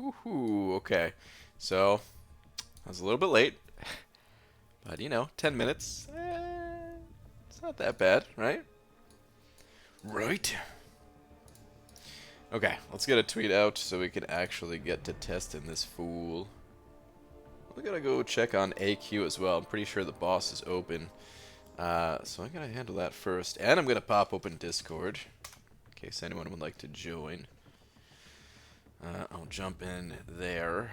Woohoo. Okay. So, I was a little bit late, but you know, 10 minutes. It's not that bad, right? Right. Okay, let's get a tweet out so we can actually get to testing this fool. We gotta go check on AQ as well. I'm pretty sure the boss is open. So I'm gonna handle that first. And I'm gonna pop open Discord in case anyone would like to join. I'll jump in there.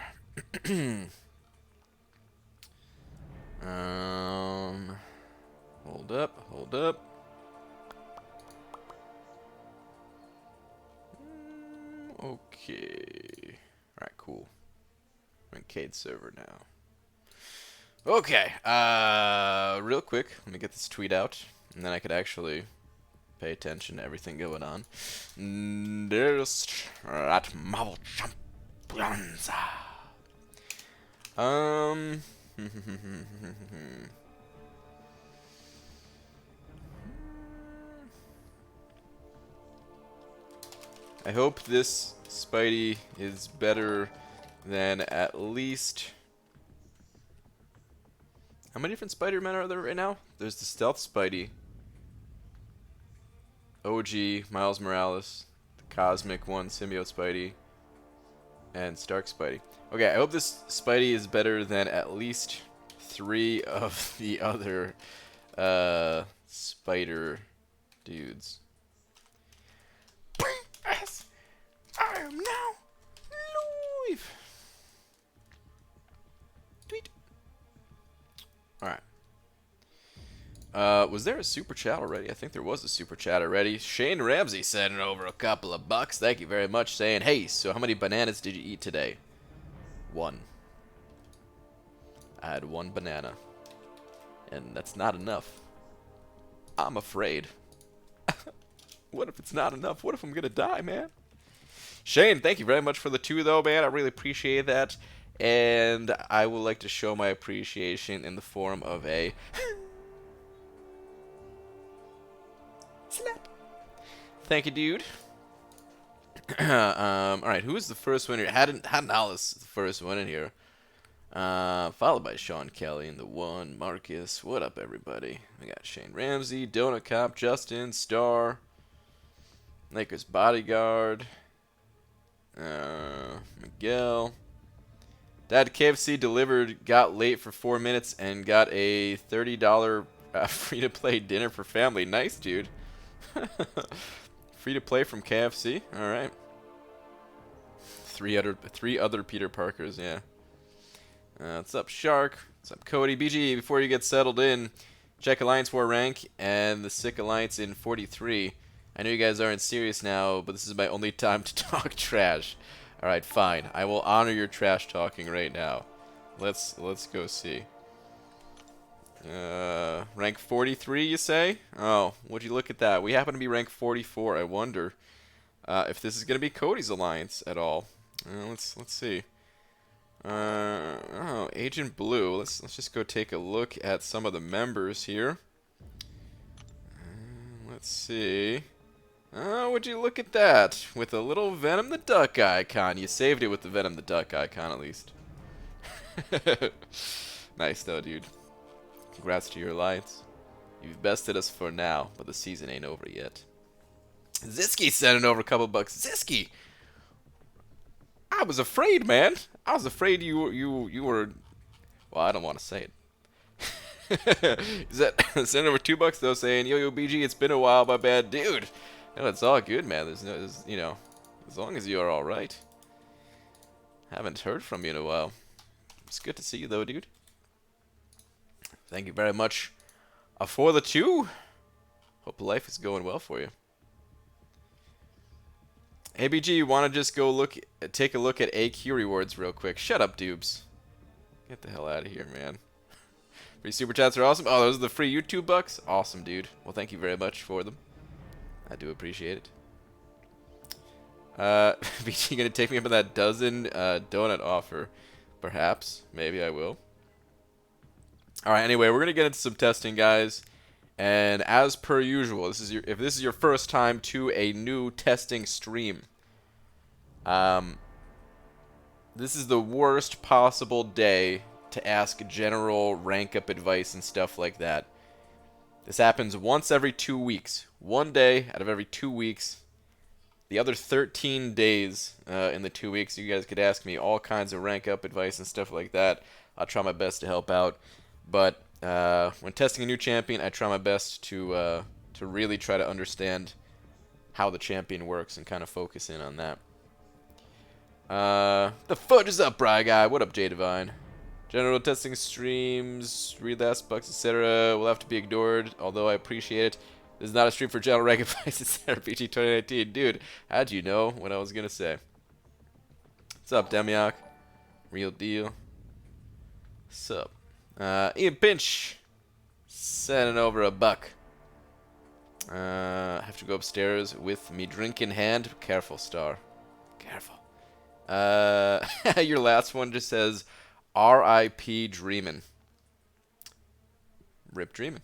Hold up, hold up. Okay. Alright, cool. I'm in Cade server now. Okay, real quick, let me get this tweet out, and then I could actually pay attention to everything going on. There's at Marvel Champions. I hope this Spidey is better than at least... How many different Spider-Men are there right now? There's the Stealth Spidey, OG, Miles Morales, the Cosmic one, Symbiote Spidey, and Stark Spidey. Okay, I hope this Spidey is better than at least 3 of the other Spider dudes. As I am now live. Tweet. Alright. Was there a super chat already? I think there was a super chat already. Shane Ramsey sending over a couple of bucks. Thank you very much. Saying, hey, so how many bananas did you eat today? 1. I had 1 banana. And that's not enough. I'm afraid. What if it's not enough? What if I'm gonna die, man? Shane, thank you very much for the 2, though, man. I really appreciate that. And I would like to show my appreciation in the form of a... slap. Thank you, dude. Alright, who is the first one here? Hadn't Alice the first one in here. Followed by Sean Kelly and the 1. Marcus. What up, everybody? We got Shane Ramsey, Donut Cop, Justin, Star, Lakers Bodyguard, Miguel. Dad KFC delivered, got late for 4 minutes, and got a $30 free-to-play dinner for family. Nice, dude. Free-to-play from KFC? Alright. 3 other Peter Parkers, yeah. What's up, Shark? What's up, Cody? BG, before you get settled in, check Alliance War rank and the Sick Alliance in 43. I know you guys aren't serious now, but this is my only time to talk trash. Alright, fine. I will honor your trash talking right now. Let's go see. Rank 43, you say? Oh, would you look at that? We happen to be rank 44. I wonder if this is going to be Cody's alliance at all. Let's see. Oh, Agent Blue. Let's just go take a look at some of the members here. Let's see. Oh, would you look at that? With a little Venom the Duck icon. You saved it with the Venom the Duck icon, at least. Nice, though, dude. Congrats to your alliance. You've bested us for now, but the season ain't over yet. Zisky sending over a couple bucks. Zisky! I was afraid, man. I was afraid you were... Well, I don't want to say it. Is that sending over $2 though, saying, yo, BG, it's been a while, my bad. Dude, no, it's all good, man. There's you know, as long as you're alright. Haven't heard from you in a while. It's good to see you, though, dude. Thank you very much for the 2. Hope life is going well for you. Hey, BG, you want to just go take a look at AQ rewards real quick? Shut up, dubes. Get the hell out of here, man. Free super chats are awesome. Oh, those are the free YouTube bucks? Awesome, dude. Well, thank you very much for them. I do appreciate it. BG gonna take me up on that dozen donut offer? Perhaps. Maybe I will. Alright, anyway, we're gonna get into some testing, guys. And as per usual, if this is your first time to a new testing stream, This is the worst possible day to ask general rank up advice and stuff like that. This happens once every 2 weeks. One day out of every 2 weeks. The other 13 days in the 2 weeks, you guys could ask me all kinds of rank up advice and stuff like that. I'll try my best to help out. But when testing a new champion, I try my best to really try to understand how the champion works and kind of focus in on that. The fudge is up, Bry Guy. What up, J Divine? General testing streams, read last bucks, etc. will have to be ignored, although I appreciate it. This is not a stream for general rank advice. It's RPG 2019. Dude, how'd you know what I was going to say? What's up, Demiok? Real deal. What's up? Ian Pinch. Sending over a buck. I have to go upstairs with me drink in hand. Careful, Star. Careful. Your last one just says R.I.P. Dreamin'. Rip Dreamin'.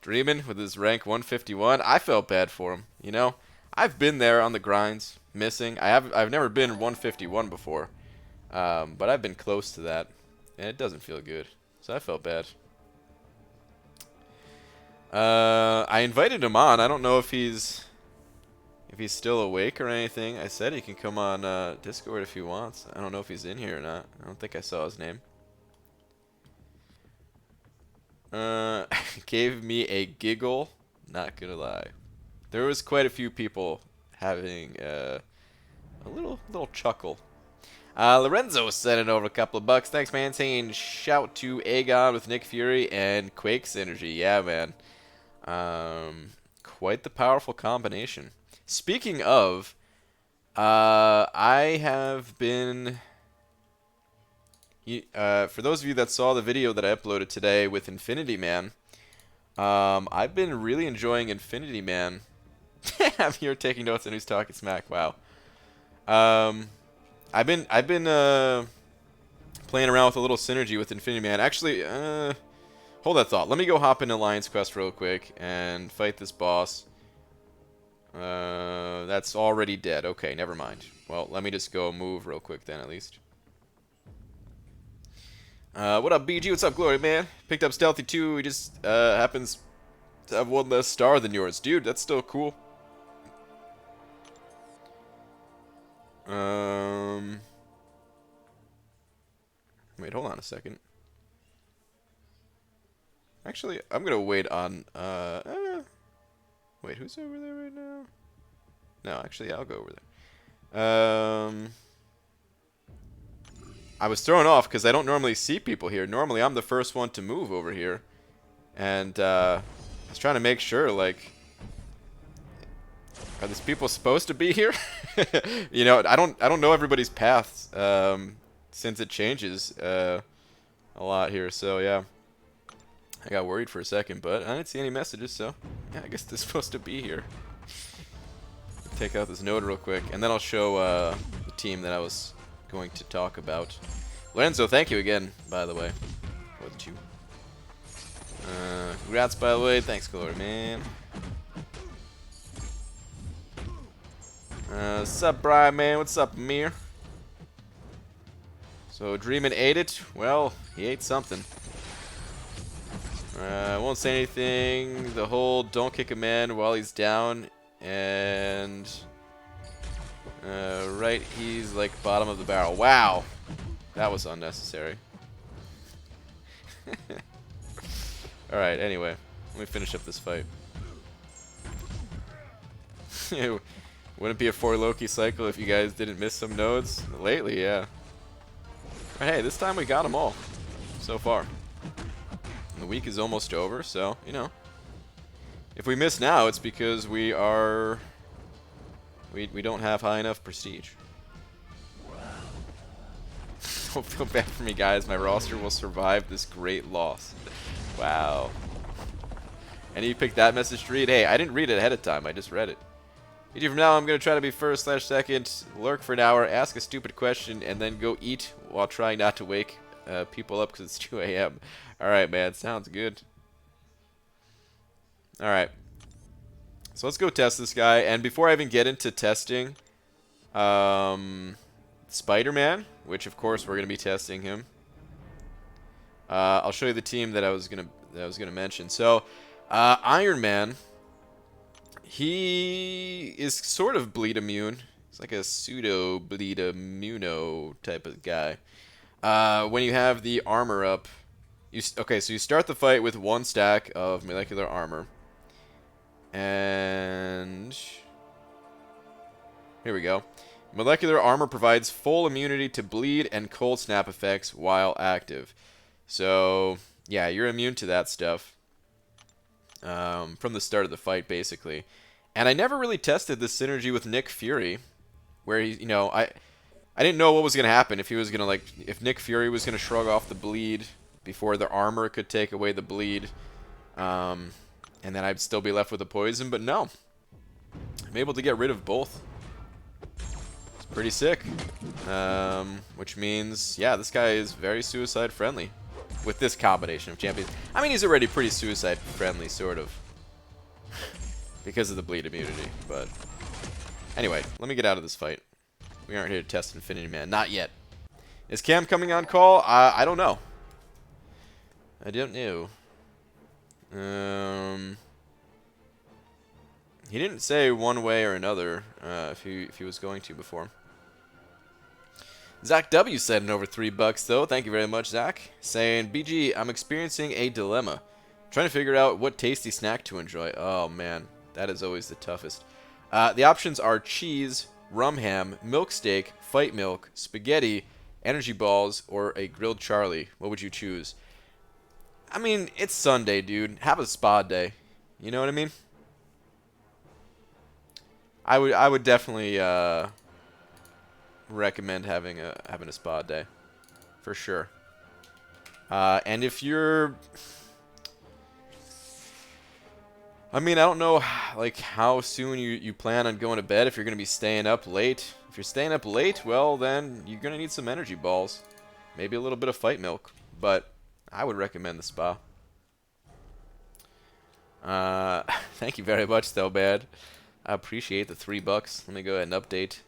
Dreamin' with his rank 151. I felt bad for him, you know? I've been there on the grinds, missing. I've never been 151 before. But I've been close to that. And it doesn't feel good. So I felt bad. I invited him on. I don't know if he's still awake or anything. I said he can come on Discord if he wants. I don't know if he's in here or not. I don't think I saw his name. Gave me a giggle. Not gonna lie. There was quite a few people having a little chuckle. Lorenzo sending over a couple of bucks. Thanks, man. Saying shout to Aegon with Nick Fury and Quake Synergy. Yeah, man. Quite the powerful combination. Speaking of, I have been... for those of you that saw the video that I uploaded today with Infinity Man, I've been really enjoying Infinity Man. I'm here taking notes and who's talking smack. Wow. I've been playing around with a little synergy with Infinity Man. Actually, hold that thought. Let me go hop into Alliance Quest real quick and fight this boss. That's already dead. Okay, never mind. Well, let me just go move real quick then, at least. What up, BG? What's up, Glory, man? Picked up Stealthy 2. He just happens to have one less star than yours. Dude, that's still cool. Wait, hold on a second. Actually, I'm gonna wait on, wait, who's over there right now? No, actually, I'll go over there. I was thrown off because I don't normally see people here. Normally, I'm the first one to move over here. And, I was trying to make sure, like, are these people supposed to be here? You know, I don't know everybody's paths, since it changes, a lot here, so yeah. I got worried for a second, but I didn't see any messages, so yeah, I guess they're supposed to be here. Take out this node real quick, and then I'll show the team that I was going to talk about. Lorenzo, thank you again, by the way, for the 2. Congrats, by the way. Thanks, Glory, man. What's up, Brian, man? What's up, Amir? So, Dreamin' ate it? Well, he ate something. I won't say anything. The whole don't kick a man while he's down. And... right, he's like bottom of the barrel. Wow! That was unnecessary. Alright, anyway. Let me finish up this fight. Wouldn't be a 4 Loki cycle if you guys didn't miss some nodes? Lately, yeah. But hey, this time we got them all. So far. And the week is almost over, so, you know. If we miss now, it's because we are... We don't have high enough prestige. Don't feel bad for me, guys. My roster will survive this great loss. Wow. And you picked that message to read? Hey, I didn't read it ahead of time. I just read it. From now, I'm going to try to be first/second, lurk for an hour, ask a stupid question, and then go eat while trying not to wake people up because it's 2 a.m. Alright, man. Sounds good. Alright. So let's go test this guy. And before I even get into testing, Spider-Man, which of course we're going to be testing him. I'll show you the team that I was gonna mention. So, Iron Man, he is sort of bleed immune. He's like a pseudo bleed immuno type of guy. When you have the armor up, okay, so you start the fight with 1 stack of molecular armor, and here we go. Molecular armor provides full immunity to bleed and cold snap effects while active. So, yeah, you're immune to that stuff from the start of the fight, basically. And I never really tested this synergy with Nick Fury, where he, you know, I didn't know what was gonna happen, if he was gonna if Nick Fury was gonna shrug off the bleed before the armor could take away the bleed, and then I'd still be left with the poison. But no, I'm able to get rid of both. It's pretty sick. Which means, yeah, this guy is very suicide friendly with this combination of champions. I mean, he's already pretty suicide friendly, sort of, because of the bleed immunity. But anyway, let me get out of this fight. We aren't here to test Infinity Man. Not yet. Is Cam coming on call? I don't know. I don't know. He didn't say one way or another if he was going to before. Zach W said in over $3 though. Thank you very much, Zach. Saying, BG, I'm experiencing a dilemma. Trying to figure out what tasty snack to enjoy. Oh man, that is always the toughest. The options are cheese, rum ham, milk steak, fight milk, spaghetti, energy balls, or a grilled Charlie. What would you choose? I mean, it's Sunday, dude. Have a spa day. You know what I mean? I would definitely recommend having a spa day, for sure. And if you're, I mean, I don't know, like, how soon you plan on going to bed, if you're going to be staying up late. If you're staying up late, well, then you're going to need some energy balls. Maybe a little bit of fight milk. But I would recommend the spa. Thank you very much, though, bad. I appreciate the $3. Let me go ahead and update.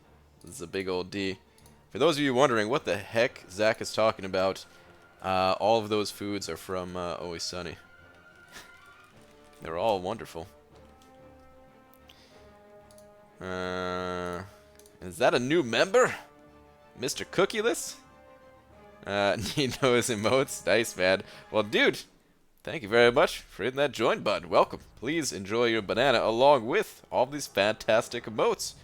This is a big old D. For those of you wondering what the heck Zach is talking about, all of those foods are from Always Sunny. They're all wonderful. Is that a new member? Mr. Cookieless? Need those emotes? Nice, man. Well, dude, thank you very much for hitting that join button. Welcome. Please enjoy your banana along with all these fantastic emotes,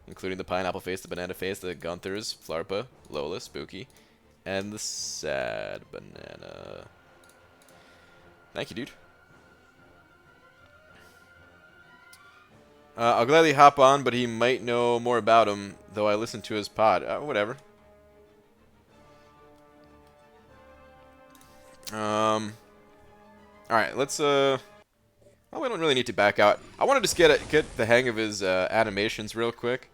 including the pineapple face, the banana face, the Gunther's, Flarpa, Lola, Spooky, and the sad banana. Thank you, dude. I'll gladly hop on, but he might know more about him, though I listened to his pod. Whatever. Alright, let's, well, we don't really need to back out. I want to just get the hang of his animations real quick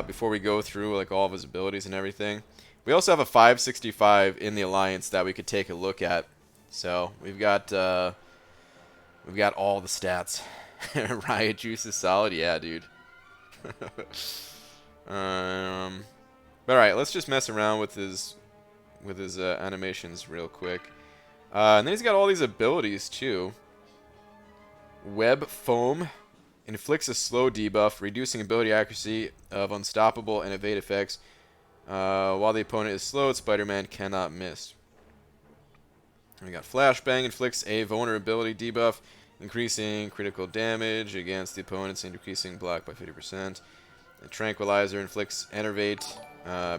before we go through, like, all of his abilities and everything. We also have a 565 in the Alliance that we could take a look at. So, we've got all the stats. Riot Juice is solid? Yeah, dude. But alright, let's just mess around with his animations real quick. And then he's got all these abilities, too. Web Foam inflicts a slow debuff, reducing ability accuracy of unstoppable and evade effects. While the opponent is slowed, Spider-Man cannot miss. And we got Flashbang inflicts a vulnerability debuff, increasing critical damage against the opponents and decreasing block by 50%. And Tranquilizer inflicts Enervate,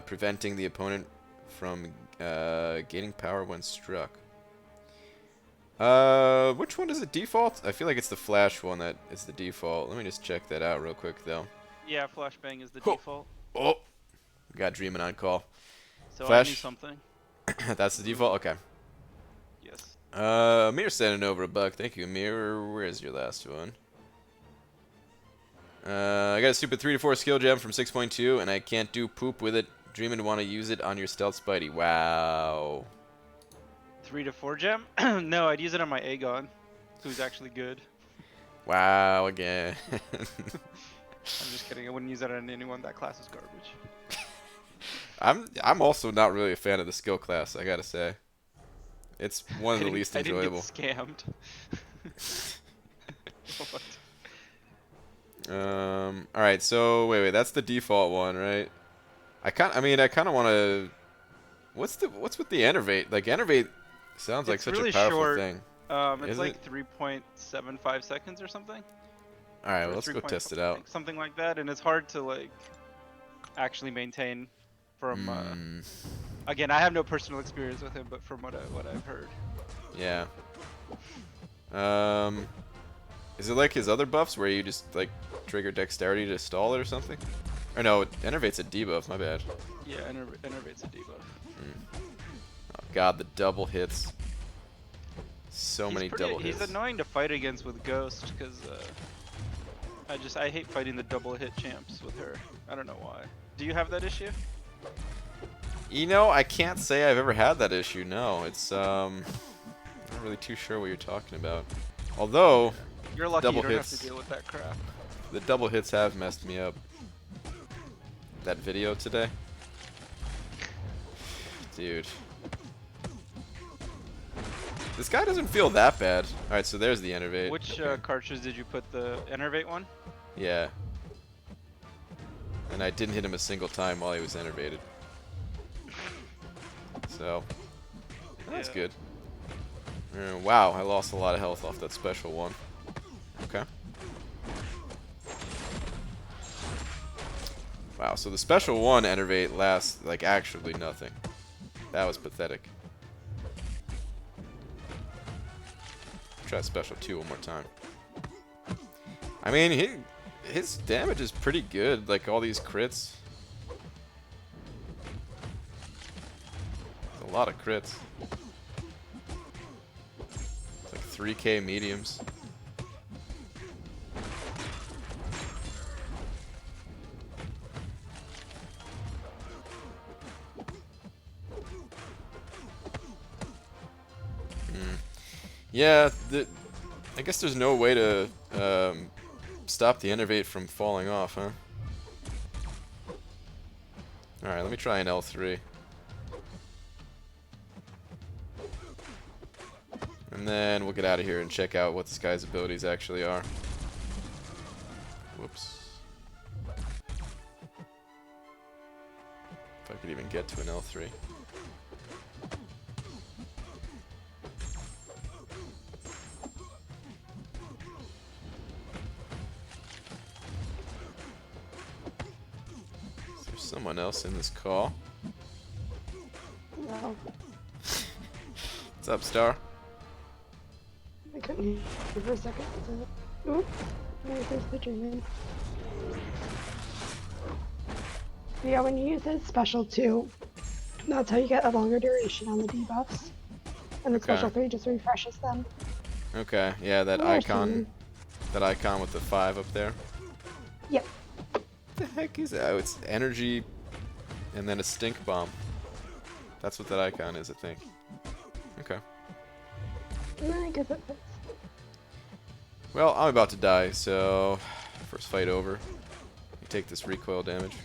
preventing the opponent from gaining power when struck. Which one does it default? I feel like it's the Flash one that is the default. Let me just check that out real quick, though. Yeah, Flashbang is the default. Oh! We got Dreamin' on call. So Flash. I knew something. That's the default? Okay. Yes. Amir sending over $1. Thank you, Amir. Where's your last one? I got a stupid 3 to 4 skill gem from 6.2, and I can't do poop with it. Dreamin' to want to use it on your stealth Spidey. Wow. 3 to 4 gem? No, I'd use it on my Aegon, who's actually good. Wow, again. I'm just kidding. I wouldn't use it on anyone. That class is garbage. I'm also not really a fan of the skill class, I gotta say. It's one of the least I didn't get enjoyable. scammed. What? All right. So wait, that's the default one, right? I kind of want to. What's with the enervate? Like enervate sounds like It's such a really powerful short. thing. It's Is it? like 3.75 seconds or something, All right. Well, or let's 3 go point test it out. something like that, and it's hard to like actually maintain from. Hmm. Again, I have no personal experience with him, but from what I've heard. Yeah. Um. Is it like his other buffs where you just like trigger dexterity to stall it or something? Or no, enervate's a debuff. My bad. Yeah, Enervate's a debuff. Oh God, the double hits. So many double He's hits. annoying to fight against with Ghost because I hate fighting the double hit champs with her. I don't know why. Do you have that issue? You know, I can't say I've ever had that issue. No, it's not really too sure what you're talking about. Although You're lucky double you don't have hits, to deal with that crap. the double hits have messed me up. That video today, dude. This guy doesn't feel that bad. All right, so there's the enervate. Which Okay. cartridge did you put the Enervate one? Yeah. And I didn't hit him a single time while he was enervated. So that's Yeah. good. Wow, I lost a lot of health off that special one. Okay. Wow, so the special one enervate lasts like actually nothing. That was pathetic. Try special 2 one more time. I mean, his damage is pretty good, like all these crits. A lot of crits. It's like 3k mediums. Yeah, I guess there's no way to stop the enervate from falling off, huh? Alright, let me try an L3. And then we'll get out of here and check out what this guy's abilities actually are. Whoops. If I could even get to an L3. Is there someone else in this call? No, What's up, Star? I couldn't hear you for a second. So, oop, there's the German. Yeah, when you use his special 2, that's how you get a longer duration on the debuffs. And the special 3 just refreshes them. Okay, yeah, that Or icon, some- that icon with the 5 up there. Yep. What the heck is that? Oh, it's energy and then a stink bomb. That's what that icon is, I think. Okay. I guess it fits. Well, I'm about to die, so first fight over. You take this recoil damage.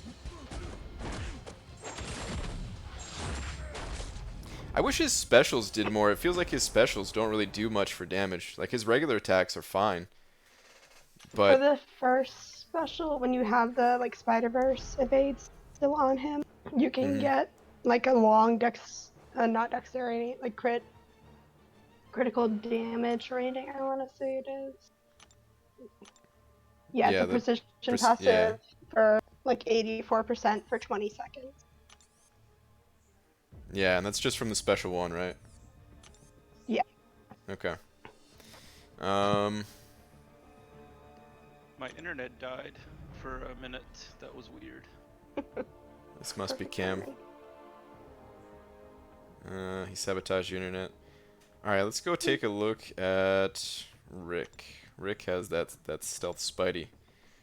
I wish his specials did more. It feels like his specials don't really do much for damage. Like his regular attacks are fine. For But the first special, when you have the like Spider-Verse evades still on him, you can get like a long not dexterity, like critical damage rating, I want to say it is. Yeah, Yeah, the precision yeah. passive for like 84% for 20 seconds. Yeah, and that's just from the special one, right? Yeah. Okay. My internet died for a minute. That was weird. This must be Cam. He sabotaged your internet. Alright, let's go take a look at Rick. Rick has that stealth Spidey.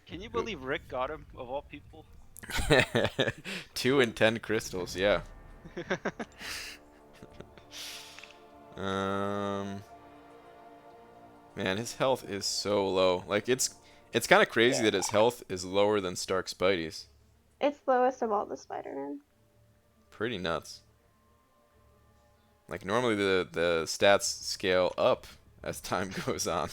Can you believe Rick got him, of all people? 2 and 10 crystals, yeah. Man, his health is so low. Like it's kind of crazy that his health is lower than Stark Spidey's. It's lowest of all the Spider-Man. pretty nuts. Like normally the stats scale up as time goes on.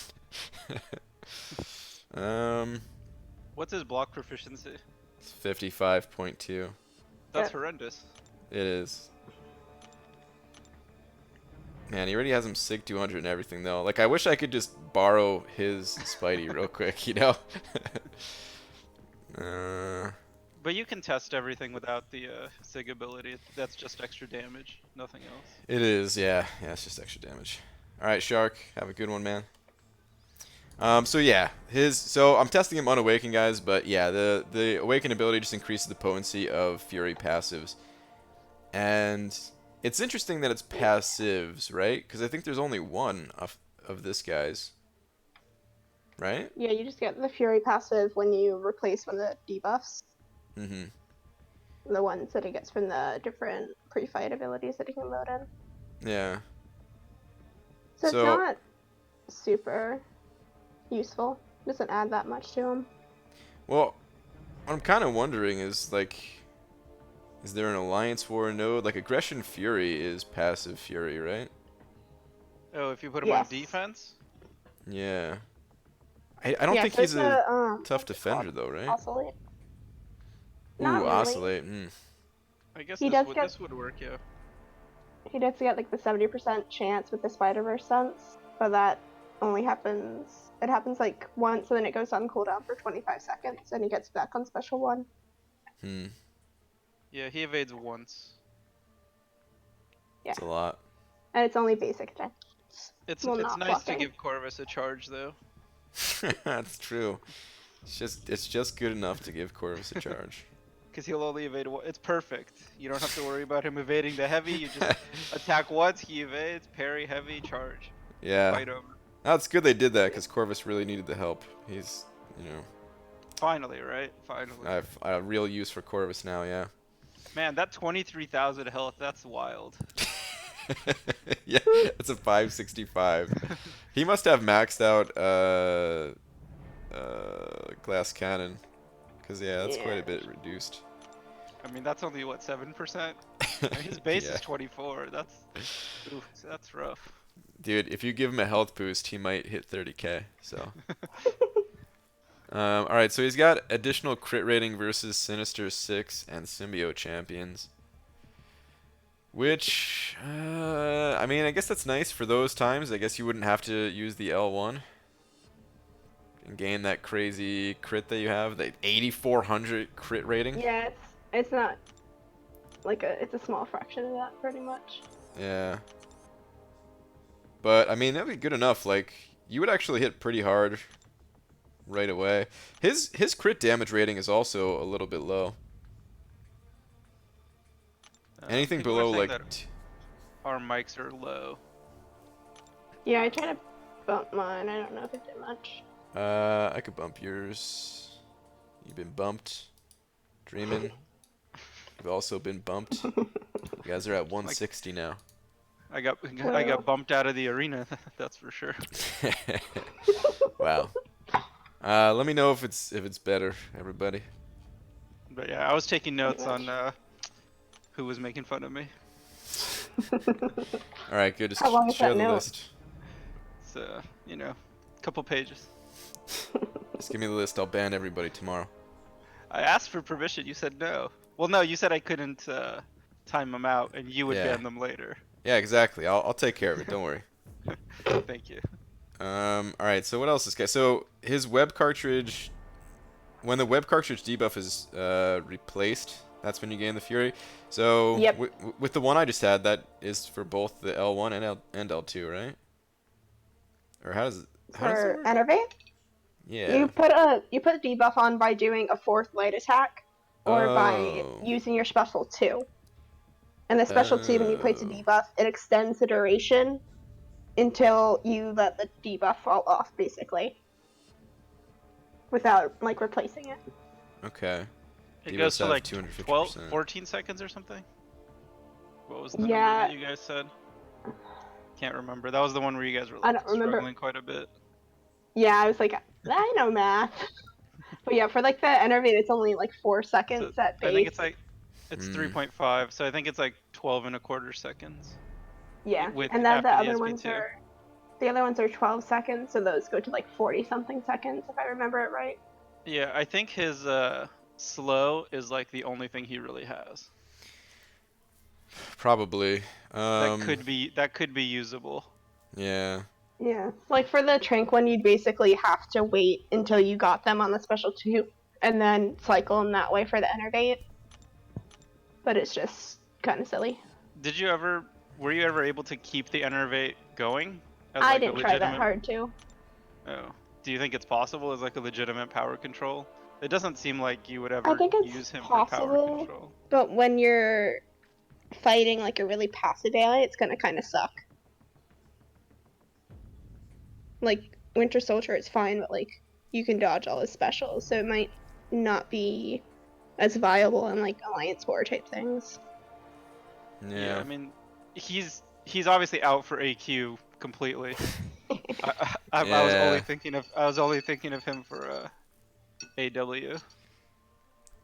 What's his block proficiency? It's 55.2. That's Yeah. horrendous. It is. Man, he already has him sig 200 and everything though. Like I wish I could just borrow his Spidey real quick, you know? But you can test everything without the sig ability. That's just extra damage, nothing else. It is, yeah. Yeah, it's just extra damage. Alright, Shark, have a good one, man. So yeah, so I'm testing him on Awaken, guys, but yeah, the Awaken ability just increases the potency of Fury passives. And it's interesting that it's passives, right? Because I think there's only one of this guy's. Right? Yeah, you just get the Fury passive when you replace one of the debuffs. Mm-hmm. The ones that he gets from the different pre-fight abilities that he can load in. Yeah. So it's So- not super useful. Doesn't add that much to him. Well, what I'm kind of wondering is, like, is there an Alliance War node? Like, Aggression Fury is passive Fury, right? Oh, if you put him on Yes. defense? Yeah. I don't Yeah, think so he's it's a tough what's it defender, called? though, right? Oscillate. Ooh, Not really. Oscillate. I guess He this does would, get- this would work, yeah. He does get like the 70% chance with the Spider-Verse sense, but that only happens. It happens like once, and then it goes on cooldown for 25 seconds, and he gets back on special one. Yeah, he evades once. It's a lot. And it's only basic attack. It's Well, it's not nice to blocking. give Corvus a charge though. That's true. It's just good enough to give Corvus a charge. Because he'll only evade one. It's perfect. You don't have to worry about him evading the heavy. You just attack once, he evades, parry, heavy, charge. Yeah. Fight over. That's good they did that because Corvus really needed the help. He's, Finally, right? Finally. I have a real use for Corvus now, yeah. Man, that 23,000 health, that's wild. Yeah, that's a 565. He must have maxed out glass cannon, because yeah, that's quite a bit reduced. I mean, that's only, what, 7%? His base Yeah. is 24. That's rough. Dude, if you give him a health boost, he might hit 30k. So, all right. So he's got additional crit rating versus Sinister 6 and Symbiote champions. Which, I mean, I guess that's nice for those times. I guess you wouldn't have to use the L1 and gain that crazy crit that you have, the 8,400 crit rating. Yeah, it's not like it's a small fraction of that, pretty much. Yeah. But I mean, that'd be good enough. Like, you would actually hit pretty hard right away. His crit damage rating is also a little bit low. Anything People are below saying like that our mics are low. Yeah, I tried to bump mine. I don't know if it did much. I could bump yours. You've been bumped. Dreamin'. You've also been bumped. You guys are at 160 now. I got bumped out of the arena. That's for sure. Wow. Let me know if it's better, everybody. But yeah, I was taking notes on who was making fun of me. All right, good. Just How long is share that the note? list. It's a couple pages. Just give me the list. I'll ban everybody tomorrow. I asked for permission. You said no. Well, no, you said I couldn't time them out, and you would Yeah. ban them later. Yeah, exactly. I'll take care of it. Don't worry. Thank you. All right. So what else this guy? So his web cartridge. When the web cartridge debuff is replaced, that's when you gain the Fury. So Yep. with the one I just had, that is for both the L1 and L2, right? Or how does it For work? Enervate, Yeah. you put a debuff on by doing a 4th light attack, or by Oh. using your special 2. And the special 2, when you place a Oh. debuff, it extends the duration until you let the debuff fall off, basically, without like replacing it. Okay. It Debuffs goes to have like 250%. 12, 14 seconds or something? What was the number Yeah. that you guys said? Can't remember. That was the one where you guys were I like, don't remember. struggling quite a bit. Yeah, I was like, I know math. But yeah, for like the Enervate, it's only like 4 seconds So at base. I think It's 3.5, so I think it's like 12 and a quarter seconds. Yeah, With and then the after other the ones SP2. are 12 seconds, so those go to like 40 something seconds if I remember it right. Yeah, I think his slow is like the only thing he really has. Probably. That could be usable. Yeah. Yeah, like for the Trank one, you'd basically have to wait until you got them on the special 2 and then cycle them that way for the Enervate. But it's just kind of silly. Were you ever able to keep the Enervate going as I like a didn't try that legitimate? hard to. Oh, do you think it's possible as like a legitimate power control? It doesn't seem like you would I ever think it's use him for power possible, control. but when you're fighting like a really passive ally, it's gonna kind of suck. Like Winter Soldier, it's fine, but like you can dodge all his specials, so it might not be as viable in like Alliance War type things. Yeah, Yeah. I mean, he's obviously out for AQ completely. I was only Yeah. thinking of him for AW.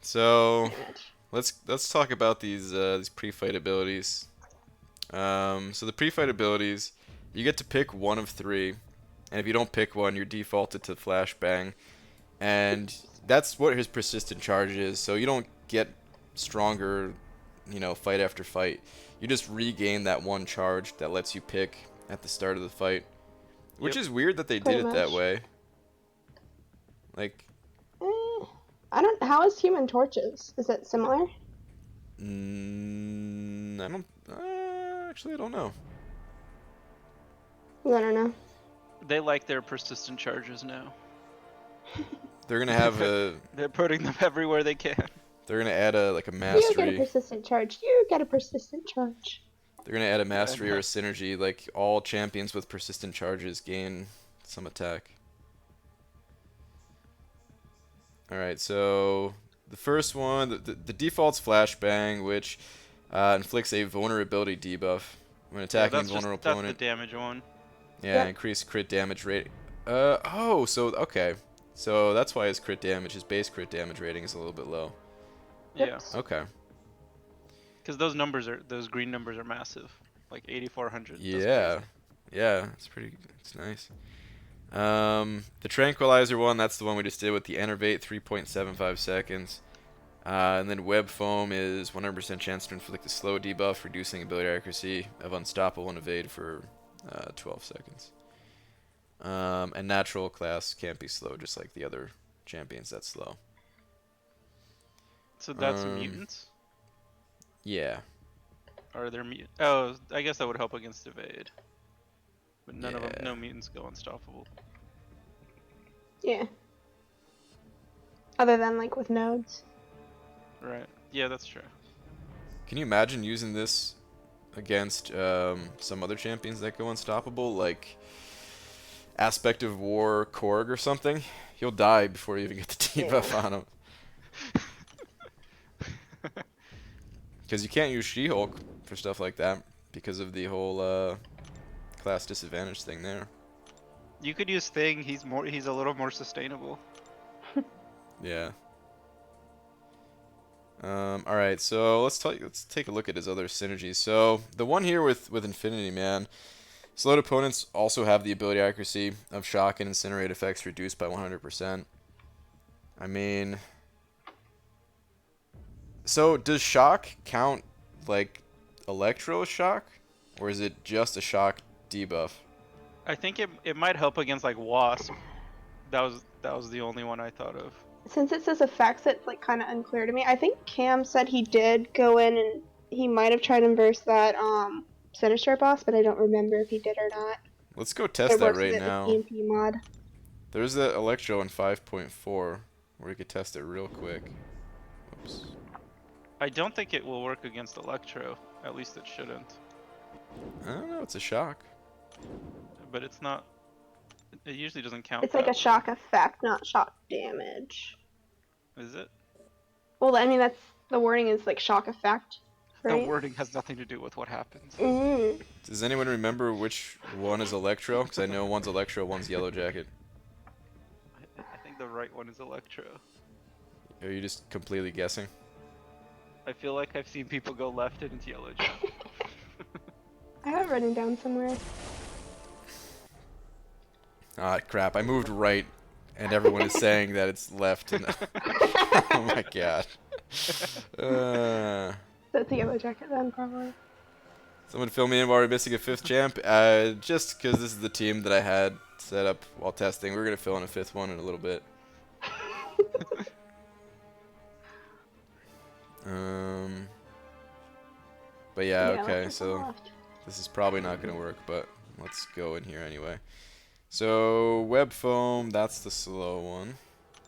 So Damn it. let's talk about these pre-fight abilities. So the pre-fight abilities, you get to pick one of three, and if you don't pick one, you're defaulted to flashbang, and that's what his persistent charge is. So you don't get stronger, fight after fight. You just regain that one charge that lets you pick at the start of the fight, which Yep. is weird that they did Pretty it that much. way. Like, I don't. How is Human Torches? Is it similar? I don't. Actually, I don't know. I don't know. They like their persistent charges now. They're gonna have a. They're putting them everywhere they can. They're gonna add a You get a mastery. persistent charge. You get a persistent charge. They're gonna add a mastery or a synergy. Like all champions with persistent charges gain some attack. All right, so the first one, the default's flashbang, which inflicts a vulnerability debuff when attacking a vulnerable That's opponent. the damage one. Yeah, Yep. increase crit damage rate. Okay. So that's why his crit damage, his base crit damage rating is a little bit low. Yep. Yeah, Okay. because those green numbers are massive, like 8,400. That's Yeah. crazy. Yeah, it's nice. The Tranquilizer one, that's the one we just did with the Enervate, 3.75 seconds. And then Web Foam is 100% chance to inflict a slow debuff, reducing ability accuracy of Unstoppable and Evade for 12 seconds. And Natural class can't be slow, just like the other champions that's slow. So that's mutants? Yeah. Are there mut? Oh, I guess that would help against evade. But none of them, Yeah. no mutants go unstoppable. Yeah. Other than like with nodes. Right. Yeah, that's true. Can you imagine using this against some other champions that go unstoppable, like Aspect of War Korg or something? He'll die before you even get the debuff on him. Because you can't use She-Hulk for stuff like that because of the whole class disadvantage thing there. You could use Thing. He's a little more sustainable. Yeah. All right, so let's take a look at his other synergies. So the one here with Infinity Man, slowed opponents also have the ability accuracy of shock and incinerate effects reduced by 100%. I mean, so does shock count like Electro shock, or is it just a shock debuff? I think it might help against like Wasp. That was the only one I thought of. Since it says effects, it's like kind of unclear to me. I think Cam said he did go in and he might have tried and verse that Sinister boss, but I don't remember if he did or not. Let's go test that right now. The EMP mod. There's the Electro in 5.4 where we could test it real quick. Oops. I don't think it will work against Electro. At least it shouldn't. I don't know, it's a shock. But it's not. It usually doesn't count. It's like a shock effect, not shock damage. Is it? Well, I mean, that's the wording is like shock effect, right? The wording has nothing to do with what happens. Mm. Does anyone remember which one is Electro? Because I know one's Electro, one's Yellow Jacket. I think the right one is Electro. Are you just completely guessing? I feel like I've seen people go left and it's yellow jump. I have it written down somewhere. Ah, crap. I moved right, and everyone is saying that it's left. And oh my god. That's the yellow jacket then, probably. Someone fill me in while we're missing a 5th champ. Just because this is the team that I had set up while testing. We're going to fill in a 5th one in a little bit. But yeah, okay, so this is probably not going to work, but let's go in here anyway. So, web foam, that's the slow one.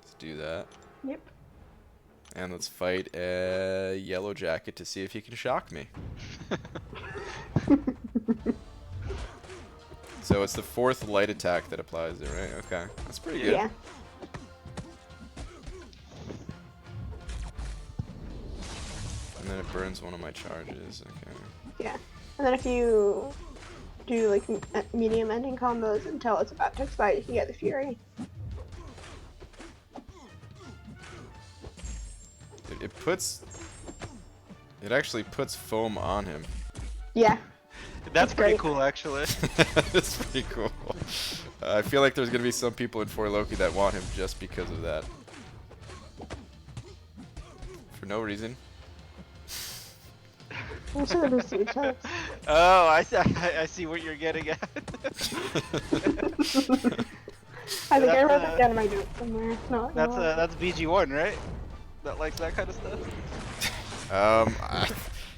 Let's do that. Yep. And let's fight a yellow jacket to see if he can shock me. So it's the 4th light attack that applies it, right? Okay, that's pretty good. Yeah. And then it burns one of my charges, okay. Yeah. And then if you do like medium ending combos until it's about to expire, you can get the Fury. It actually puts foam on him. Yeah. That's pretty great. cool, actually. That's pretty cool. I feel like there's gonna be some people in 4 Loki that want him just because of that. For no reason. I'm sure there's two types. Oh, I see what you're getting at. I think I wrote that down in my notes somewhere. No, That's BG1, right? That likes that kind of stuff.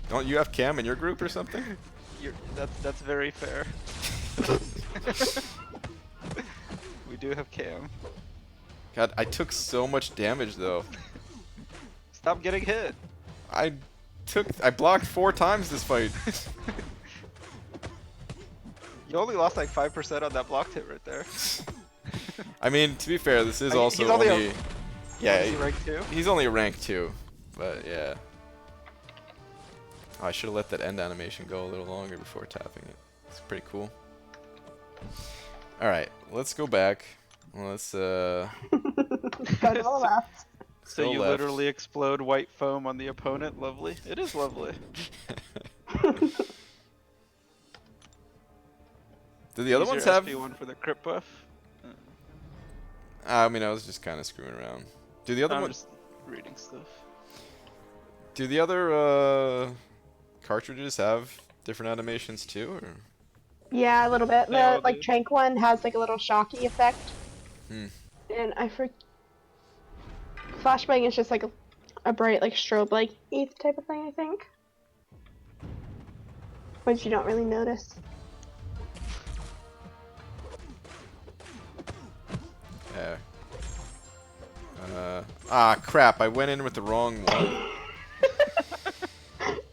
Don't you have Cam in your group or something? That's very fair. We do have Cam. God, I took so much damage though. Stop getting hit. I blocked 4 times this fight. You only lost like 5% on that blocked hit right there. I mean, to be fair, this is He's also only only. Yeah, Is he rank 2? he's only a rank 2, but yeah. Oh, I should have let that end animation go a little longer before tapping it. It's pretty cool. Alright, let's go back. Let's Go to the left. So go you left. literally explode white foam on the opponent. Lovely. It is lovely. Do the other Use ones your have? SP1 for the crit buff. I mean, I was just kind of screwing around. Do the other I'm ones? just reading stuff. Do the other cartridges have different animations too? Or? Yeah, a little bit. They all The like do. Trank one has like a little shocky effect. Hmm. And Flashbang is just like a bright like strobe like ETH type of thing, I think. Which you don't really notice. Yeah. Crap! I went in with the wrong one.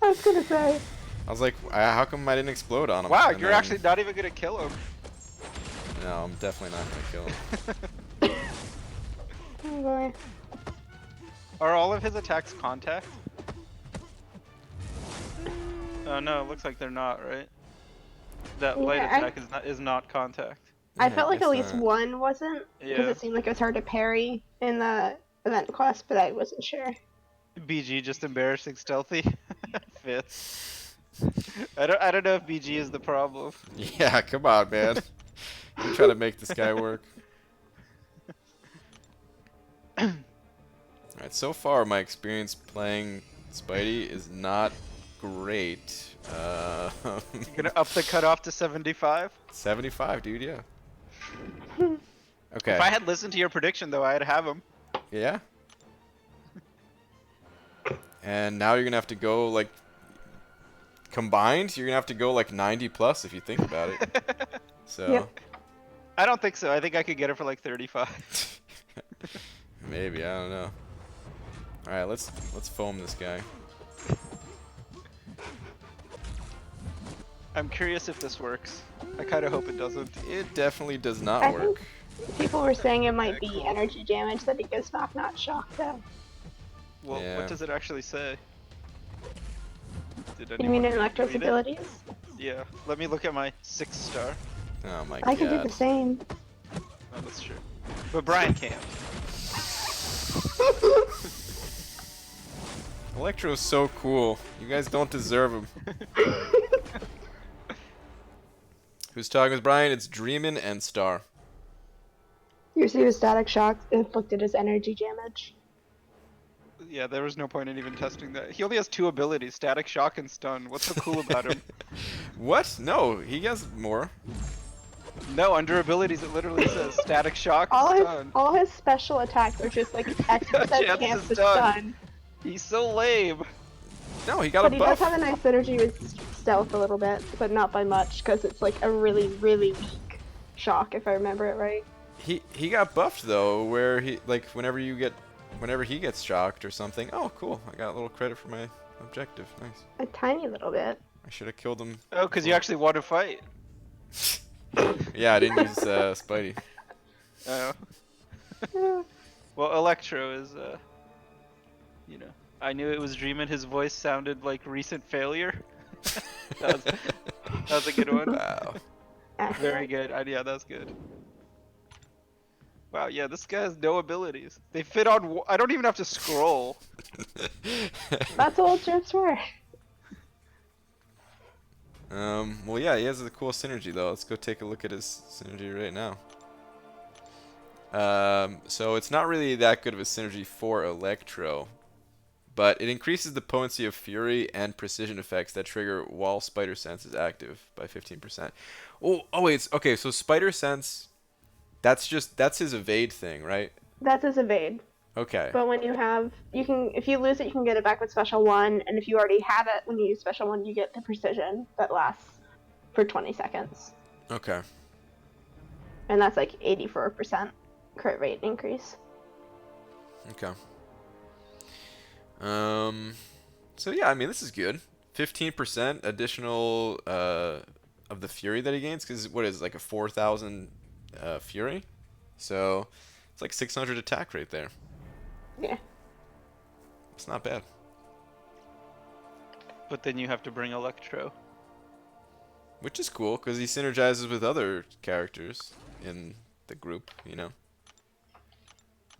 I was gonna say. I was like, how come I didn't explode on him? Wow, And you're then- actually not even gonna kill him. No, I'm definitely not gonna kill him. Oh boy. Are all of his attacks contact? Oh no, it looks like they're not, right? That light Yeah, attack is not contact. I Yeah, felt like guess at least not. one wasn't, because Yeah. it seemed like it was hard to parry in the event quest, but I wasn't sure. BG just embarrassing stealthy. Fifth. I don't know if BG is the problem. Yeah, come on, man. You try to make this guy work. Alright, so far my experience playing Spidey is not great. You're gonna up the cutoff to 75? 75, dude, yeah. Okay. If I had listened to your prediction though, I'd have him. Yeah. And now you're gonna have to go like combined. You're gonna have to go like 90 plus if you think about it. So Yep. I don't think so. I think I could get it for like 35. maybe, I don't know. All right, let's foam this guy. I'm curious if this works. I kind of hope it doesn't. It definitely does not I work. think people were saying it might be energy damage that it gives back, not shock though. Well, Yeah. what does it actually say? Did You mean in anyone Electro's read it? abilities? Yeah. Let me look at my 6-star. Oh my I can do god. the same. Oh, that's true. But Brian can't. Electro's so cool. You guys don't deserve him. Who's talking with Brian? It's Dreamin' and Star. You see his static shock inflicted his energy damage. Yeah, there was no point in even testing that. He only has 2 abilities, Static Shock and Stun. What's so cool about him? What? No, he has more. No, under abilities it literally says Static Shock and Stun. All his special attacks are just like X% chance to stun. He's so lame. No, he got But a he buff. does have a nice synergy with stealth a little bit, but not by much, because it's like a really, really weak shock, if I remember it right. He got buffed though, where he like whenever he gets shocked or something. Oh, cool! I got a little credit for my objective. Nice. A tiny little bit. I should have killed him. Oh, because you actually want to fight. Yeah, I didn't use Spidey. Oh. Well, Electro is, you know, I knew it was Dreamin'. His voice sounded like recent failure. that was a good one. Wow. Very good. Yeah, that's good. Wow, yeah, this guy has no abilities. They fit on. I don't even have to scroll. That's what old trips were. Well, yeah, he has the cool synergy though. Let's go take a look at his synergy right now. So it's not really that good of a synergy for Electro, but it increases the potency of Fury and precision effects that trigger while Spider Sense is active by 15%. Oh wait, okay, so Spider Sense, that's his evade thing, right? That's his evade. Okay. But when you have, if you lose it, you can get it back with Special 1, and if you already have it, when you use Special 1, you get the precision that lasts for 20 seconds. Okay. And that's like 84% crit rate increase. Okay. So yeah, I mean, this is good. 15% additional of the Fury that he gains, because what is it, like a 4,000 Fury? So it's like 600 attack rate there. Yeah. It's not bad. But then you have to bring Electro. Which is cool, because he synergizes with other characters in the group, you know.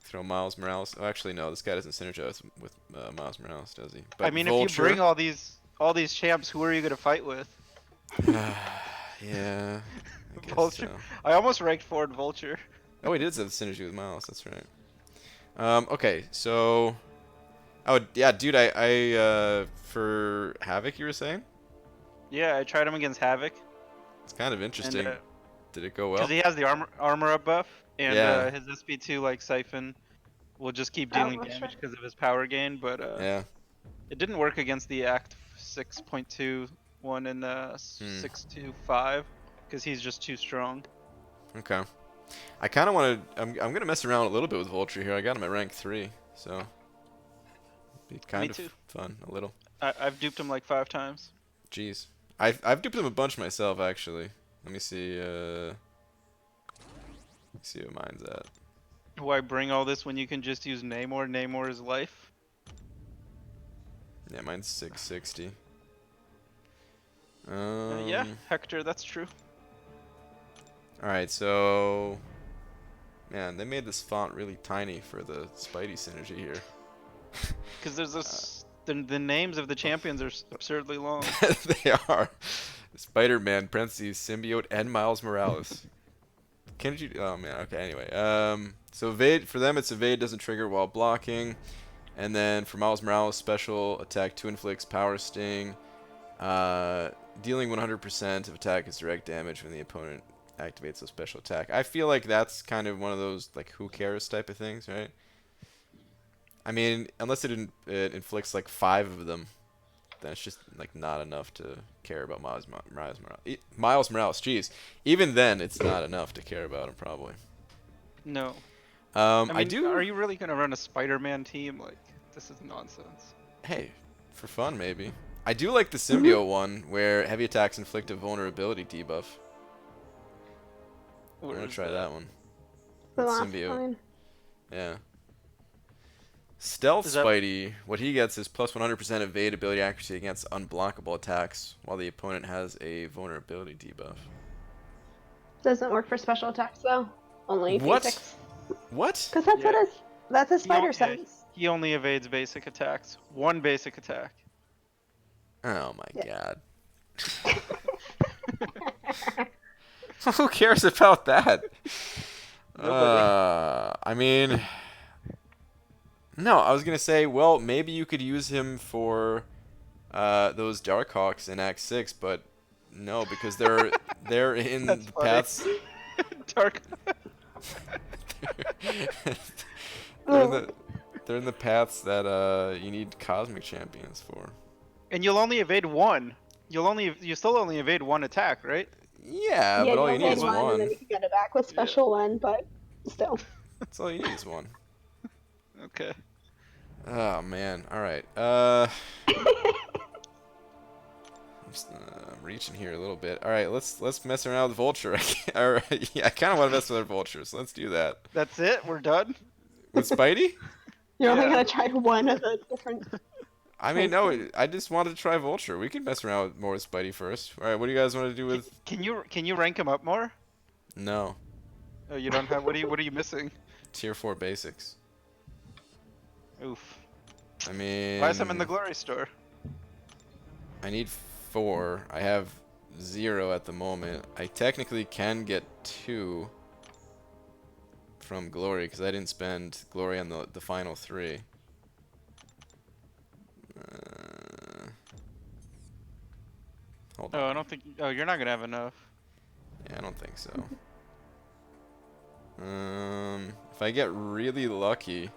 Throw Miles Morales. Oh, actually, no, this guy doesn't synergize with Miles Morales, does he? But I mean, Vulture, if you bring all these champs, who are you gonna fight with? yeah. I guess Vulture. so. I almost ranked forward Vulture. Oh, he did have synergy with Miles. That's right. Okay, so. Oh yeah, dude. I for Havoc, you were saying? Yeah, I tried him against Havoc. It's kind of interesting. And, did it go well? because he has the armor up buff, and Yeah. his SP2 like Siphon will just keep dealing that's damage right. because of his power gain. But Yeah. it didn't work against the Act 6.2 one and 6.2.5 because he's just too strong. Okay. I kind of want to. I'm gonna mess around a little bit with Vulture here. I got him at rank 3, so it'd be kind of too. fun a little. I've duped him like 5 times. Jeez, I've duped him a bunch myself actually. Let me see. Let me see what mine's at. Why bring all this when you can just use Namor? Namor is life. Yeah, mine's 660. Yeah, Hector, that's true. Alright, so. Man, they made this font really tiny for the Spidey synergy here. Because there's this. The names of the champions are absurdly long. They are. Spider-Man, parentheses, Symbiote, and Miles Morales. Can you? Oh man. Okay. Anyway. So evade for them, it's evade doesn't trigger while blocking, and then for Miles Morales, special attack 2 inflicts power sting, dealing 100% of attack is direct damage when the opponent activates a special attack. I feel like that's kind of one of those like who cares type of things, right? I mean, unless it inflicts like 5 of them, then it's just like not enough to care about Miles Morales. Jeez, even then it's not enough to care about him probably. No. I mean, do. Are you really gonna run a Spider-Man team? Like, this is nonsense. Hey, for fun maybe. I do like the symbiote one where heavy attacks inflict a vulnerability debuff. I'm gonna try that one. The With last symbiote. line. Yeah. Stealth Is that- Spidey, what he gets is plus 100% evade ability accuracy against unblockable attacks, while the opponent has a vulnerability debuff. Doesn't work for special attacks though. Only What? basics. What? Because that's Yeah. that's his spider Yeah, sense. He only evades basic attacks. One basic attack. Oh my Yeah. god. Who cares about that? Nobody. I mean, no, I was gonna say, well, maybe you could use him for those Darkhawks in Act 6, but no, because they're in That's the funny. paths. Dark. they're in the paths that you need cosmic champions for. And you'll only evade one. You still only evade one attack, right? Yeah, Yeah, but all you you need only is one, and one. then you can get it back with special one, but still. That's all you need is one. Okay. Oh man. All right. I'm reaching here a little bit. All right, let's mess around with Vulture. All right, yeah, I kind of want to mess with our Vulture, so let's do that. That's it? We're done? With Spidey? You're only Yeah. gonna try one of the different. I mean, no, I just wanted to try Vulture. We can mess around with more with Spidey first. All right, what do you guys want to do with? Can you rank him up more? No, Oh, you don't have. What are you missing? tier 4 basics. Oof. I mean, Buy some in the glory store. I need 4. I have 0 at the moment. I technically can get 2 from glory because I didn't spend glory on the final 3. Hold on. Oh, I don't think. Oh, you're not gonna have enough. Yeah, I don't think so. If I get really lucky,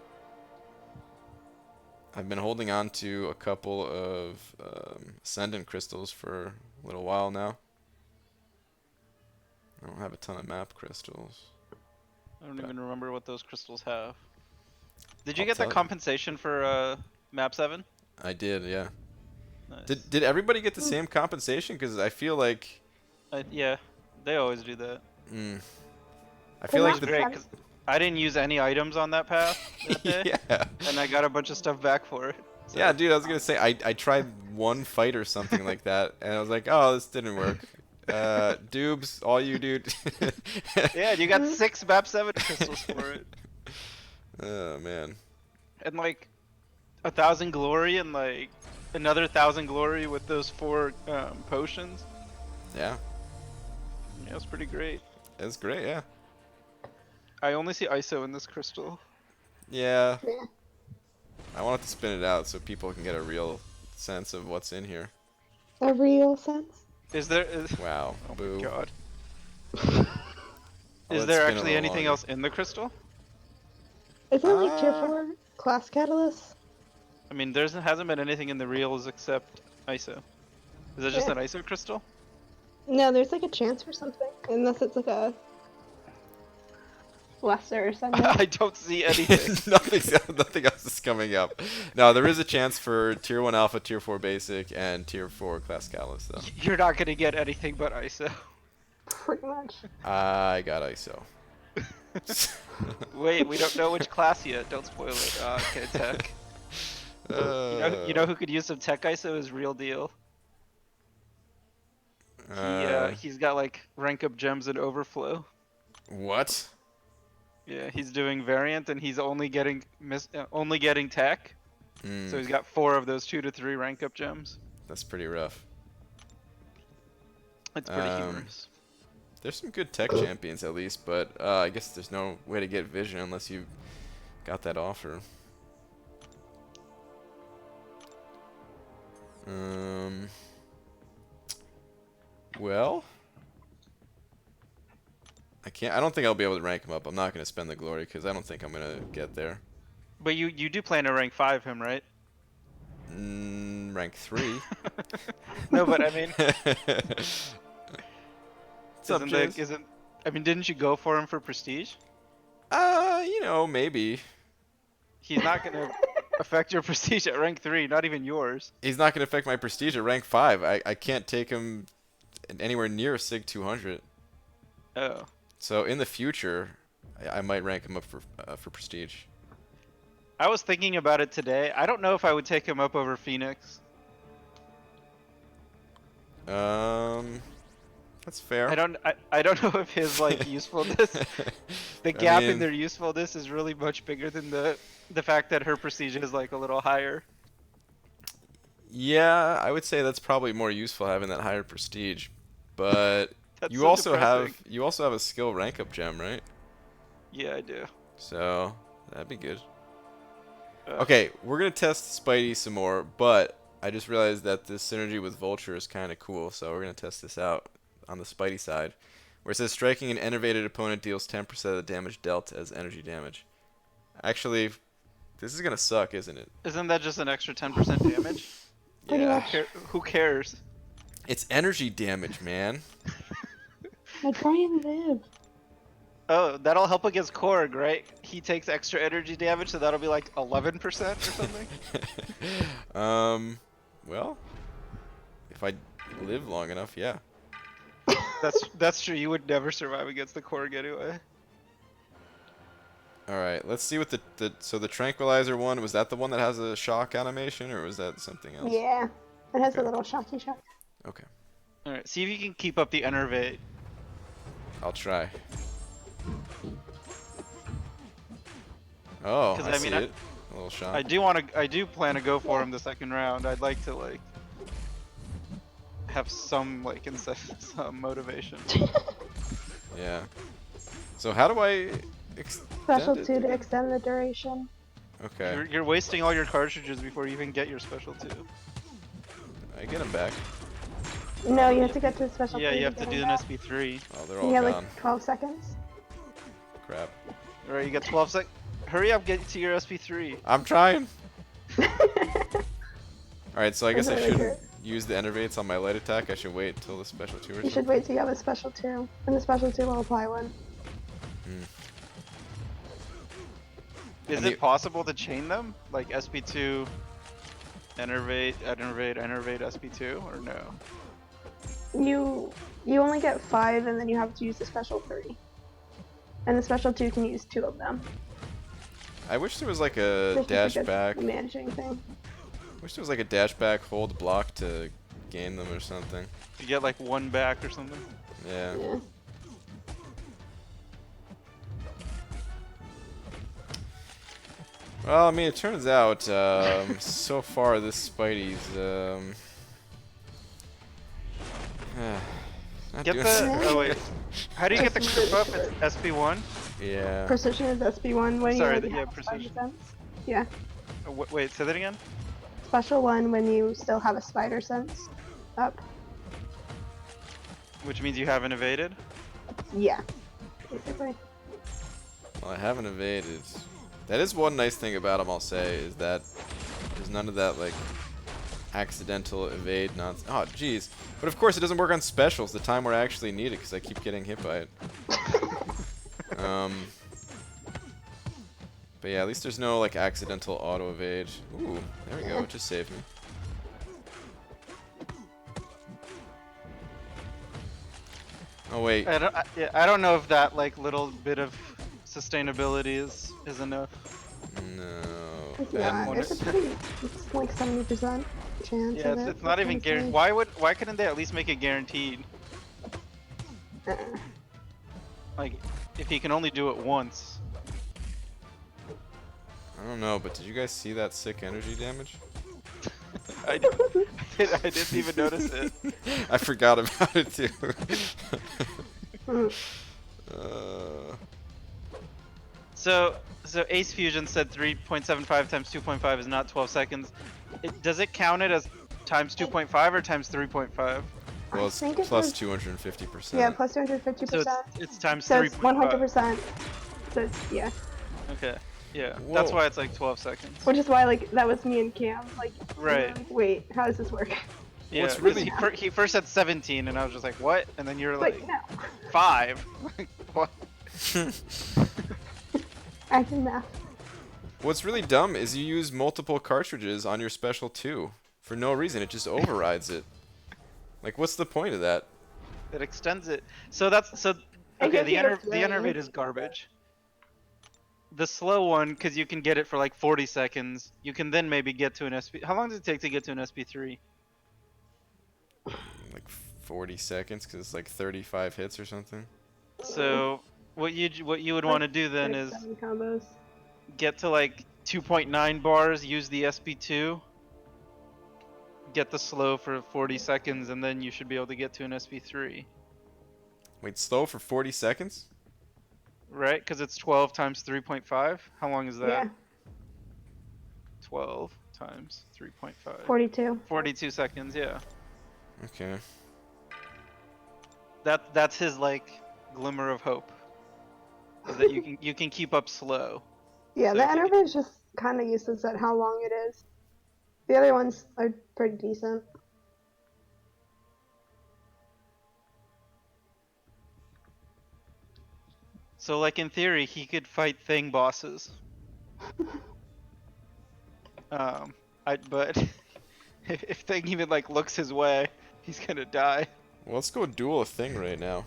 I've been holding on to a couple of Ascendant crystals for a little while now. I don't have a ton of map crystals. I don't even remember what those crystals have. Did you I'll get the tell you. compensation for map 7? I did, yeah. Nice. Did everybody get the same compensation? Because I feel like, Yeah, they always do that. I feel like It was great 'cause I didn't use any items on that path that day, yeah. and I got a bunch of stuff back for it. So- Yeah, dude, I was gonna say I tried one fight or something like that, and I was like, oh, this didn't work. Dubes, all you, dude. Yeah, you got 6 map 7 crystals for it, Oh man. and like 1,000 glory, and like another 1,000 glory with those 4 potions. Yeah, Yeah, it's pretty great. it's great. Yeah. I only see ISO in this crystal. Yeah. Yeah. I wanted to spin it out so people can get a real sense of what's in here. A real sense. Is there? Wow. Oh Boo. my god. I'll Is let there spin a actually little anything longer. else in the crystal? Isn't it like tier Uh, 4 class catalyst? I mean, hasn't been anything in the reels except ISO. Is it just Yeah. an ISO crystal? No, there's like a chance for something, unless it's like a lesser or something. I don't see anything. nothing else is coming up. No, there is a chance for tier 1 alpha, tier 4 basic, and tier 4 class catalyst though. You're not gonna get anything but ISO. Pretty much. I got ISO. Wait, we don't know which class yet. Don't spoil it. Okay, tech. You know who could use some tech ISO is Real Deal. He's got like rank up gems and overflow. What? Yeah, he's doing variant and he's only getting tech. Hmm, So he's got 4 of those 2 to 3 rank up gems. that's pretty rough. It's pretty Um, humorous. There's some good tech champions at least, but I guess there's no way to get vision unless you got that offer. Well, I don't think I'll be able to rank him up. I'm not going to spend the glory because I don't think I'm going to get there. But you do plan to rank 5 him, right? Rank 3. No, but I mean, What's up, James? didn't you go for him for prestige? Maybe. He's not gonna affect your prestige at rank 3, not even yours. He's not going to affect my prestige at rank 5. I can't take him anywhere near Sig 200. Oh. So in the future, I might rank him up for prestige. I was thinking about it today. I don't know if I would take him up over Phoenix. That's fair. I don't know if his like usefulness, the gap in their usefulness is really much bigger than the The fact that her prestige is like a little higher. Yeah, I would say that's probably more useful having that higher prestige, but That's you so also depressing. have a skill rank up gem, right? Yeah, I do. So that'd be good. Ugh. Okay, we're gonna test Spidey some more, but I just realized that this synergy with Vulture is kind of cool, so we're gonna test this out on the Spidey side, where it says striking an enervated opponent deals 10% of the damage dealt as energy damage. Actually, this is gonna suck, isn't it? Isn't that just an extra 10% damage? Pretty Yeah. much. Who cares? It's energy damage, man. I try and live. Oh, that'll help against Korg, right? He takes extra energy damage, so that'll be like 11% or something. Well, if I live long enough, yeah. That's true. You would never survive against the Korg anyway. All right, let's see what so the tranquilizer one, was that the one that has a shock animation, or was that something else? Yeah. It has Okay. a little shocky shock. Okay, All right, see if you can keep up the enervate. I'll try. Oh, 'Cause I I see mean, it. A little shock. I do plan to go for him the second round. I'd like to like have some like some motivation. Yeah. So how do I Special extend 2 it? to extend the duration. Okay, You're wasting all your cartridges before you even get your special 2. I get them back. No, you have to get to the special 2. Yeah, you have to get do it an back. SP3. Oh, they're You all have gone. like 12 seconds. Crap. All right, you got 12 sec. Hurry up, get to your SP3. I'm trying. All right, so I guess That's I really shouldn't good. use the enervates on my light attack. I should wait until the special 2 or You something. should wait till you have a special 2. And the special 2 will apply one. Is And it you- possible to chain them? Like SP2, enervate, SP2, or no? You only get 5 and then you have to use the special 3. And the special 2 can use 2 of them. I wish there was like a It's dash just a good back. managing thing. Wish there was like a dash back hold block to gain them or something. You get like 1 back or something? Yeah. Yeah. Well, I mean, it turns out so far this Spidey's not Get doing the. so Oh great. wait. How do you get the That's grip up? really It's SP1? Yeah. Precision is SB1 when Sorry, you already yeah, have a spider precision. sense. Yeah. Wait, say that again? Special 1 when you still have a spider sense up. Which means you haven't evaded? Yeah. Basically. Well, I haven't evaded. That is one nice thing about him, I'll say, is that there's none of that, like, accidental evade nonsense. Oh, jeez. But of course, it doesn't work on specials, the time where I actually need it, because I keep getting hit by it. But yeah, at least there's no, like, accidental auto evade. Ooh, there we go, it just saved me. Oh, wait. I don't know if that like little bit of sustainability is enough. No. It's And not. It's a pretty. It's like 70% chance. Yeah, of it, it's not even honestly. guaranteed. Why couldn't they at least make it guaranteed? Uh-uh. Like, if he can only do it once. I don't know, but did you guys see that sick energy damage? I didn't even notice it. I forgot about it too. Mm. So Ace Fusion said 3.75 times 2.5 is not 12 seconds. Does it count it as times 2.5 or times 3.5? Well, it's think it plus was- 250%. Yeah, plus 250%. So it's times So it's 3.5. 100%. So it's, yeah. Okay. Yeah. Whoa. That's why it's like 12 seconds. Which is why, like, that was me and Cam. Like, we were Right. like, wait, how does this work? Yeah. it's 'cause really- he first said 17 and I was just like, what? And then you're like, Like, no. 5. Like, what? Acting math. What's really dumb is you use multiple cartridges on your special 2 for no reason. It just overrides it. Like, what's the point of that? It extends it. So that's okay. gives The you a the enervate is garbage. The slow one, because you can get it for like 40 seconds. You can then maybe get to an SP. How long does it take to get to an SP3? Like 40 seconds, because it's like 35 hits or something. So what you would want to do then Like is 7 combos. get to like 2.9 bars, use the SP2, get the slow for 40 seconds, and then you should be able to get to an SP3. Wait, slow for 40 seconds? Right? Because it's 12 times 3.5. How long is that? Yeah, 12 times 3.5. 42. 42 seconds, yeah. Okay. That's his like glimmer of hope. Is that you can keep up slow. Yeah, So the if you interface is just kind of useless at how long it is. The other ones are pretty decent. So like in theory, he could fight thing bosses. But if thing even like looks his way, he's gonna die. Well, let's go duel a thing right now.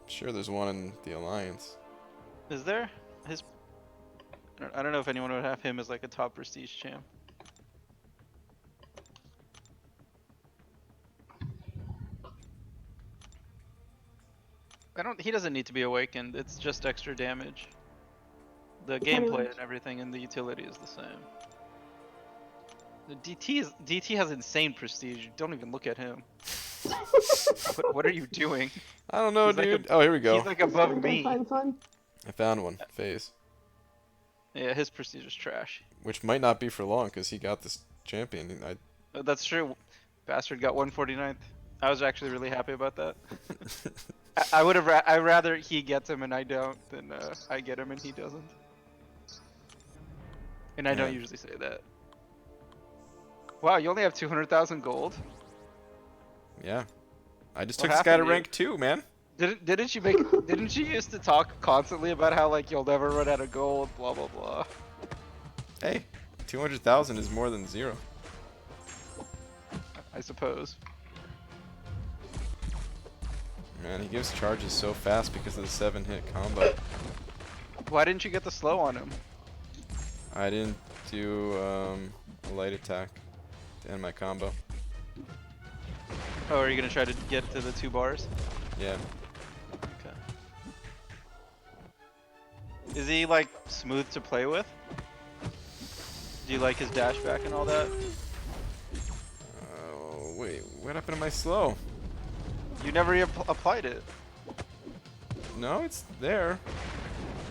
Sure, there's one in the Alliance. Is there? His I don't know if anyone would have him as like a top prestige champ. He doesn't need to be awakened. It's just extra damage. The Pretty gameplay much. and everything and the utility is the same. The DT has insane prestige. Don't even look at him. What are you doing? I don't know, He's like dude. Oh, here we go. He's like above I'm gonna me. find fun. I found one. Phase. Yeah, his prestige is trash. Which might not be for long, because he got this champion. That's true. Bastard got 149th. I was actually really happy about that. I would have. I'd rather he gets him and I don't than I get him and he doesn't. And I don't Yeah. usually say that. Wow, you only have 200,000 gold. Yeah. I just What took this guy to happened to you? rank 2, man. Didn't you make? Didn't you used to talk constantly about how like you'll never run out of gold, blah blah blah. Hey, 200,000 is more than 0. I suppose. Man, he gives charges so fast because of the 7-hit combo. Why didn't you get the slow on him? I didn't do a light attack to end my combo. Oh, are you gonna try to get to the 2 bars? Yeah. Okay. Is he like smooth to play with? Do you like his dash back and all that? Oh, wait. What happened to my slow? You never applied it. No, it's there.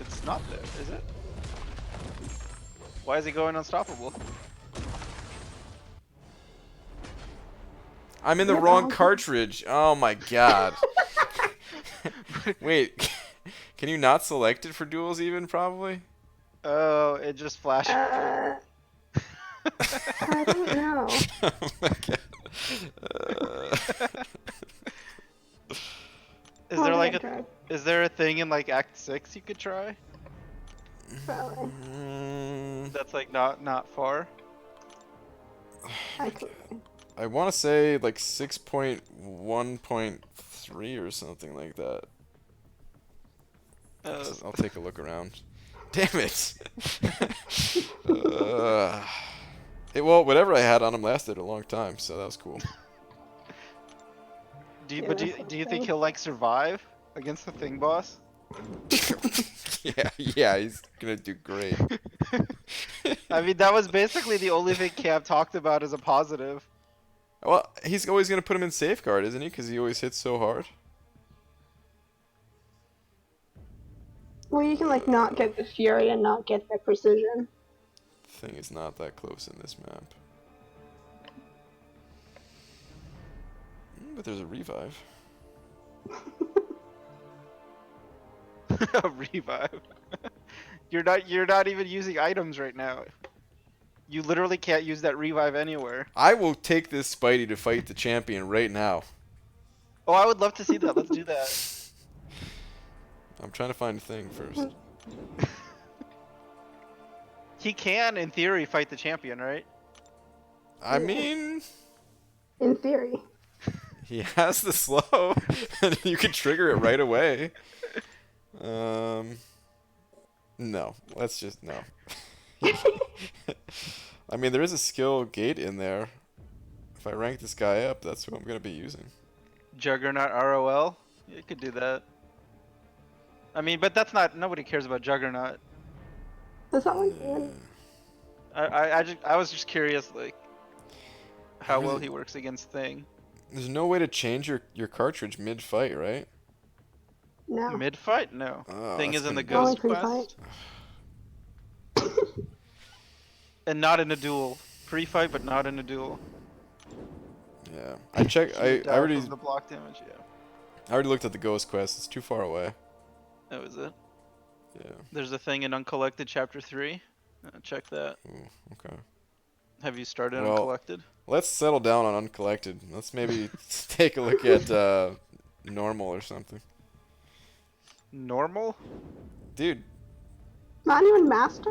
It's not there, is it? Why is he going unstoppable? I'm in the wrong cartridge. Oh my god. Wait. Can you not select it for duels even, probably? Oh, it just flashed. I don't know. Oh my god. Is there like Try. is there a thing in like Act 6 you could try? Probably. That's like not far. Actually. I want to say like 6.1.3 or something like that. I'll take a look around. Damn it! Well, whatever I had on him lasted a long time, so that was cool. Do you, Yeah, but that's do you think insane. he'll like survive against the thing boss? Yeah, he's gonna do great. I mean, that was basically the only thing Cam talked about as a positive. Well, he's always gonna put him in safeguard, isn't he? Because he always hits so hard. Well, you can like not get the fury and not get the precision. Thing is not that close in this map. But there's a revive. Revive. You're not even using items right now. You literally can't use that revive anywhere. I will take this Spidey to fight the champion right now. Oh, I would love to see that. Let's do that. I'm trying to find a thing first. He can, in theory, fight the champion, right? I mean, In theory. he has the slow, and you can trigger it right away. No, let's just no. I mean, there is a skill gate in there. If I rank this guy up, that's who I'm gonna be using. Juggernaut ROL? You could do that. I mean, but that's not. Nobody cares about Juggernaut. Does that one even? I was just curious, like, how well Really? he works against Thing. There's no way to change your cartridge mid-fight, right? No. Mid-fight? No. Oh, Thing that's is in the gonna be- Only Ghost pre-fight. Quest. And not in a duel. Pre-fight, but not in a duel. Yeah. I checked. You I die already from the block damage, yeah. I already looked at the Ghost Quest. It's too far away. That was it. Yeah. There's a thing in Uncollected Chapter 3. Check that. Ooh, okay. Have you started Well, Uncollected? let's settle down on Uncollected. Let's maybe take a look at normal or something. Normal? Dude. Not even master?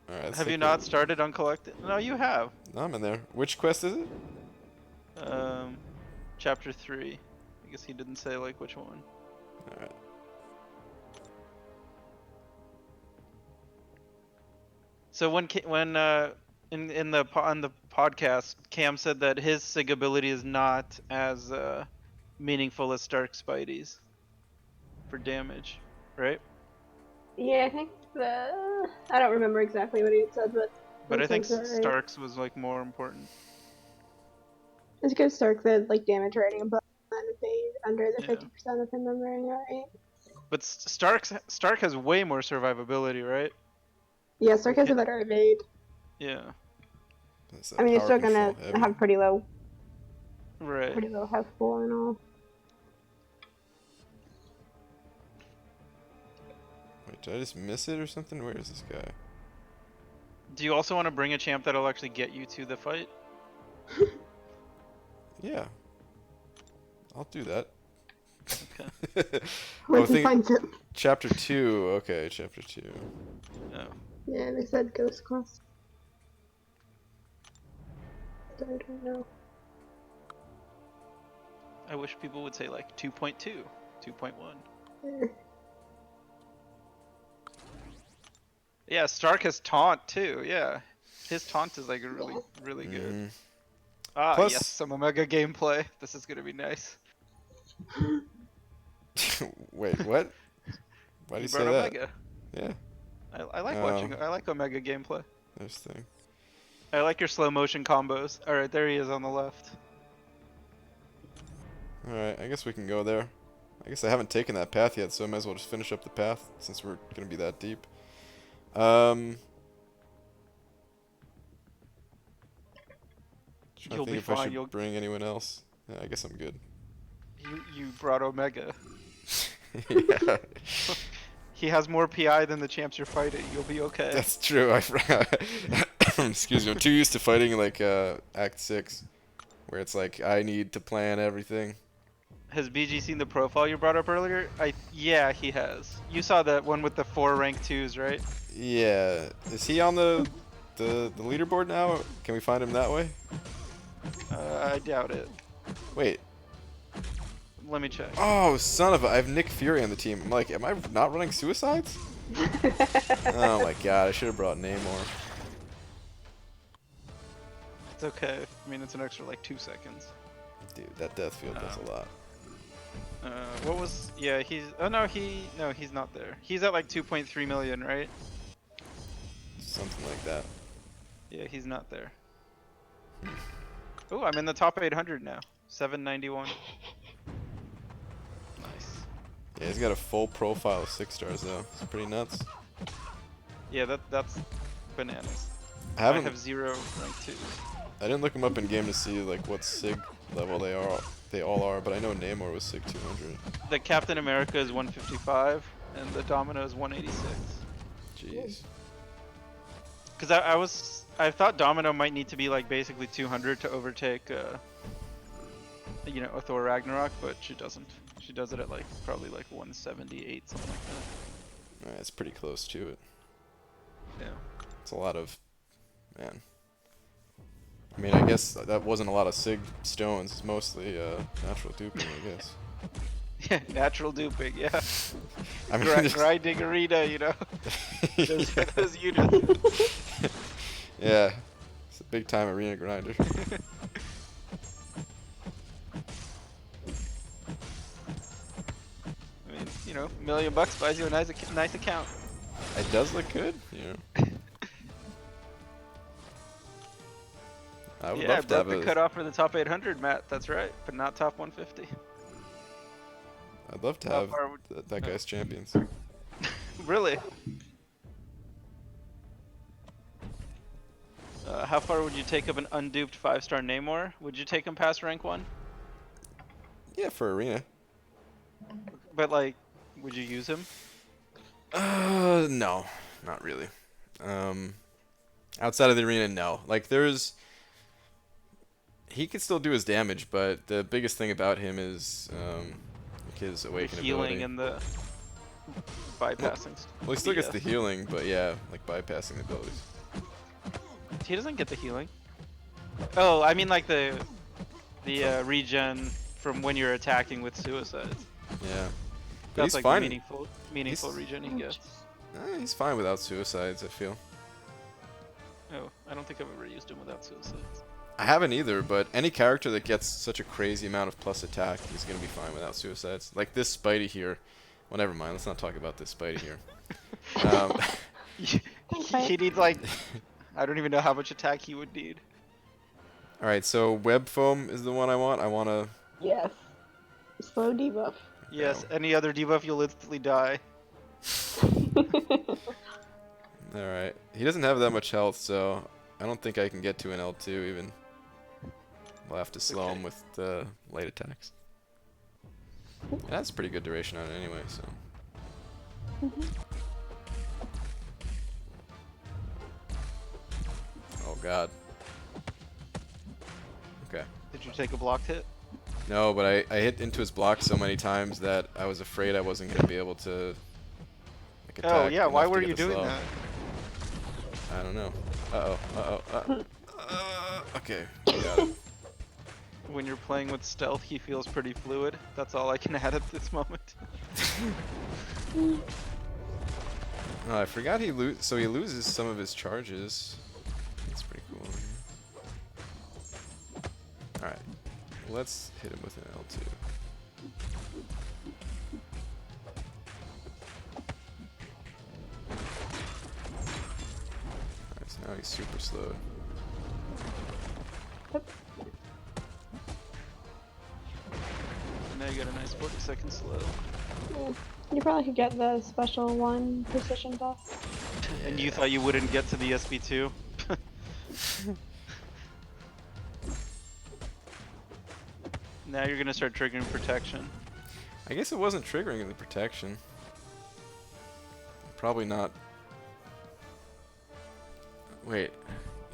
Alright, let's Have you take not started Uncollected? No, you have. No, I'm in there. Which quest is it? Chapter 3. I guess he didn't say, like, which one. Alright. So when in the on the podcast, Cam said that his sig ability is not as meaningful as Stark Spidey's for damage, right? Yeah, I think I don't remember exactly what he had said, But I think sounds right. Stark's was like more important. It's because Stark the like damage rating above and evade under the Yeah. 50% of him remembering it right. But Stark has way more survivability, right? Yeah, Stark has a better evade. Yeah. That's I that mean, you're power still gonna control heavy. have pretty low Right. health pool and all. Wait, did I just miss it or something? Where is this guy? Do you also want to bring a champ that'll actually get you to the fight? Yeah. I'll do that. Okay. Once he think- finds it. Chapter 2. Okay, chapter 2. Oh. Yeah, they said Ghost Quest. I don't know. I wish people would say like 2.2, 2.1. Eh. Yeah, Stark has taunt too. Yeah, his taunt is like really, really good. Mhm. Ah, Plus- yes, some Omega gameplay. This is gonna be nice. Wait, what? Why do you You say brought that? Omega. Yeah, I like watching. I like Omega gameplay. there's thing. I like your slow motion combos. All right, there he is on the left. Alright, I guess we can go there. I guess I haven't taken that path yet, so I might as well just finish up the path since we're gonna be that deep. Trying to You'll think be if I fine, should you'll- bring anyone else. Yeah, I guess I'm good. You brought Omega. Yeah, He has more PI than the champs you're fighting. You'll be okay. that's true. I forgot. Excuse me. I'm too used to fighting like Act 6, where it's like I need to plan everything. Has BG seen the profile you brought up earlier? Yeah, he has. You saw that one with the 4 rank 2s, right? Yeah, is he on the leaderboard now? Can we find him that way? I doubt it. Wait. Let me check. Oh, son of a! I have Nick Fury on the team. I'm like, am I not running suicides? Oh my god! I should have brought Namor. It's okay. I mean, it's an extra like 2 seconds. Dude, that death field does a lot. What was? Yeah, he's. Oh no, he's not there. He's at like 2.3 million, right? Something like that. Yeah, he's not there. Oh, I'm in the top 800 now. 791. Nice. Yeah, he's got a full profile of 6 stars though. It's pretty nuts. Yeah, that's bananas. I I haven't. have 0 rank 2s. I didn't look him up in game to see like what sig level they are. They all are, but I know Namor was sig 200. The Captain America is 155, and the Domino is 186. Jeez. Because I thought Domino might need to be like basically 200 to overtake, you know, a Thor Ragnarok, but she doesn't. She does it at like probably like 178, something like that. Alright, it's pretty close to it. Yeah. It's a lot of, man. I mean, I guess that wasn't a lot of sig stones. It's mostly natural duping, I guess. Yeah, natural duping, yeah. I mean, there's- Grinding arena, you know. Those, yeah. those units. Yeah, it's a big time arena grinder. I mean, you know, $1 million buys you a nice account. It does look good, yeah. I would Yeah, love to broke have the a. cutoff for the top 800, Matt. That's right, but not top 150. I'd love to How have far would- that no. guy's champions. Really? How far would you take up an unduped 5-star Namor? Would you take him past rank 1? Yeah, for arena. But like, would you use him? No, not really. Outside of the arena, no. Like he could still do his damage, but the biggest thing about him is his The awaken healing ability. and the bypassing. Well, he still gets BS. the healing, but yeah, like bypassing abilities. He doesn't get the healing. Oh, I mean like the regen from when you're attacking with suicides. Yeah, but That's he's like fine. meaningful regen he gets. He's fine without suicides, I feel. Oh, I don't think I've ever used him without suicides. I haven't either, but any character that gets such a crazy amount of plus attack is gonna be fine without suicides. Like this Spidey here. Well, never mind. Let's not talk about this Spidey here. He needs like, I don't even know how much attack he would need. All right, so web foam is the one I want. I want to. Yes. Slow debuff. Yes, any other debuff you'll instantly die. All right. He doesn't have that much health, so I don't think I can get to an L2 even. We'll have to slow him with the light attacks. That's pretty good duration on it anyway, so. Oh god. Okay. Did you take a blocked hit? No, but I hit into his block so many times that I was afraid I wasn't going to be able to like, attack. Oh yeah, why enough to were get you the doing slow. that? I don't know. Okay. Got it. When you're playing with stealth, he feels pretty fluid. That's all I can add at this moment. Oh, I forgot he loses some of his charges. That's pretty cool. Alright. Let's hit him with an L2. Alright, so now he's super slowed. Now you got a nice 40-second slow. Yeah. You probably could get the special one precision buff. And you thought you wouldn't get to the SB2? Now you're gonna start triggering protection. I guess it wasn't triggering the protection. Probably not. Wait,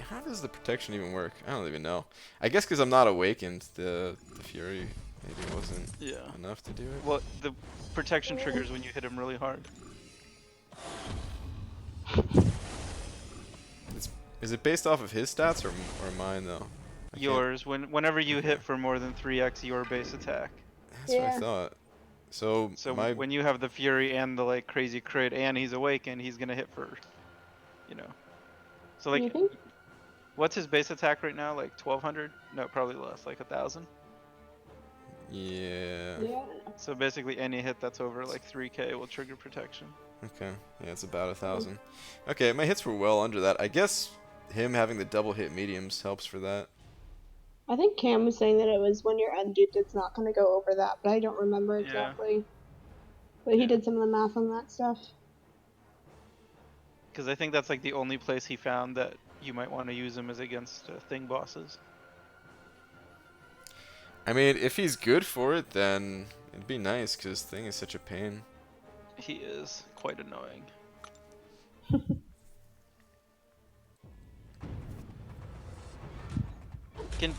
how does the protection even work? I don't even know. I guess because I'm not awakened, the Fury maybe wasn't enough to do it. Well, the protection triggers when you hit him really hard. Is it based off of his stats or mine though? Yours, whenever you hit for more than 3x your base attack. That's what I thought. So when you have the Fury and the like crazy crit and he's awakened, he's gonna hit for, you know. So like, what's his base attack right now? Like 1200? No, probably less, like 1000. Yeah. So basically any hit that's over like 3k will trigger protection. Okay. Yeah, it's about 1000. Okay, my hits were well under that. I guess him having the double hit mediums helps for that. I think Cam was saying that it was when you're unduped, it's not going to go over that, but I don't remember exactly. But he did some of the math on that stuff. Because I think that's like the only place he found that you might want to use him is against thing bosses. I mean, if he's good for it, then it'd be nice, because Thing is such a pain. He is quite annoying.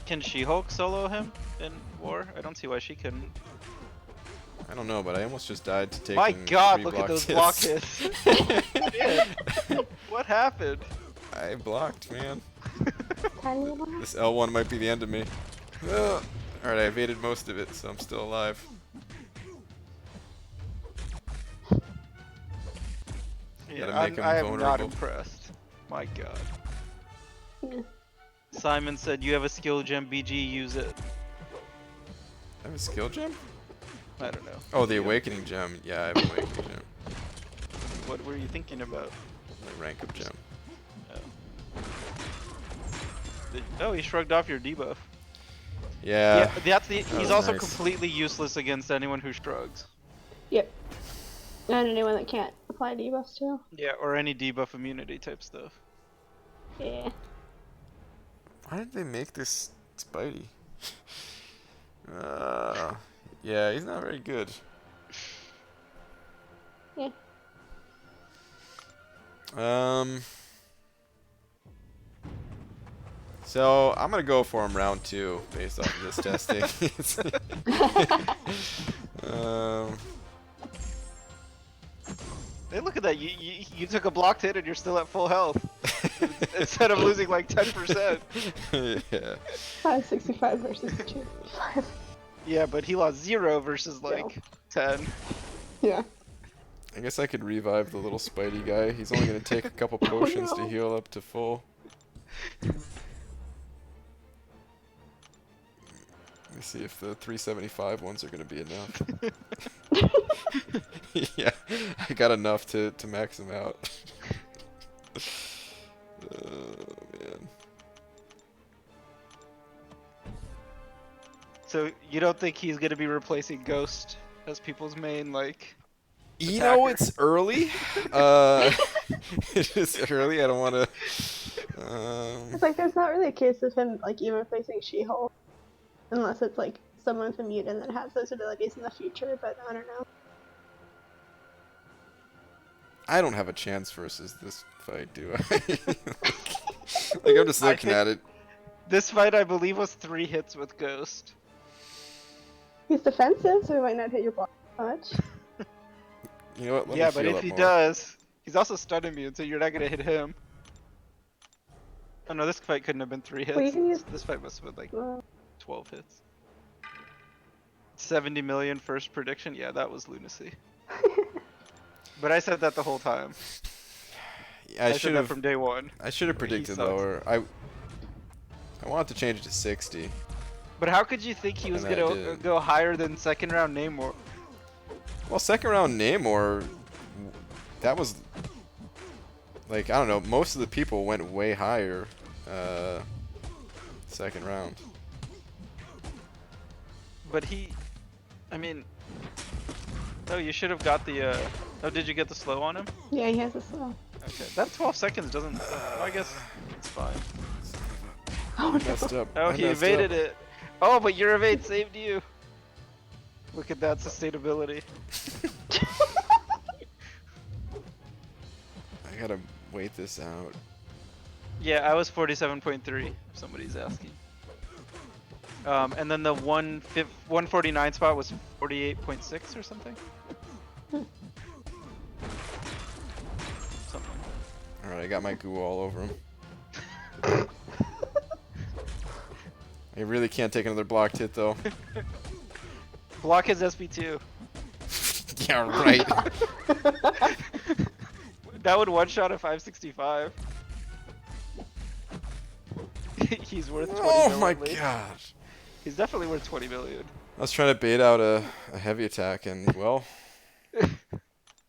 Can She-Hulk solo him in War? I don't see why she couldn't. I don't know, but I almost just died to take. My God, look at those block hits. What happened? I blocked, man. Tiny block? This L1 might be the end of me. Alright, I evaded most of it, so I'm still alive. Yeah, Gotta make him I am not vulnerable. impressed. My God. Yeah. Simon said, "You have a skill gem, BG. Use it." I have a skill gem? I don't know. Oh, the Awakening Gem. Yeah, I have an Awakening Gem. What were you thinking about? My rank up gem. Oh, he shrugged off your debuff. Yeah. He's was also nice. completely useless against anyone who shrugs. Yep. And anyone that can't apply debuffs to. Yeah, or any debuff immunity type stuff. Yeah. Why did they make this Spidey? Yeah, he's not very good. Yeah. So I'm gonna go for him round 2 based off of this testing. Hey, look at that! You took a blocked hit and you're still at full health instead of losing like 10%. Yeah. 565 versus 255. Yeah, but he lost 0 versus like 10. Yeah. I guess I could revive the little Spidey guy. He's only gonna take a couple potions to no. heal up to full. Let me see if the 375 ones are gonna be enough. Yeah, I got enough to max him out. Oh man. So you don't think he's gonna be replacing Ghost as people's main like? You know, Attacker. it's early. It is early. I don't want to. It's like there's not really a case of him like even facing She-Hulk, unless it's like someone with a mutant that has those abilities in the future. But I don't know. I don't have a chance versus this fight, do I? Like I'm just looking at it. This fight, I believe, was 3 hits with Ghost. He's defensive, so he might not hit your block much. You know what? Let Yeah, me but heal if up he more. does, he's also stun immune, so you're not gonna hit him. Oh no, this fight couldn't have been 3 hits. Well, you can use- This fight must have been like Well, 12 hits. 70 million first prediction? Yeah, that was lunacy. But I said that the whole time. Yeah, I said should that have. from day one. I should have where he predicted sucks. lower. I wanted to change it to 60. But how could you think he was And I gonna didn't. go higher than second round Namor? Well, second round Namor, that was like I don't know. Most of the people went way higher. Second round. But I mean, oh, you should have got the. Oh, did you get the slow on him? yeah, he has a slow. Okay, that 12 seconds doesn't. I guess it's fine. Oh no. Messed up. Oh, I he messed evaded up. it. Oh, but your evade saved you. Look at that sustainability. I gotta wait this out. Yeah, I was 47.3. If somebody's asking. And then the 149 spot was 48.6 or something. Something. All right, I got my goo all over him. I really can't take another blocked hit though. Block his SP2. Yeah, right. That would one shot at 565. He's worth 20 Oh million. my Lee. gosh. He's definitely worth 20 million. I was trying to bait out a heavy attack and, well, he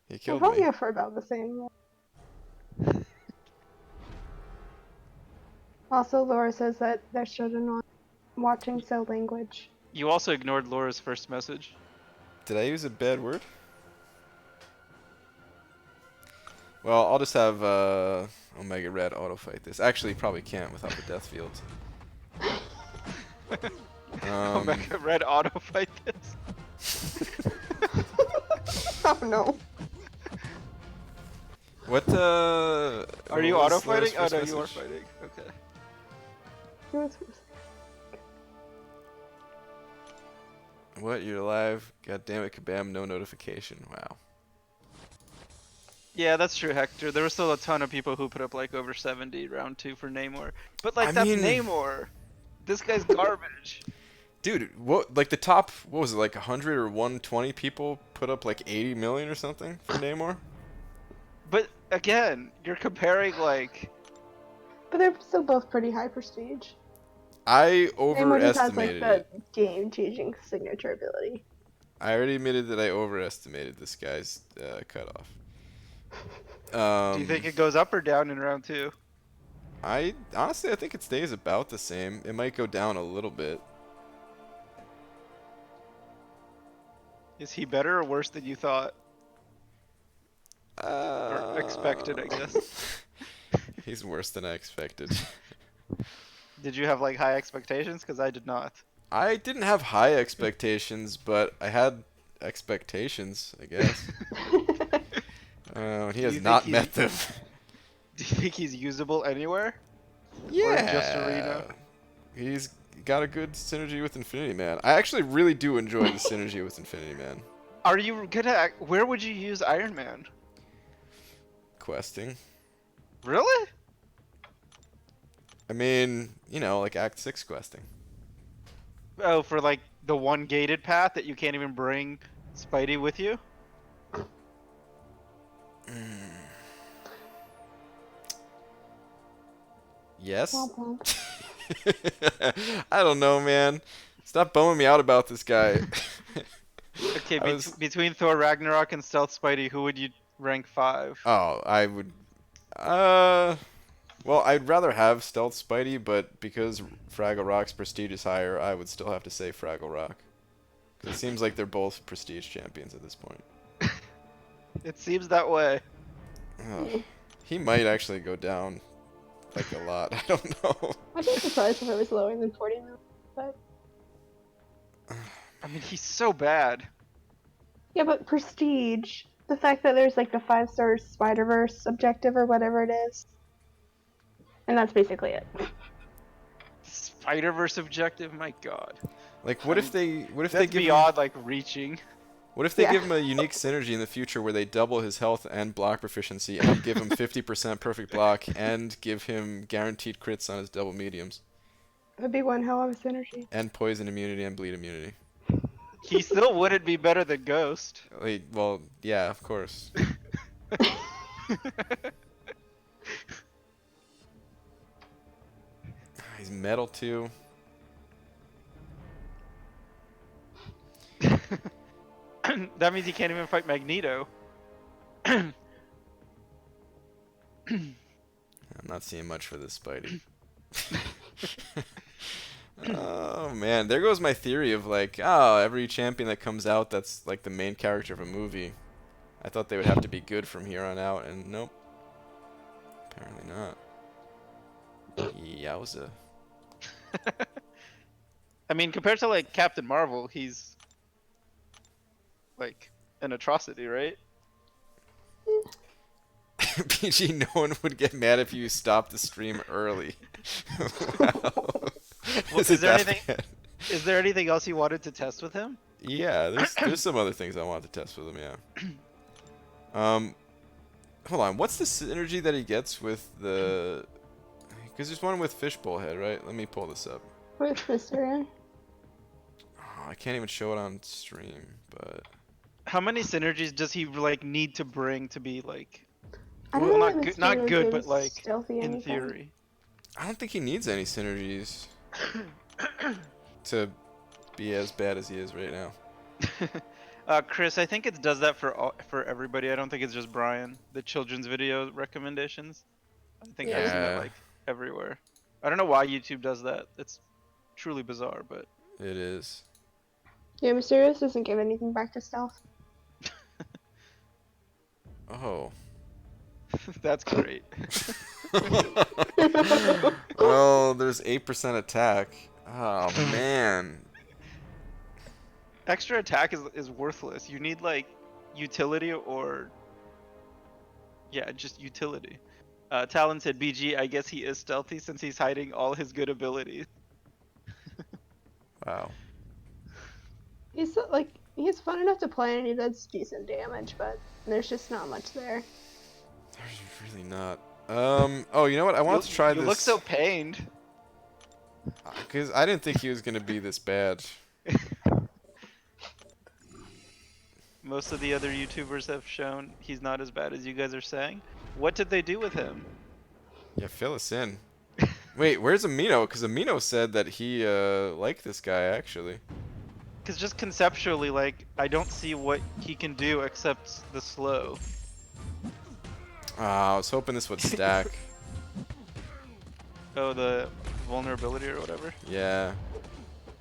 We're killed probably me. here for about the same. Also, Laura says that their children are watching so language. You also ignored Laura's first message. Did I use a bad word? Well, I'll just have Omega Red auto fight this. Actually, probably can't without the death fields. Omega Red auto fight this. Oh no. What Are you what auto was Laura's fighting? Oh first no, you are message? fighting. Okay. He was- What? You're alive? God damn it, Kabam! No notification. Wow. Yeah, that's true, Hector. There were still a ton of people who put up like over 70 round 2 for Namor. But like I that's mean- Namor. This guy's garbage. Dude, what? Like the top? What was it? Like 100 or 120 people put up like 80 million or something for Namor? But again, you're comparing like But they're still both pretty high prestige. I Namor just has like overestimated the it. game-changing signature ability. I already admitted that I overestimated this guy's cutoff. Do you think it goes up or down in round 2? I honestly, I think it stays about the same. It might go down a little bit. Is he better or worse than you thought? Or expected, I guess. He's worse than I expected. Did you have like high expectations? Because I did not. I didn't have high expectations, but I had expectations, I guess. He has not met them. Do you think he's usable anywhere? Yeah. Or just arena? He's got a good synergy with Infinity Man. I actually really do enjoy the synergy with Infinity Man. Are you gonna? Where would you use Iron Man? Questing. Really? I mean, you know, like Act 6 questing. Oh, for like the one gated path that you can't even bring Spidey with you? Yes? Womp womp. I don't know, man. Stop bumming me out about this guy. Okay, between Thor Ragnarok and Stealth Spidey, who would you rank 5? Oh, I would... Well, I'd rather have Stealth Spidey, but because Fraggle Rock's prestige is higher, I would still have to say Fraggle Rock. 'Cause it seems like they're both prestige champions at this point. It seems that way. Oh, he might actually go down, like, a lot. I don't know. I'd be surprised if it was lower than 40 million, but... I mean, he's so bad. Yeah, but prestige, the fact that there's like the 5-star Spider-Verse objective or whatever it is, and that's basically it. Spider-Verse objective, my god. Like, what if they That's give beyond like reaching. What if they Yeah. give him a unique synergy in the future where they double his health and block proficiency and give him 50% perfect block and give him guaranteed crits on his double mediums That'd be one hell of a synergy. and poison immunity and bleed immunity? He still wouldn't be better than Ghost. Wait, well, yeah, of course. He's metal too. That means he can't even fight Magneto. I'm not seeing much for this Spidey. Oh man, there goes my theory of like, oh, every champion that comes out that's like the main character of a movie. I thought they would have to be good from here on out, and nope. Apparently not. Yowza. I mean, compared to like Captain Marvel, he's like an atrocity, right? PG, no one would get mad if you stopped the stream early. Wow. Well, Is it is there that anything? bad? Is there anything else you wanted to test with him? Yeah, there's some other things I want to test with him, yeah. Hold on, what's the synergy that he gets with the... Because there's one with Fishbowl Head, right? Let me pull this up. With Mysterio. Oh, I can't even show it on stream, but... How many synergies does he like need to bring to be like, I don't well, know not what good, not Mysterio good, gives but like stealthy in anything. theory? I don't think he needs any synergies to be as bad as he is right now. Chris, I think it does that for everybody. I don't think it's just Brian. The children's video recommendations. I think I've seen that Yeah. like everywhere. I don't know why YouTube does that. It's truly bizarre, but It is. Yeah, Mysterious doesn't give anything back to stealth. Oh. that's great. Well, there's 8% attack. Oh, man. Extra attack is worthless. You need like utility or yeah, just utility. Talon said, "BG, I guess he is stealthy since he's hiding all his good abilities." Wow. He's he's fun enough to play and he does decent damage, but there's just not much there. There's really not. Oh, you know what? I wanted to try you this. You look so pained. Because I didn't think he was going to be this bad. Most of the other YouTubers have shown he's not as bad as you guys are saying. What did they do with him? Yeah, fill us in. Wait, where's Amino? Because Amino said that he liked this guy, actually. Because just conceptually, like, I don't see what he can do except the slow. I was hoping this would stack. Oh, the vulnerability or whatever. Yeah.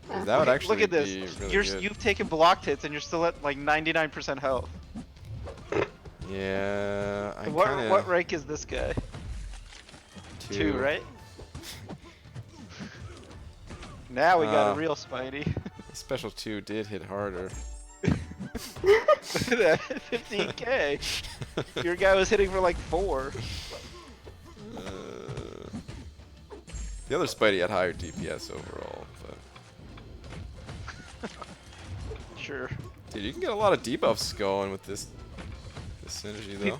'Cause that would actually Look at this. be really good. You've taken blocked hits and you're still at like 99% health. Yeah, I What kinda... what rank is this guy? 2, right? Now we got a real Spidey. Special 2 did hit harder. Look at that, 15k. Your guy was hitting for like 4. The other Spidey had higher DPS overall, but Sure. dude, you can get a lot of debuffs going with this synergy though.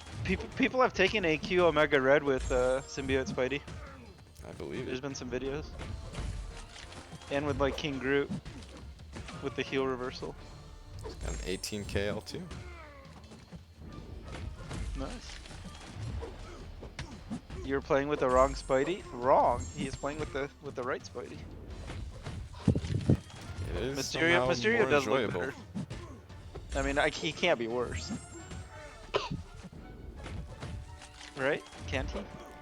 People have taken AQ Omega Red with Symbiote Spidey. I believe There's it. been some videos. And with like King Groot with the heal reversal. It's got an 18k L2. Nice. You were playing with the wrong Spidey? Wrong. He is playing with the right Spidey. It is Mysterio somehow more does look enjoyable. better. I mean, he can't be worse. Right? Can't he?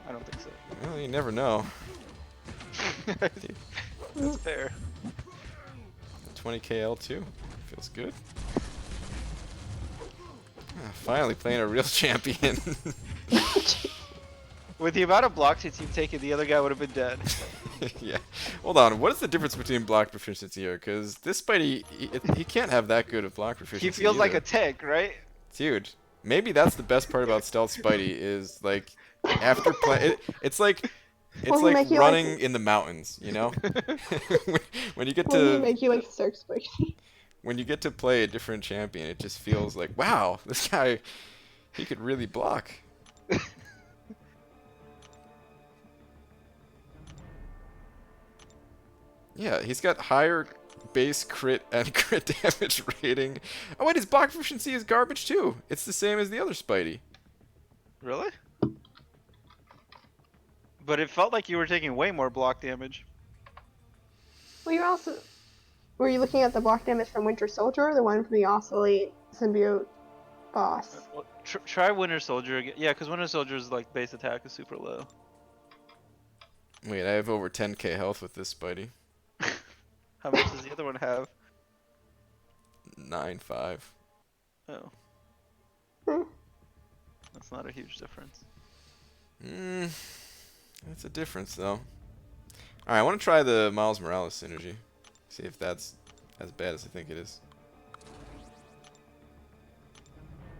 I don't think so. Well, you never know. That's fair. 20k L2 feels good. Finally playing a real champion. With the amount of block hits you've taken, the other guy would have been dead. Yeah. Hold on. What is the difference between block proficiency here? Because this Spidey, he can't have that good of block proficiency. He feels like either. a tank, right? Dude, maybe that's the best part about Stealth Spidey is like after play, it's like running in the mountains, you know? when you get Will he to make you like Stark Spidey? when you get to play a different champion, it just feels like, wow, this guy, he could really block. Yeah, he's got higher base crit and crit damage rating. Oh wait, his block proficiency is garbage too. It's the same as the other Spidey. Really? But it felt like you were taking way more block damage. Well, you're also. Were you looking at the block damage from Winter Soldier or the one from the Oscillate Symbiote boss? Well, try Winter Soldier again. Yeah, because Winter Soldier's like base attack is super low. Wait, I have over 10k health with this Spidey. How much does the other one have? 9.5. Oh. Hmm. That's not a huge difference. That's a difference though. Alright, I want to try the Miles Morales synergy. See if that's as bad as I think it is.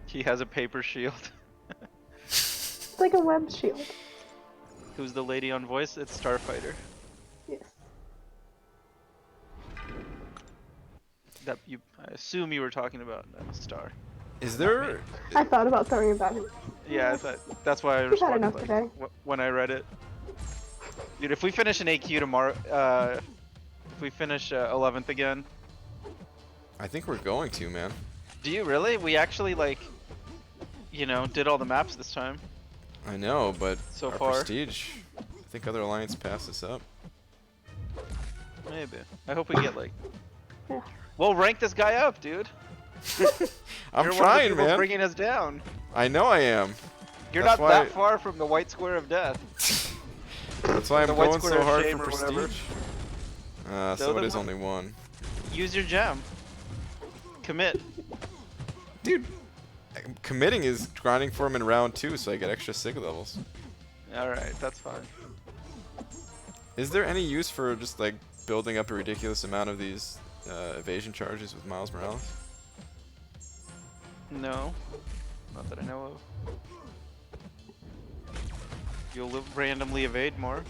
He has a paper shield. It's like a web shield. Who's the lady on voice? It's Starfighter. Yes. I assume you were talking about Star. Is there... I thought about throwing it back. Yeah, that's why I We've had responded enough like, today. when I read it. Dude, if we finish an AQ tomorrow, if we finish 11th again. I think we're going to, man. Do you really? We actually like, you know, did all the maps this time. I know, but So our far. prestige... I think other alliance passed us up. Maybe. I hope we get like. Yeah. We'll rank this guy up, dude. I'm You're trying, one of the people man. bringing us down. I know I am. You're That's not why- that far from the white square of death. That's why I'm The white going square so of hard shame for or whatever. prestige. So then it is what- only one. Use your gem. Commit. Dude, committing is grinding for him in round 2 so I get extra sig levels. Alright, that's fine. Is there any use for just like building up a ridiculous amount of these evasion charges with Miles Morales? No. Not that I know of. You'll randomly evade more.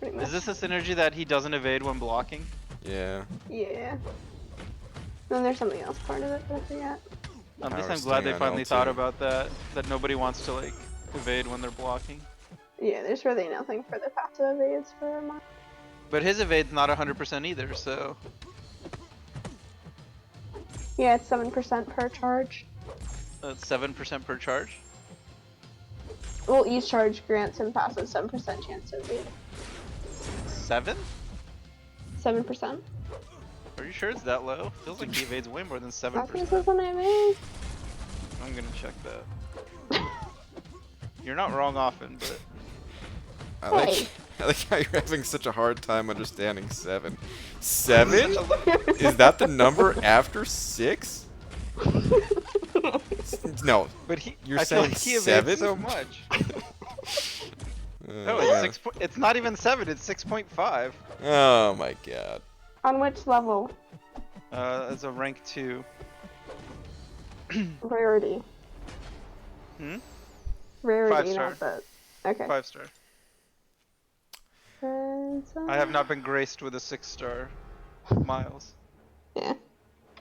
Pretty much. Is this a synergy that he doesn't evade when blocking? Yeah. Yeah. Then there's something else part of it that I forget. At least Power I'm glad they sting on finally L2. thought about that. That nobody wants to like evade when they're blocking. Yeah, there's really nothing for the passive evades for mine. But his evade's not 100% either, so. Yeah, it's 7% per charge. That's 7% per charge. Well, each charge grants him passive 7% chance to evade. 7? 7%? Are you sure it's that low? Feels like he evades way more than 7%. That's what it says on my evade. I'm gonna check that. You're not wrong often, but I like, Hey. I like how you're having such a hard time understanding 7. 7? Is that the number after 6? No, but he. you're I feel saying like he 7? evades so much. No, yeah. it's not even 7. It's 6.5. Oh my god. On which level? As a rank 2. Rarity. Hmm. Rarity, 5-star. not the. Okay. 5-star. I have not been graced with a 6-star, Miles. Yeah.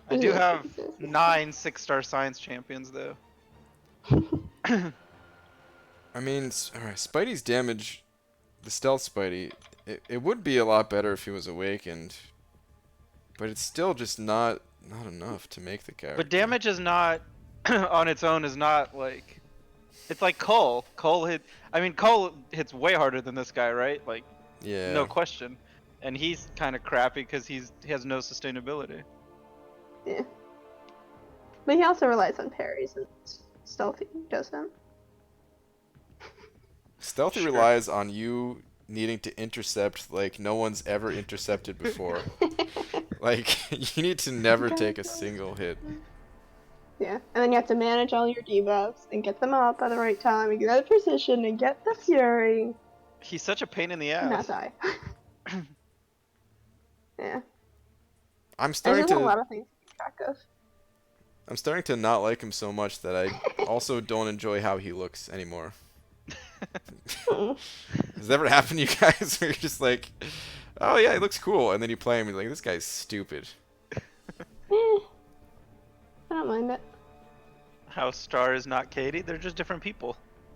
I do Yeah, have it's just- 9 6-star science champions though. I mean, alright, Spidey's damage, the stealth Spidey, it would be a lot better if he was awakened, but it's still just not enough to make the character. But damage is not on its own is not like it's like Cole. Cole hits way harder than this guy, right? Like Yeah. no question. And he's kind of crappy because he has no sustainability. Yeah. But he also relies on parries and stealthy doesn't. Stealthy Sure. relies on you needing to intercept like no one's ever intercepted before. Like, you need to never take a single hit. Yeah, and then you have to manage all your debuffs and get them up at the right time and get out of position and get the fury He's such a pain in the and not ass. die. Yeah, I'm there's starting just a lot to of things to keep track of. I'm starting to not like him so much that I also don't enjoy how he looks anymore. Mm. Has that ever happened to you guys where you're just like, oh yeah, he looks cool, and then you play him and you're like, this guy's stupid. I don't mind it. How Star is not Katie? They're just different people.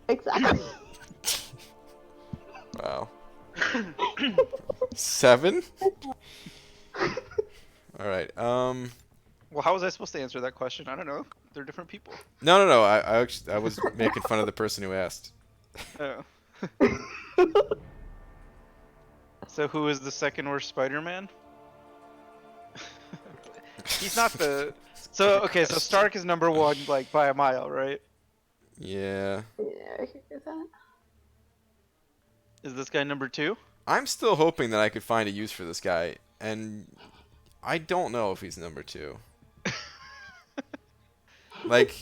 Exactly. Wow. 7? Alright, Well, how was I supposed to answer that question? I don't know. They're different people. no, I was making fun of the person who asked. Oh. So who is the second worst Spider-Man? He's not the. So okay, so Stark is number 1, like by a mile, right? Yeah. Yeah, I could get that. Is this guy number 2? I'm still hoping that I could find a use for this guy, and I don't know if he's number 2. Like,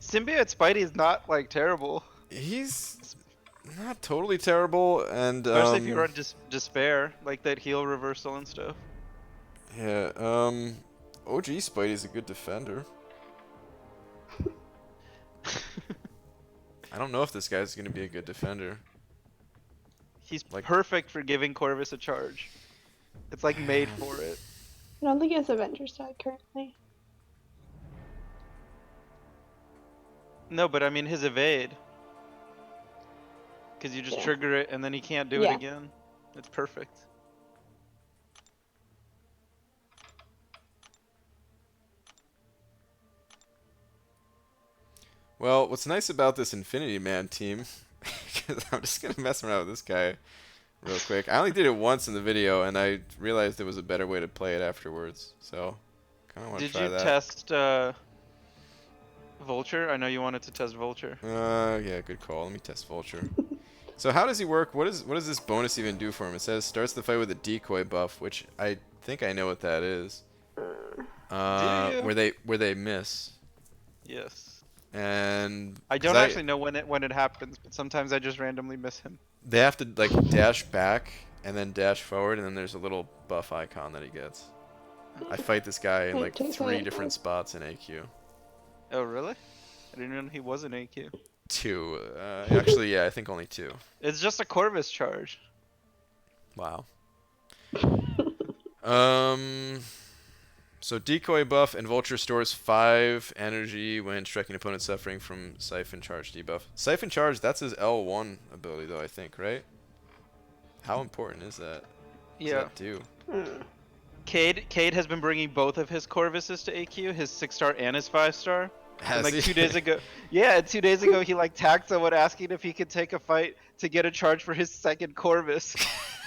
Symbiote Spidey is not like terrible, he's not totally terrible, and especially if you run despair, like that heal reversal and stuff. yeah, OG Spidey's a good defender. I don't know if this guy's gonna be a good defender. He's Like- perfect for giving Corvus a charge. It's like made for it. I don't think he has Avengers tag currently. No, but I mean his evade. Because you just Yeah. trigger it and then he can't do it Yeah. again. It's perfect. Well, what's nice about this Infinity Man team, because I'm just gonna mess around with this guy real quick. I only did it once in the video, and I realized there was a better way to play it afterwards. So, kind of want to Did try you that. test Vulture? I know you wanted to test Vulture. Yeah, good call. Let me test Vulture. So how does he work? What does this bonus even do for him? It says starts the fight with a decoy buff, which I think I know what that is. Do you? Where they miss. Yes. And I 'cause don't actually know when it happens, but sometimes I just randomly miss him. they have to like dash back and then dash forward, and then there's a little buff icon that he gets. I fight this guy in like 3 different spots in AQ. Oh really? I didn't know he was an AQ. 2. Actually, yeah, I think only 2. It's just a Corvus charge. Wow. So decoy buff and Vulture stores 5 energy when striking opponent suffering from Siphon Charge debuff. Siphon Charge, that's his L1 ability though, I think, right? How important is that? What does that do? Cade has been bringing both of his Corvuses to AQ, his 6-star and his 5-star. Has And like he? 2 days ago, yeah, 2 days ago he like tagged someone asking if he could take a fight to get a charge for his second Corvus.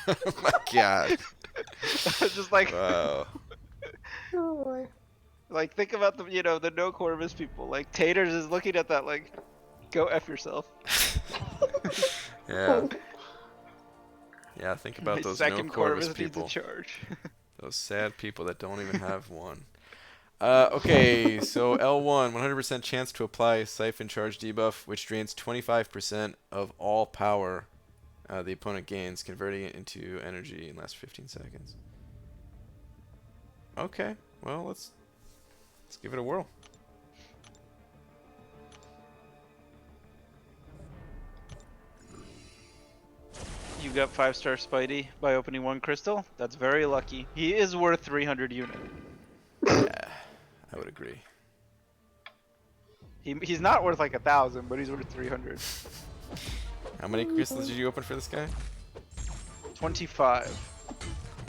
Oh my god. I was just like, Wow. Oh boy. like think about the no Corvus people. Like Taters is looking at that like, go F yourself. Yeah. Yeah, think My about those no second Corvus Corvus needs a people. charge. Those sad people that don't even have one. Okay, so L1, 100% chance to apply Siphon Charge debuff, which drains 25% of all power the opponent gains, converting it into energy in last 15 seconds. Okay, well, let's give it a whirl. You got 5-star Spidey by opening 1 crystal. That's very lucky. He is worth 300 unit. Yeah, I would agree. He's not worth like 1,000, but he's worth 300. How many crystals did you open for this guy? 25.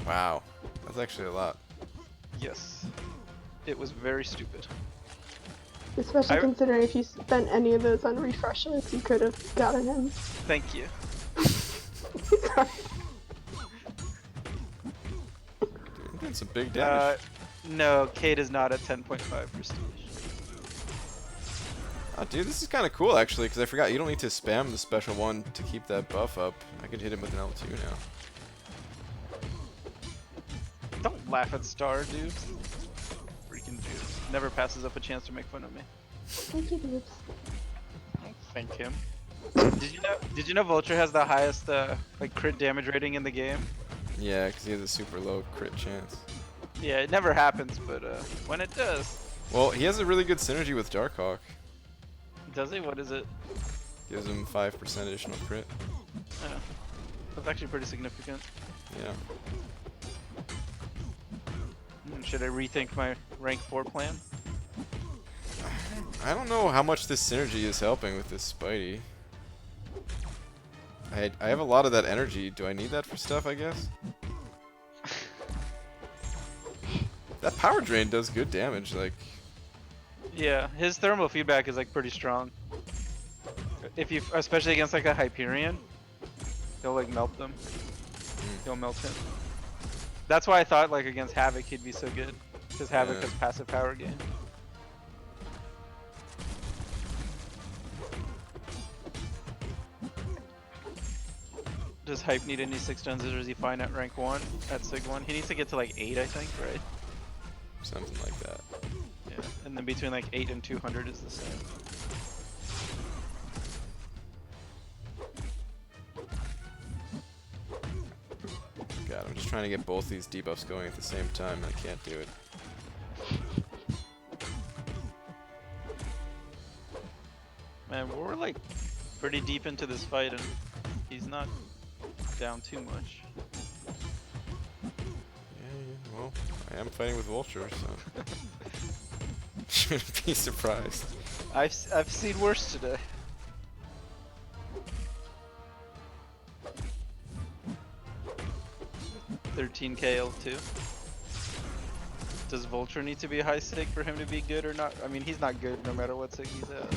Wow, that's actually a lot. Yes. It was very stupid. Especially considering if you spent any of those on refreshes, you could have gotten him. Thank you. Doing some big damage. No, Kate is not at 10.5 prestige. Oh, dude, this is kind of cool, actually, because I forgot you don't need to spam the special one to keep that buff up. I could hit him with an L2 now. Don't laugh at Star, dude. Freaking dude. Never passes up a chance to make fun of me. Thank you, dudes. Thank him. Did you know Vulture has the highest like crit damage rating in the game? Yeah, because he has a super low crit chance. Yeah, it never happens, but when it does. Well, he has a really good synergy with Darkhawk. Does he? What is it? Gives him 5% additional crit. Oh, that's actually pretty significant. Yeah. Should I rethink my rank 4 plan? I don't know how much this synergy is helping with this Spidey. I have a lot of that energy. Do I need that for stuff, I guess? That power drain does good damage, like... Yeah, his thermal feedback is like pretty strong. If you, especially against like a Hyperion, he'll like melt them. He'll melt him. That's why I thought like against Havoc he'd be so good, because Havoc has passive power gain. Does Hype need any 6 stuns, or is he fine at rank 1? At Sig 1? He needs to get to like 8, I think, right? Something like that. Yeah, and then between like 8 and 200 is the same. God, I'm just trying to get both these debuffs going at the same time, and I can't do it. Man, we're like pretty deep into this fight, and he's not down too much. Yeah, well, I am fighting with Vulture, so... Shouldn't be surprised. I've seen worse today. $13k L2. Does Vulture need to be a high sig for him to be good or not? I mean, he's not good no matter what sig he's at.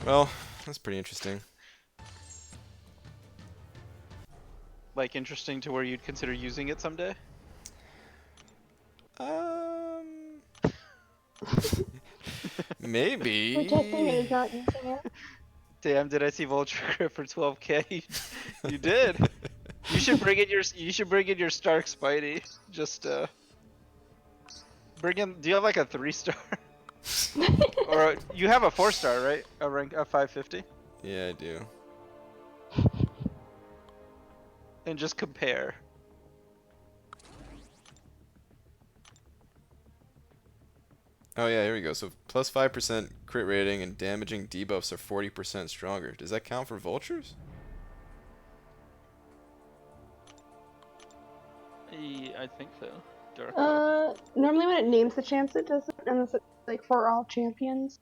Well, that's pretty interesting. Like interesting to where you'd consider using it someday? Maybe. Rejecting it is not using it. Damn, did I see Vulture crit for 12k? You did. You should bring in your Stark Spidey. Just bring in. Do you have like a 3-star? Or you have a 4-star, right? A rank a 550. Yeah, I do. And just compare. Oh yeah, here we go. So plus 5% crit rating and damaging debuffs are 40% stronger. Does that count for Vultures? I think so. Dark. Normally when it names the champs it does it, unless it's like for all champions.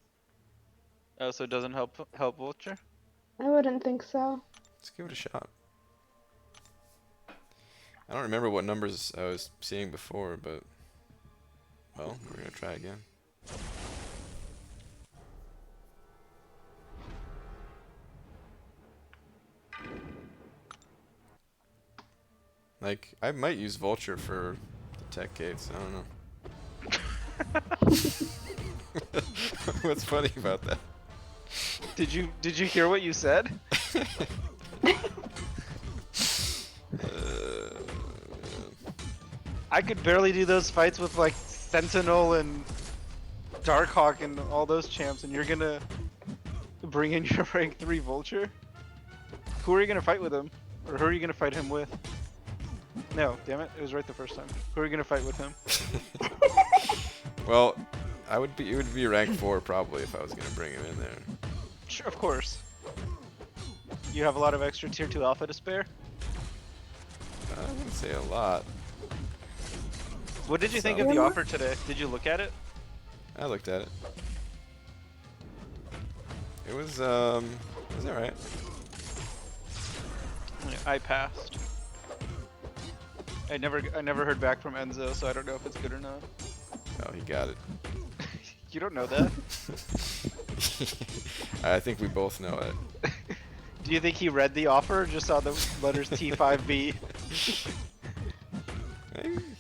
Oh, so it doesn't help Vulture? I wouldn't think so. Let's give it a shot. I don't remember what numbers I was seeing before, but... Well, we're gonna try again. Like, I might use Vulture for tech gates. I don't know. What's funny about that? Did you hear what you said? I could barely do those fights with like Sentinel and Darkhawk and all those champs, and you're gonna bring in your rank 3 Vulture? Who are you gonna fight with him? Or who are you gonna fight him with? No, damn it, it was right the first time. Who are you gonna fight with him? Well, it would be rank 4 probably if I was gonna bring him in there. Sure, of course. You have a lot of extra tier 2 alpha to spare? I wouldn't say a lot. What did you think of the offer today? Did you look at it? I looked at it. It was alright. I passed. I never heard back from Enzo, so I don't know if it's good or not. Oh, he got it. You don't know that. I think we both know it. Do you think he read the offer or just saw the letters T5B?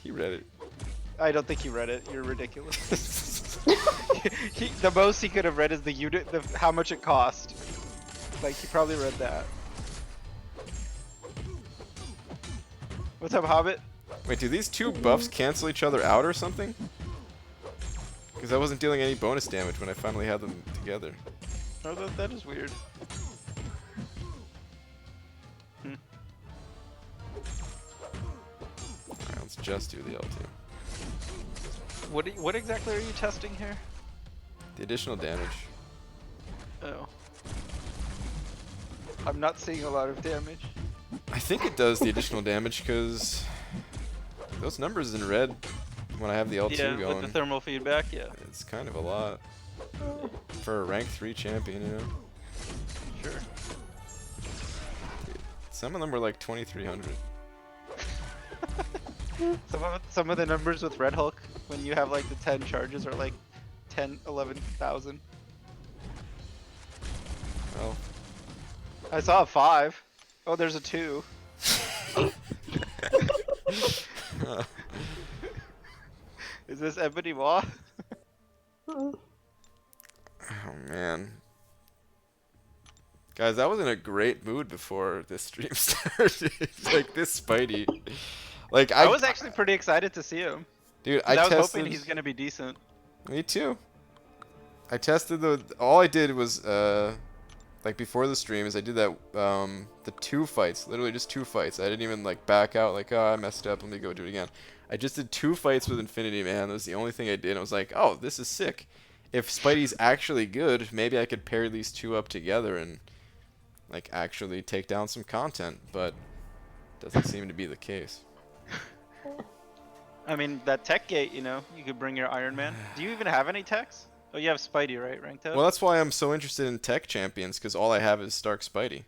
He read it. I don't think he read it. You're ridiculous. The most he could have read is the unit, how much it cost. Like, he probably read that. What's up, Hobbit? Wait, do these two buffs cancel each other out or something? Because I wasn't dealing any bonus damage when I finally had them together. Oh, that is weird. Alright, let's just do the L2. What exactly are you testing here? The additional damage. Oh. I'm not seeing a lot of damage. I think it does the additional damage because those numbers in red when I have the L2 yeah, going. with the thermal feedback, yeah. It's kind of a lot for a rank 3 champion, you know. Sure. Some of them were like 2,300. Some of the numbers with Red Hulk when you have like the 10 charges are like 11,000. Well, I saw a 5. Oh, there's a 2. Is this Ebony Maw? oh man. Guys, I was in a great mood before this stream started. Like this Spidey. Like I was actually pretty excited to see him. Dude, I was tested... hoping he's gonna be decent. Me too. I tested all I did was like before the streams I did that the 2 fights, literally just 2 fights. I didn't even like back out like, oh, I messed up, let me go do it again. I just did 2 fights with Infinity Man. That was the only thing I did. I was like, oh, this is sick. If Spidey's actually good, maybe I could pair these 2 up together and like actually take down some content, but doesn't seem to be the case. I mean, that tech gate, you know, you could bring your Iron Man. Do you even have any techs? Oh, you have Spidey, right? Ranked out? Well, that's why I'm so interested in tech champions, because all I have is Stark Spidey.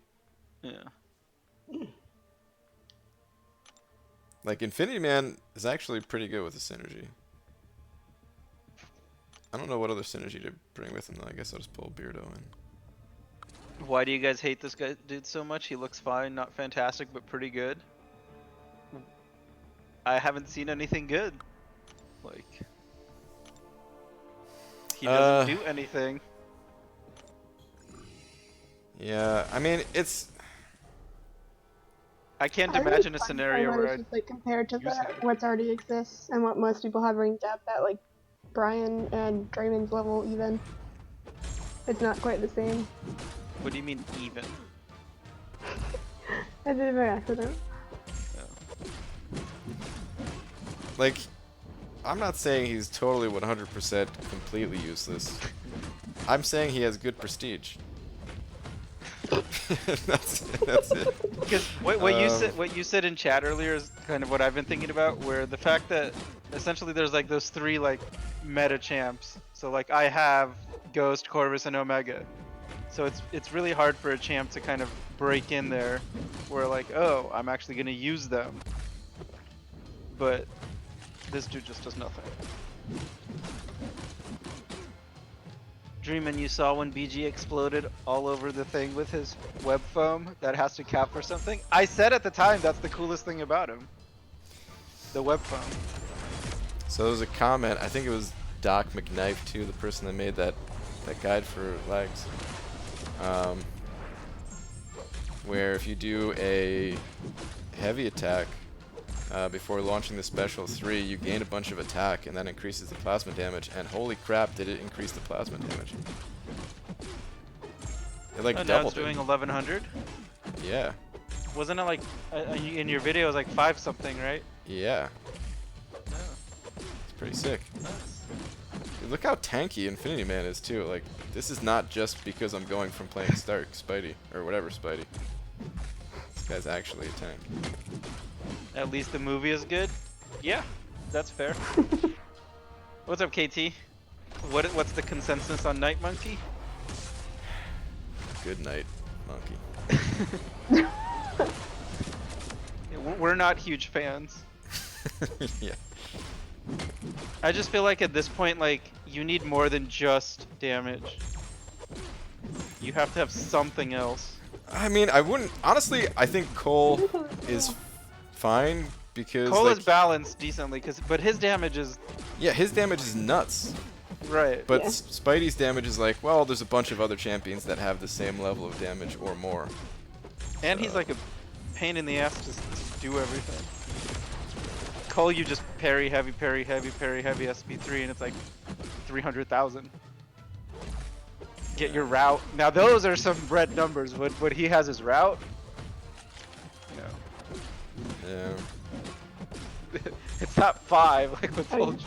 Yeah. Like, Infinity Man is actually pretty good with the synergy. I don't know what other synergy to bring with him, though. I guess I'll just pull Beardo in. Why do you guys hate this guy dude so much? He looks fine, not fantastic, but pretty good. I haven't seen anything good. Like, he doesn't do anything. Yeah, I mean, it's... I can't imagine a scenario where it's just, like, compared to what's already exists and what most people have ranked up at, like, Brian and Draymond's level even. It's not quite the same. What do you mean even? I did it by accident. Like, I'm not saying he's totally 100% completely useless. I'm saying he has good prestige. that's it. Because what you said in chat earlier is kind of what I've been thinking about, where the fact that essentially there's like those 3 like meta champs. So like I have Ghost, Corvus, and Omega. So it's really hard for a champ to kind of break in there, where like, oh, I'm actually gonna use them. But this dude just does nothing. Dreamin', you saw when BG exploded all over the thing with his web foam that has to cap for something? I said at the time that's the coolest thing about him. The web foam. So there was a comment, I think it was Doc McKnife too, the person that made that guide for legs. Where if you do a heavy attack before launching the special 3, you gain a bunch of attack, and that increases the plasma damage. And holy crap, did it increase the plasma damage? It like Now doubled it's doing it. 1100. Yeah, Wasn't it like in your video? It was like 5 something, right? yeah, No. it's pretty sick. Nice. Dude, look how tanky Infinity Man is too. Like, this is not just because I'm going from playing Stark Spidey or whatever Spidey. This guy's actually a tank. At least the movie is good. Yeah, that's fair. What's up, KT? What's the consensus on Night Monkey? Good night, monkey. We're not huge fans. Yeah. I just feel like at this point, like, you need more than just damage. You have to have something else. I mean, I wouldn't honestly. I think Cole is fine because Cole like, is balanced decently, but his damage is yeah, his damage is nuts. right. But Yeah. Spidey's damage is like, well, there's a bunch of other champions that have the same level of damage or more. And he's like a pain in the ass to do everything. Cole, you just parry heavy, parry heavy, parry heavy SP3, and it's like 300,000. Get your route. Now those are some red numbers. What he has his route. You know, Yeah. it's not 5 like with Oh, Soldier.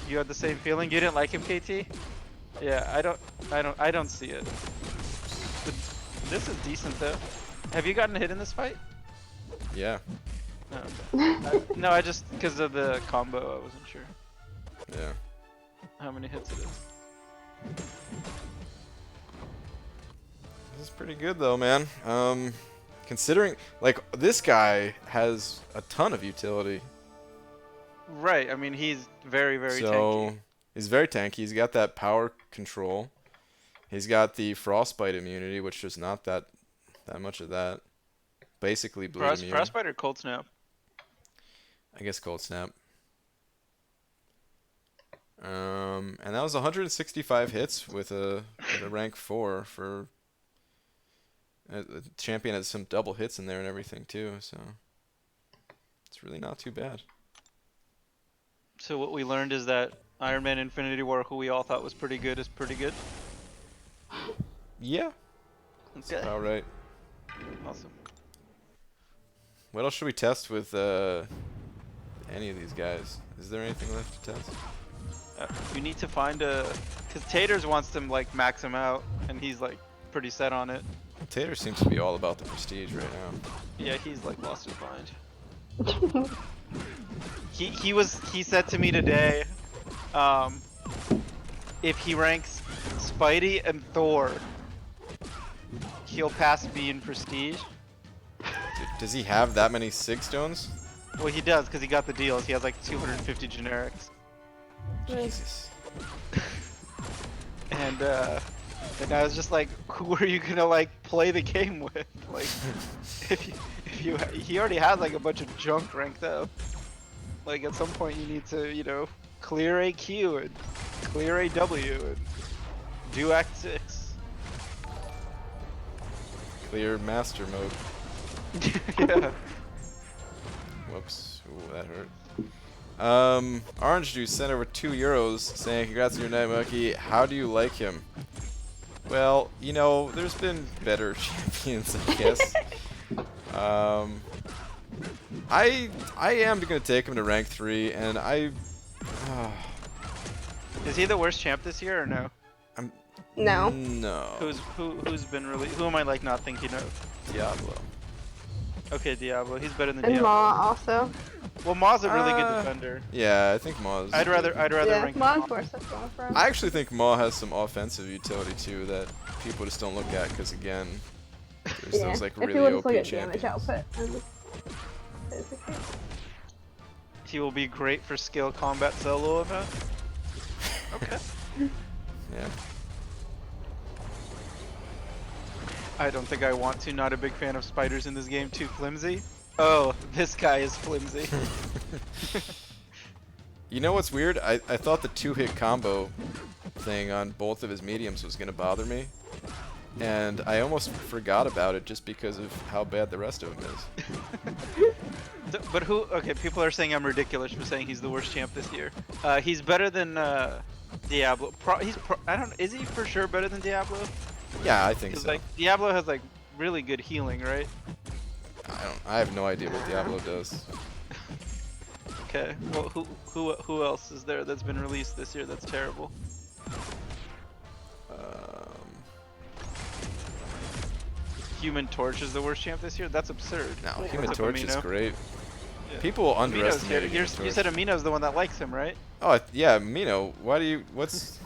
You had the same feeling. You didn't like him, KT? Yeah, I don't see it. But this is decent though. Have you gotten hit in this fight? Yeah. No, okay. No, I just because of the combo, I wasn't sure Yeah. how many hits it is. This is pretty good though, man. Considering like this guy has a ton of utility. Right. I mean, he's very, very So tanky. he's very tanky. He's got that power control. He's got the frostbite immunity, which there's not that much of that. Basically bleed immune. Frostbite or Cold Snap? I guess cold snap. And that was 165 hits with a rank 4 for a champion has some double hits in there and everything too, so it's really not too bad. So what we learned is that Iron Man Infinity War, who we all thought was pretty good, is pretty good. Yeah, that's Okay. about right. Awesome. What else should we test with any of these guys? Is there anything left to test? You need to find a, because Taters wants to like max him out, and he's like pretty set on it. Tater seems to be all about the prestige right now. Yeah, he's like lost his mind. He said to me today, if he ranks Spidey and Thor, he'll pass me in prestige. Does he have that many Sig Stones? Well, he does because he got the deals. He has like 250 generics. Jesus. And I was just like, who are you gonna like play the game with? Like, he already has like a bunch of junk ranked up. Like at some point you need to, you know, clear AQ and clear AW and do Act 6. Clear master mode. Yeah. Whoops. Ooh, that hurt. Orange Juice sent over €2 saying, congrats on your night, Monkey. How do you like him? Well, you know, there's been better champions, I guess. I am going to take him to rank 3, and Is he the worst champ this year or no? No. No. Who's been really? Who am I like not thinking of? Diablo. Okay, Diablo. He's better than And Diablo. Maw also. Well, Maw's a really good defender. Yeah, I think Maw's. I'd rather Yeah, rank Maw's worse as well for him. I actually think Maw has some offensive utility too that people just don't look at because again, there's Yeah, those like if you really would OP just look at champions. damage output, then it's okay. He will be great for skill combat solo event. Okay. Yeah. I don't think I want to. Not a big fan of spiders in this game. Too flimsy. Oh, this guy is flimsy. You know what's weird? I thought the 2-hit combo thing on both of his mediums was going to bother me. And I almost forgot about it just because of how bad the rest of him is. But who? Okay, people are saying I'm ridiculous for saying he's the worst champ this year. He's better than Diablo. I don't. Is he for sure better than Diablo? Yeah, I think Because so. like Diablo has like really good healing, right? I have no idea what Diablo does. Okay. Well, who else is there that's been released this year that's terrible? Human Torch is the worst champ this year? That's absurd. No, What's Human up, Torch is Amino? great. Yeah. People Amino's underestimate here. Human Torch. You said Amino's the one that likes him, right? Oh, yeah, Mino. Why do you... What's...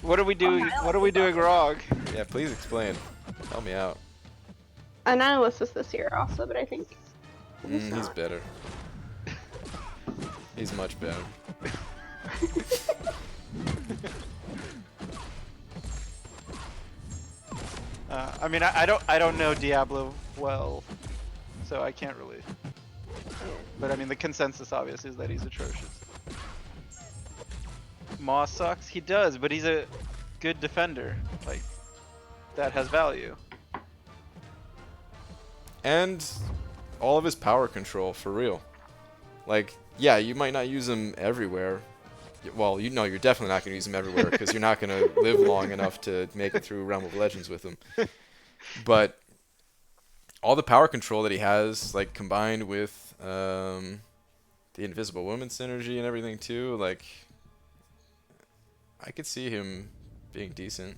What are we doing? What are we doing wrong? Yeah, please explain. Help me out. Annihilus was this year also, but I think He's better. He's much better. I mean, I don't know Diablo well, so I can't really. But I mean, the consensus obviously is that he's atrocious. Maw sucks. He does, but he's a good defender. Like, that has value. And all of his power control, for real. Like, yeah, you might not use him everywhere. Well, you know you're definitely not going to use him everywhere because you're not going to live long enough to make it through Realm of Legends with him. But all the power control that he has, like, combined with the Invisible Woman synergy and everything too, like, I could see him being decent.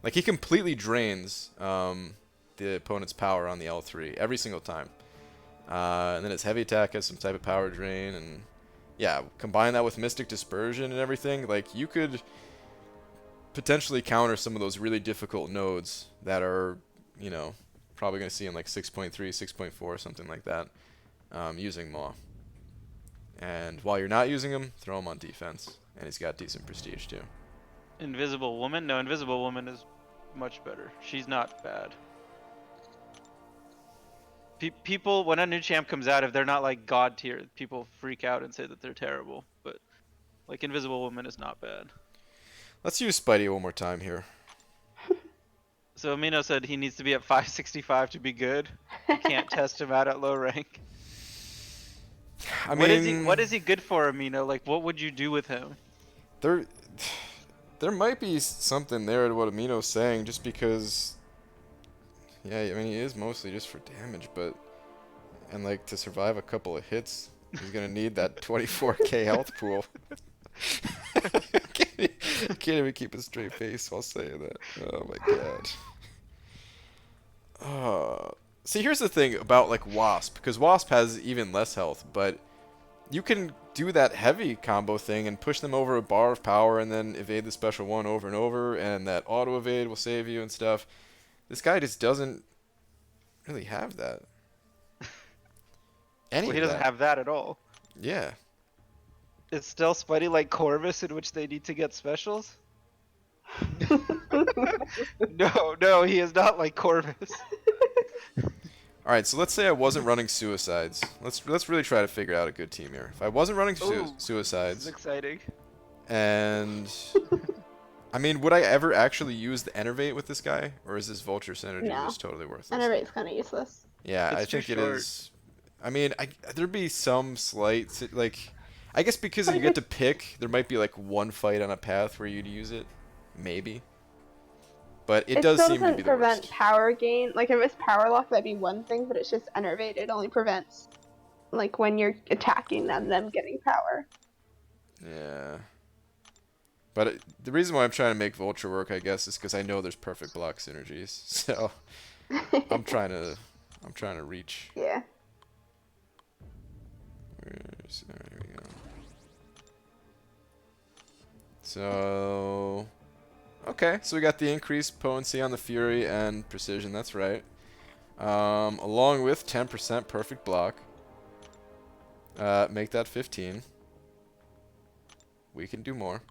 Like, he completely drains the opponent's power on the L3 every single time. And then his heavy attack has some type of power drain, and yeah, combine that with Mystic Dispersion and everything, like, you could potentially counter some of those really difficult nodes that are, you know, probably going to see in like 6.3, 6.4, something like that, using Maw. And while you're not using him, throw him on defense, and he's got decent prestige too. Invisible Woman? No, Invisible Woman is much better. She's not bad. People, when a new champ comes out, if they're not like god tier, people freak out and say that they're terrible. But like Invisible Woman is not bad. Let's use Spidey one more time here. So Amino said he needs to be at 565 to be good. You can't test him out at low rank. I mean, What is he good for, Amino? Like, what would you do with him? There might be something there to what Amino's saying, just because, yeah, I mean, he is mostly just for damage, but, and like, to survive a couple of hits, he's gonna need that 24k health pool. I can't even keep a straight face while saying that. Oh my god. See, here's the thing about, like, Wasp, because Wasp has even less health, but you can do that heavy combo thing and push them over a bar of power and then evade the special one over and over, and that auto evade will save you and stuff. This guy just doesn't really have that. Well, he doesn't have that at all. Yeah. Is still Spidey like Corvus, in which they need to get specials? No, he is not like Corvus. All right, so let's say I wasn't running Suicides. Let's really try to figure out a good team here. If I wasn't running This is Suicides, exciting. and I mean, would I ever actually use the Enervate with this guy, or is this Vulture synergy No. just totally worthless? Enervate's kind of useless. Yeah, It's I too think it short. is. I mean, there'd be some slight, like, I guess because you get to pick, there might be like one fight on a path where you'd use it, maybe. But it does still seem to doesn't be the prevent worst. power gain. Like if it's power lock, that'd be one thing, but it's just enervate. It only prevents, like when you're attacking them getting power. Yeah. But the reason why I'm trying to make Vulture work, I guess, is because I know there's perfect block synergies. So I'm trying to reach. Yeah. There we go. So, okay, so we got the increased potency on the Fury and precision, that's right. Along with 10% perfect block. Make that 15. We can do more.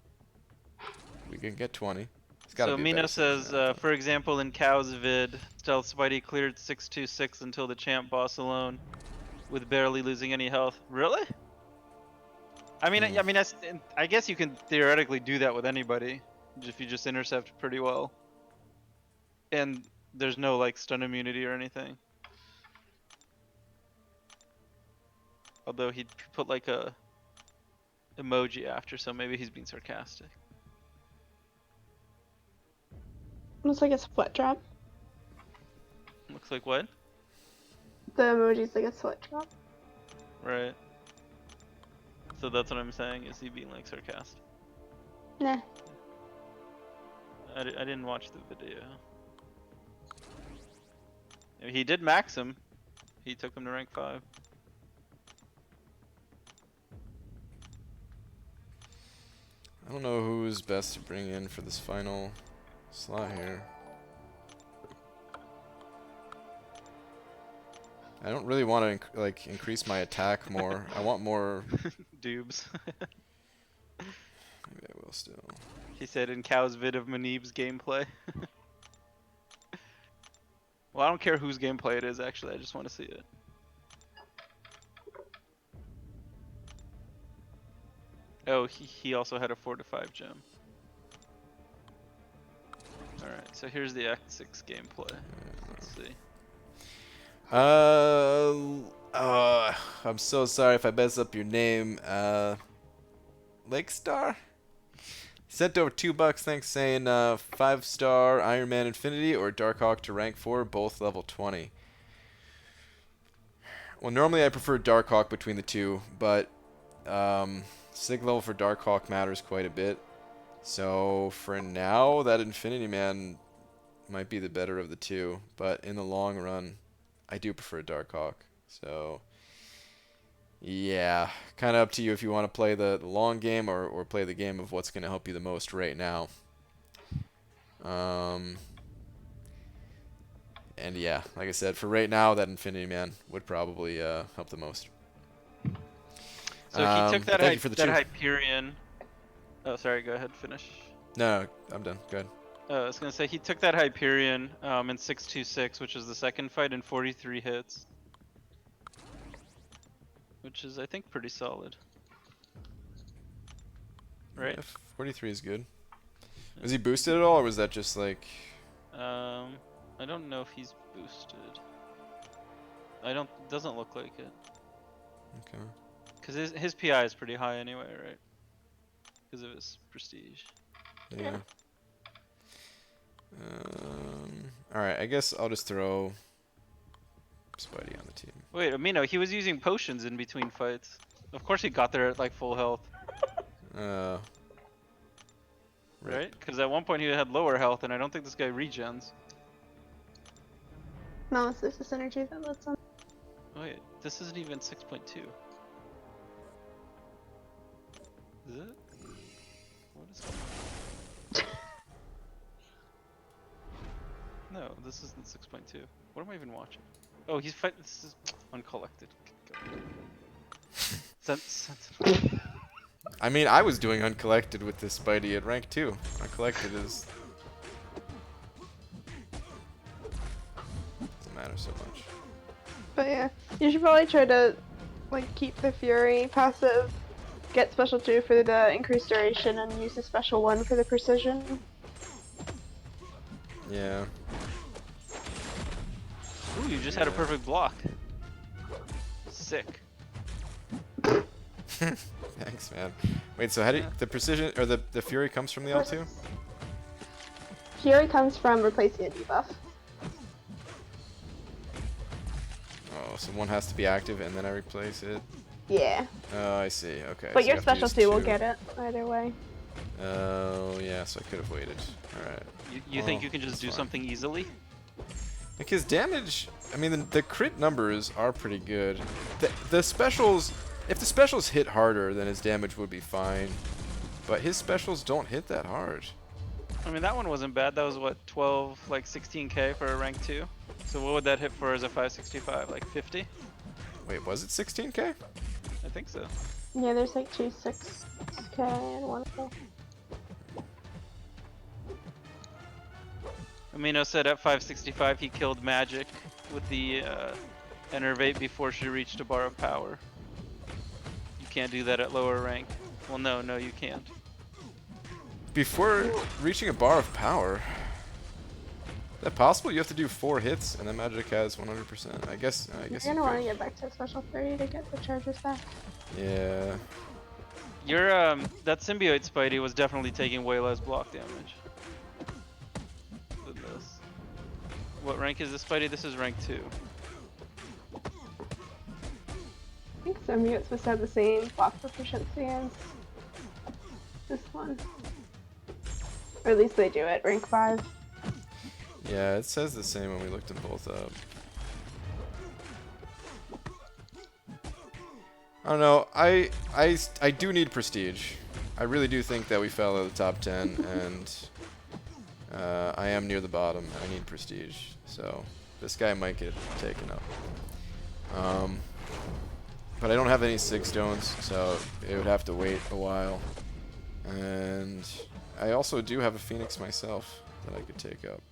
We can get 20. It's gotta So be a better Mino says, synergy. for example, in Cow's vid, Stealth Spidey cleared 626 until the champ boss alone, with barely losing any health. Really? I mean, I guess you can theoretically do that with anybody if you just intercept pretty well, and there's no like stun immunity or anything. Although he'd put like a emoji after, so maybe he's being sarcastic. Looks like it's foot drop. Looks like what? The emoji's like a foot drop. Right. So that's what I'm saying, is he being like sarcastic? Nah. I didn't watch the video. He did max him. He took him to rank 5. I don't know who's best to bring in for this final slot here. I don't really want to like increase my attack more. I want more. Dubes. Maybe I will still. He said in Cow's vid of Manib's gameplay. Well, I don't care whose gameplay it is, actually. I just want to see it. Oh, he also had a 4 to 5 gem. Alright, so here's the Act 6 gameplay. Let's see. I'm so sorry if I mess up your name. Lake Star? Sent over $2, thanks, saying 5-star Iron Man Infinity or Darkhawk to rank 4, both level 20. Well, normally I prefer Darkhawk between the two, but sig level for Darkhawk matters quite a bit. So for now, that Infinity Man might be the better of the two, but in the long run, I do prefer Darkhawk. So yeah, kind of up to you if you want to play the long game or play the game of what's going to help you the most right now. And yeah, like I said, for right now, that Infinity Man would probably help the most. So he took that, that Hyperion. Oh, sorry, go ahead, finish. No, I'm done. Go ahead. I was going to say, he took that Hyperion in 626, which is the second fight, in 43 hits. Which is, I think, pretty solid. Right? Yeah, 43 is good. Was he boosted at all, or was that just like... I don't know if he's boosted. Doesn't look like it. Okay. Because his PI is pretty high anyway, right? Because of his prestige. Yeah. Alright, I guess I'll just throw Spidey on the team. Wait, Amino, he was using potions in between fights. Of course he got there at like full health. Right? Because at one point he had lower health, and I don't think this guy regens. No, it's just the synergy that lets him. Wait, this isn't even 6.2. Is it? What is going on? No, this isn't 6.2. What am I even watching? Oh, he's fighting. This is uncollected. I mean, I was doing uncollected with this Spidey at rank 2. Uncollected is... doesn't matter so much. But yeah, you should probably try to like keep the Fury passive, get special 2 for the increased duration, and use the special 1 for the precision. Yeah. Ooh, you just had a perfect block. Sick. Thanks, man. Wait, so how do you, the precision or the Fury comes from the L2? Fury comes from replacing a debuff. Oh, so one has to be active and then I replace it. Yeah. Oh, I see. Okay. But so your you have to special use 2 will 2. get it either way. Oh, yeah. So I could have waited. All right. You think you can just do something easily? Because damage, I mean, the crit numbers are pretty good. The specials, if the specials hit harder, then his damage would be fine. But his specials don't hit that hard. I mean, that one wasn't bad. That was what, 12, like 16k for a rank 2? So what would that hit for as a 565? Like 50? Wait, was it 16k? I think so. Yeah, there's like 2 6k and 1k. Amino said at 565 he killed Magic with the Enervate before she reached a bar of power. You can't do that at lower rank. Well, no, you can't. Before reaching a bar of power. Is that possible? You have to do 4 hits, and then magic has 100%. I guess. You're gonna want to get back to special 30 to get the charges back. Yeah. Your that symbiote Spidey was definitely taking way less block damage than this. What rank is this Spidey? This is rank 2. I think symbiote's supposed to have the same block proficiency as this one. Or at least they do at rank 5. Yeah, it says the same when we looked them both up. I don't know. I do need prestige. I really do think that we fell out of the top 10, and I am near the bottom. I need prestige, so this guy might get taken up. But I don't have any sig stones, so it would have to wait a while. And I also do have a phoenix myself that I could take up.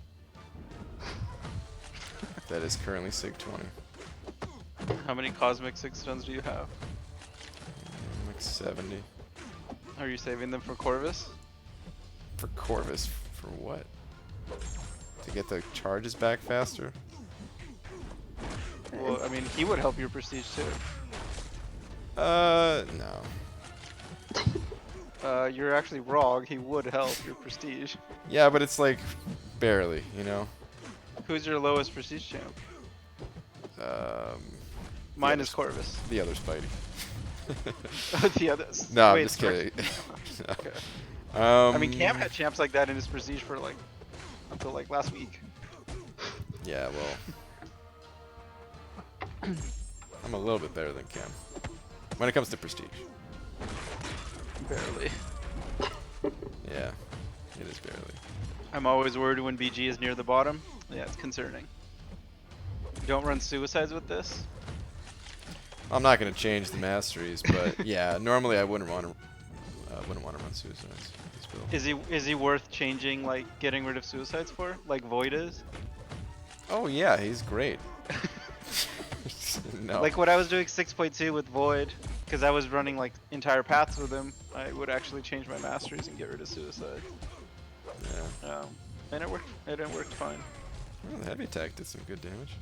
That is currently sig 20. How many cosmic 6 stones do you have? Like 70. Are you saving them for Corvus? For Corvus? For what? To get the charges back faster? Well, I mean, he would help your prestige too. No. You're actually wrong. He would help your prestige. Yeah, but it's like barely, you know? Who's your lowest prestige champ? Mine is Corvus. The other Spidey. The others. No, I'm Wait, just kidding. Okay. I mean, Cam had champs like that in his prestige for like until like last week. Yeah, well, I'm a little bit better than Cam when it comes to prestige. Barely. Yeah, it is barely. I'm always worried when BG is near the bottom. Yeah, it's concerning. You don't run suicides with this? I'm not gonna change the masteries, but yeah, normally I wouldn't want to run suicides. Is he worth changing, like getting rid of suicides for, like Void is? Oh yeah, he's great. No. Like when I was doing 6.2 with Void, because I was running like entire paths with him, I would actually change my masteries and get rid of suicide. Yeah. And it worked. It worked fine. Oh, the heavy attack did some good damage.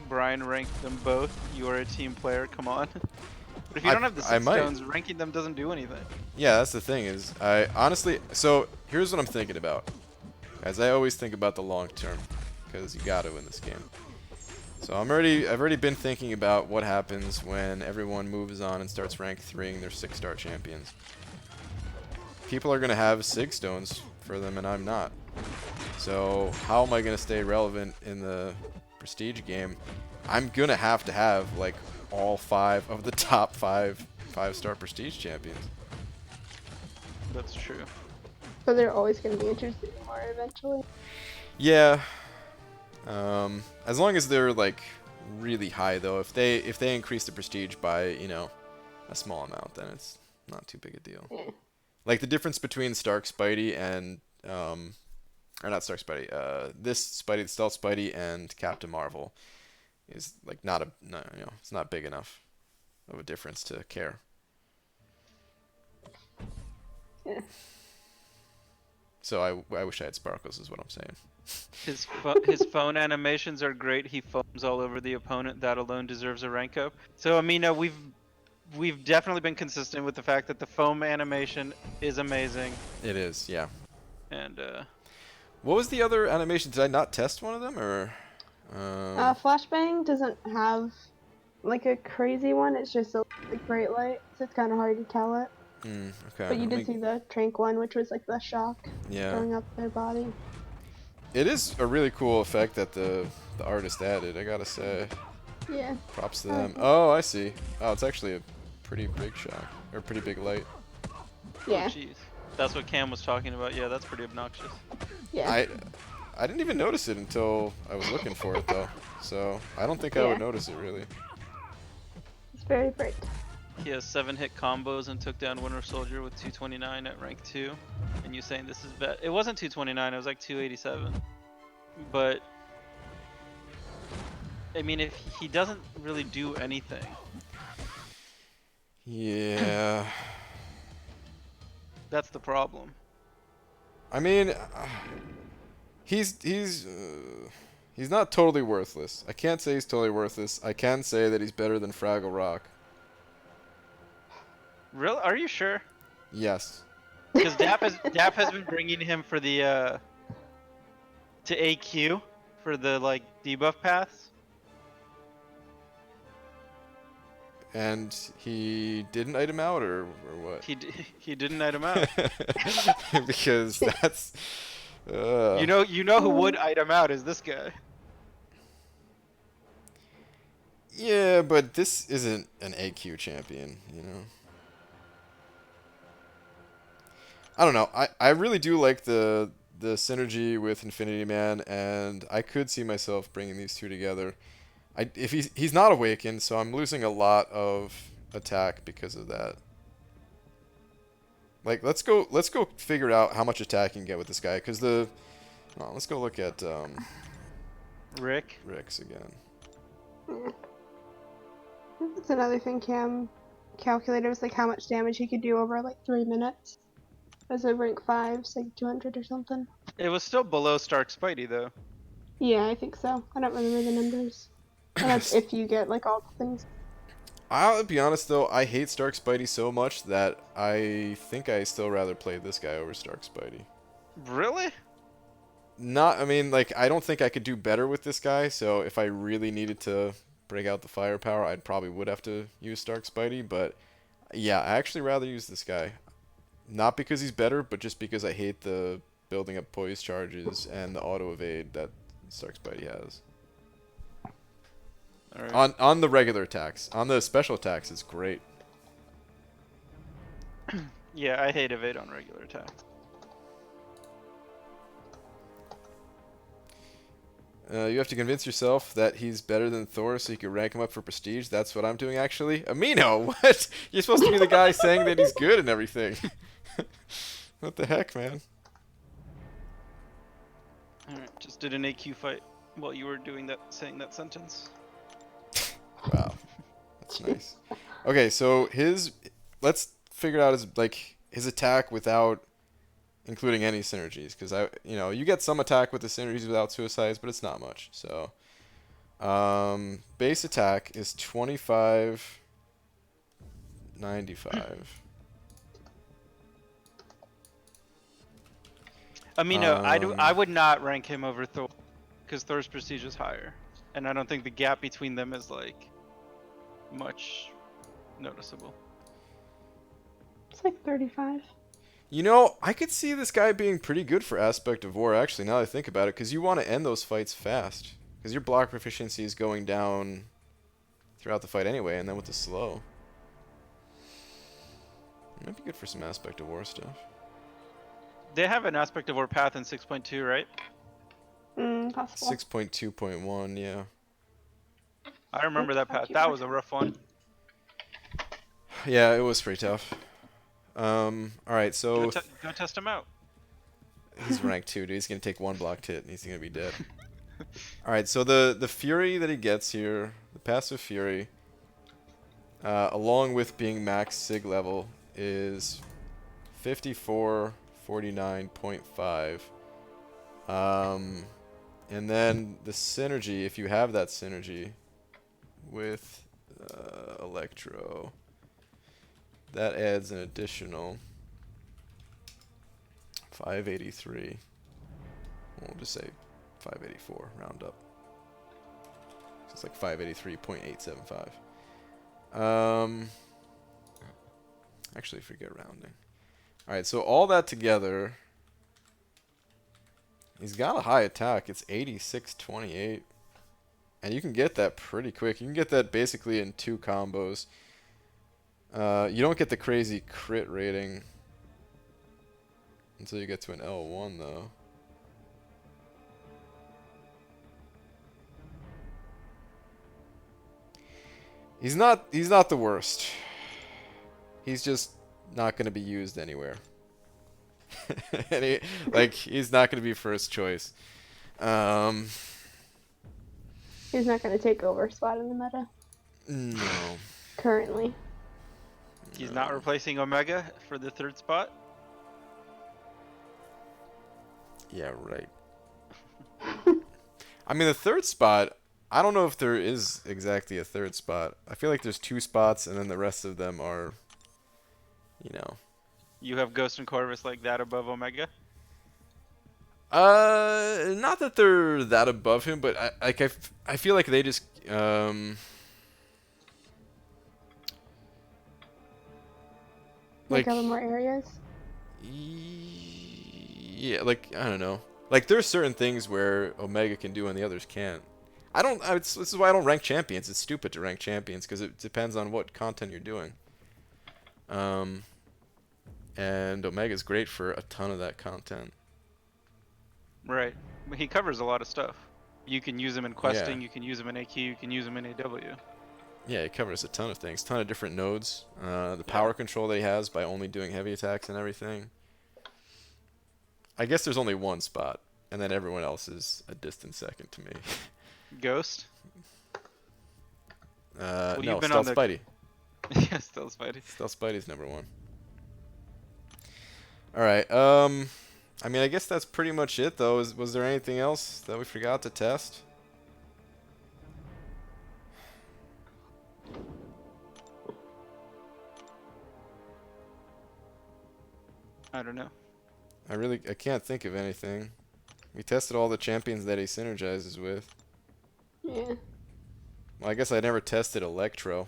Brian ranked them both. You are a team player. Come on. But if you don't have the 6 stones, ranking them doesn't do anything. Yeah, that's the thing is, I honestly, so here's what I'm thinking about. Guys, I always think about the long term, because you got to in this game. So I've already been thinking about what happens when everyone moves on and starts rank 3ing their 6-star champions. People are going to have sig stones for them, and I'm not. So how am I going to stay relevant in the prestige game? I'm going to have like all 5 of the top 5-star prestige champions. That's true. So they're always going to be interested more eventually. Yeah. As long as they're like really high though, if they increase the prestige by, you know, a small amount, then it's not too big a deal. Yeah. Like the difference between Stark Spidey and or not Stark Spidey, this Spidey, the Stealth Spidey, and Captain Marvel is like no, you know, it's not big enough of a difference to care. Yeah. So I wish I had Sparkles, is what I'm saying. His phone animations are great. He foams all over the opponent. That alone deserves a rank up. So Amina, we've definitely been consistent with the fact that the foam animation is amazing. It is, yeah. And what was the other animation? Did I not test one of them, or? Flashbang doesn't have like a crazy one. It's just a like, bright light, so it's kind of hard to tell it. Okay. But you did see the Trank one, which was like the shock going up their body. It is a really cool effect that the artist added, I gotta say. Yeah. Props to them. Oh, I see. Oh, it's actually a pretty big shock, or pretty big light. Yeah. oh, jeez, that's what Cam was talking about. Yeah, that's pretty obnoxious. Yeah. I didn't even notice it until I was looking for it though, so I don't think I would notice it really. It's very bright. He has 7-hit combos and took down Winter Soldier with 229 at rank 2. And you saying this is bad? It wasn't 229, it was like 287. But I mean, if he doesn't really do anything. Yeah. That's the problem. I mean, he's he's not totally worthless. I can't say he's totally worthless. I can say that he's better than Fraggle Rock. Really? Are you sure? Yes. Because Dap has been bringing him for the to AQ for the like debuff paths. And he didn't item out, or what? He didn't item out. Because that's. You know who would item out is this guy. Yeah, but this isn't an AQ champion, you know. I don't know. I really do like the synergy with Infinity Man, and I could see myself bringing these two together. If he's not awakened, so I'm losing a lot of attack because of that. Like, let's go figure out how much attack you can get with this guy, because let's go look at Rick's again. Yeah. That's another thing Cam calculated, was like how much damage he could do over like 3 minutes. As a rank 5, it's like 200 or something. It was still below Stark Spidey though. Yeah, I think so. I don't remember the numbers. And that's if you get like all the things. I'll be honest though, I hate Stark Spidey so much that I think I still rather play this guy over Stark Spidey. Really? I mean, like, I don't think I could do better with this guy, so if I really needed to break out the firepower, I'd probably would have to use Stark Spidey, but yeah, I actually rather use this guy. Not because he's better, but just because I hate the building up poise charges and the auto evade that Stark Spidey has. All right. On the regular attacks. On the special attacks, it's great. Yeah, I hate evade on regular attack. You have to convince yourself that he's better than Thor so you can rank him up for prestige. That's what I'm doing, actually. Amino, what? You're supposed to be the guy saying that he's good and everything. What the heck, man? Alright, just did an AQ fight while you were doing that, saying that sentence. Wow, that's nice. Okay, so let's figure out his attack without including any synergies, because you get some attack with the synergies without suicides, but it's not much. So base attack is 2595. Amino, I would not rank him over Thor, because Thor's prestige is higher, and I don't think the gap between them is like much noticeable. It's like 35. I could see this guy being pretty good for Aspect of War, actually, now that I think about it, because you want to end those fights fast. Because your block proficiency is going down throughout the fight anyway, and then with the slow. It might be good for some Aspect of War stuff. They have an Aspect of War path in 6.2, right? Possible. 6.2.1, yeah. I remember that path. That was a rough one. Yeah, it was pretty tough. Alright, so... Go test him out. He's rank 2, dude. He's going to take one blocked hit, and he's going to be dead. Alright, so the Fury that he gets here, the passive Fury, along with being max Sig level, is 5449.5. And then the synergy, if you have that synergy with Electro, that adds an additional 583. We'll just say 584, round up. So it's like 583.875. Actually, forget rounding. Alright, so all that together, he's got a high attack. It's 8628. And you can get that pretty quick. You can get that basically in 2 combos. You don't get the crazy crit rating until you get to an L1, though. He's not the worst. He's just not going to be used anywhere. And he's not going to be first choice. He's not going to take over a spot in the meta No. currently. He's not replacing Omega for the 3rd spot. Yeah, right. I mean, the 3rd spot, I don't know if there is exactly a 3rd spot. I feel like there's 2 spots, and then the rest of them are, you know. You have Ghost and Corvus like that above Omega. Not that they're that above him, but I feel like they just, Like cover more areas. Yeah, like, I don't know. Like, there's certain things where Omega can do and the others can't. This is why I don't rank champions. It's stupid to rank champions because it depends on what content you're doing. And Omega's great for a ton of that content. Right. He covers a lot of stuff. You can use him in questing, Yeah. you can use him in AQ, you can use him in AW. Yeah, it covers a ton of things, ton of different nodes. The power control that he has by only doing heavy attacks and everything. I guess there's only one spot, and then everyone else is a distant second to me. Ghost? No, you've been Stealth on the- Spidey. Yeah, still Spidey. Stealth Spidey's number 1. Alright, I mean, I guess that's pretty much it, though. Was there anything else that we forgot to test? I don't know. I can't think of anything. We tested all the champions that he synergizes with. Yeah. Well, I guess I never tested Electro.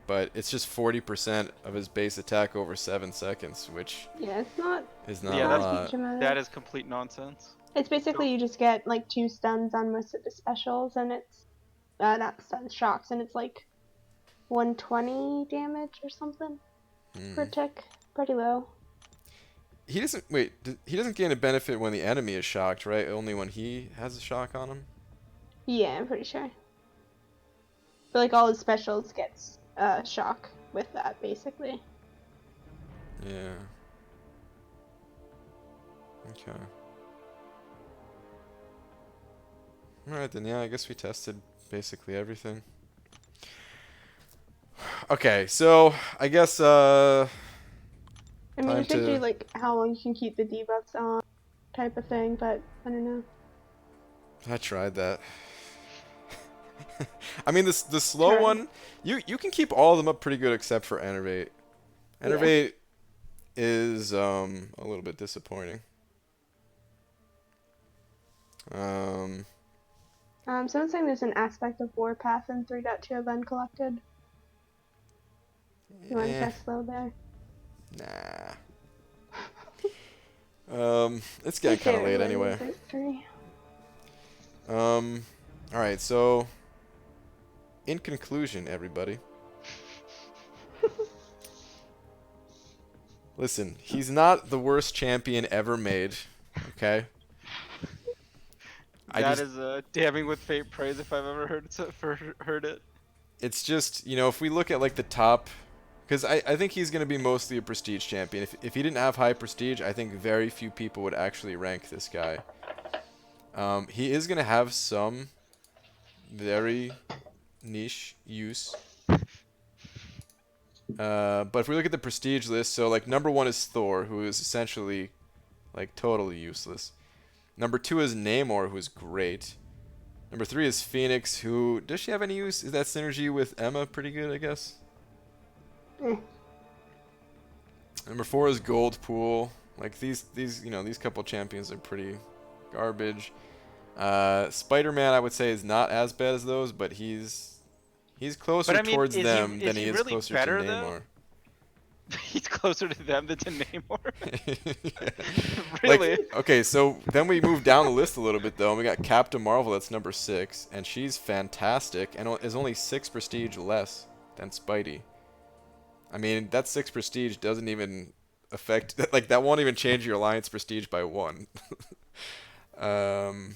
But it's just 40% of his base attack over 7 seconds, which Yeah, it's not. is not Yeah, a that's- lot. huge amount. That is complete nonsense. It's basically you just get like 2 stuns on most of the specials, and it's not stuns, shocks, and it's like 120 damage or something per tick. Pretty low. He doesn't he doesn't gain a benefit when the enemy is shocked, right? Only when he has a shock on him. Yeah, I'm pretty sure. But like all his specials gets shock with that, basically. Yeah. Okay. Alright then, yeah, I guess we tested basically everything. Okay, so I guess I mean, time you should to- do like how long you can keep the debuffs on type of thing, but I don't know. I tried that. I mean, the slow Sure. one, you can keep all of them up pretty good except for Enervate. Enervate is a little bit disappointing. Someone's saying there's an aspect of Warpath in 3.2 of Uncollected. You want to test slow there? Nah. It's getting kind of late anyway. Victory. Alright, so in conclusion, everybody. Listen, he's not the worst champion ever made, okay? That is damning with faint praise if I've ever heard it. It's just, you know, if we look at like the top, because I think he's going to be mostly a prestige champion. If he didn't have high prestige, I think very few people would actually rank this guy. He is going to have some very niche use. But if we look at the prestige list, so like number 1 is Thor, who is essentially like totally useless. Number 2 is Namor, who is great. Number 3 is Phoenix, who, does she have any use? Is that synergy with Emma pretty good, I guess? Number 4 is Goldpool. Like these you know, these couple champions are pretty garbage. Spider-Man, I would say, is not as bad as those, but he's closer I mean, towards is them he than he is really closer better, to though? Namor. He's closer to them than to Namor. Yeah. Really? Like, okay, so then we move down the list a little bit, though, and we got Captain Marvel, that's number 6, and she's fantastic, and is only 6 prestige less than Spidey. I mean, that 6 prestige doesn't even affect, like, that won't even change your alliance prestige by 1. And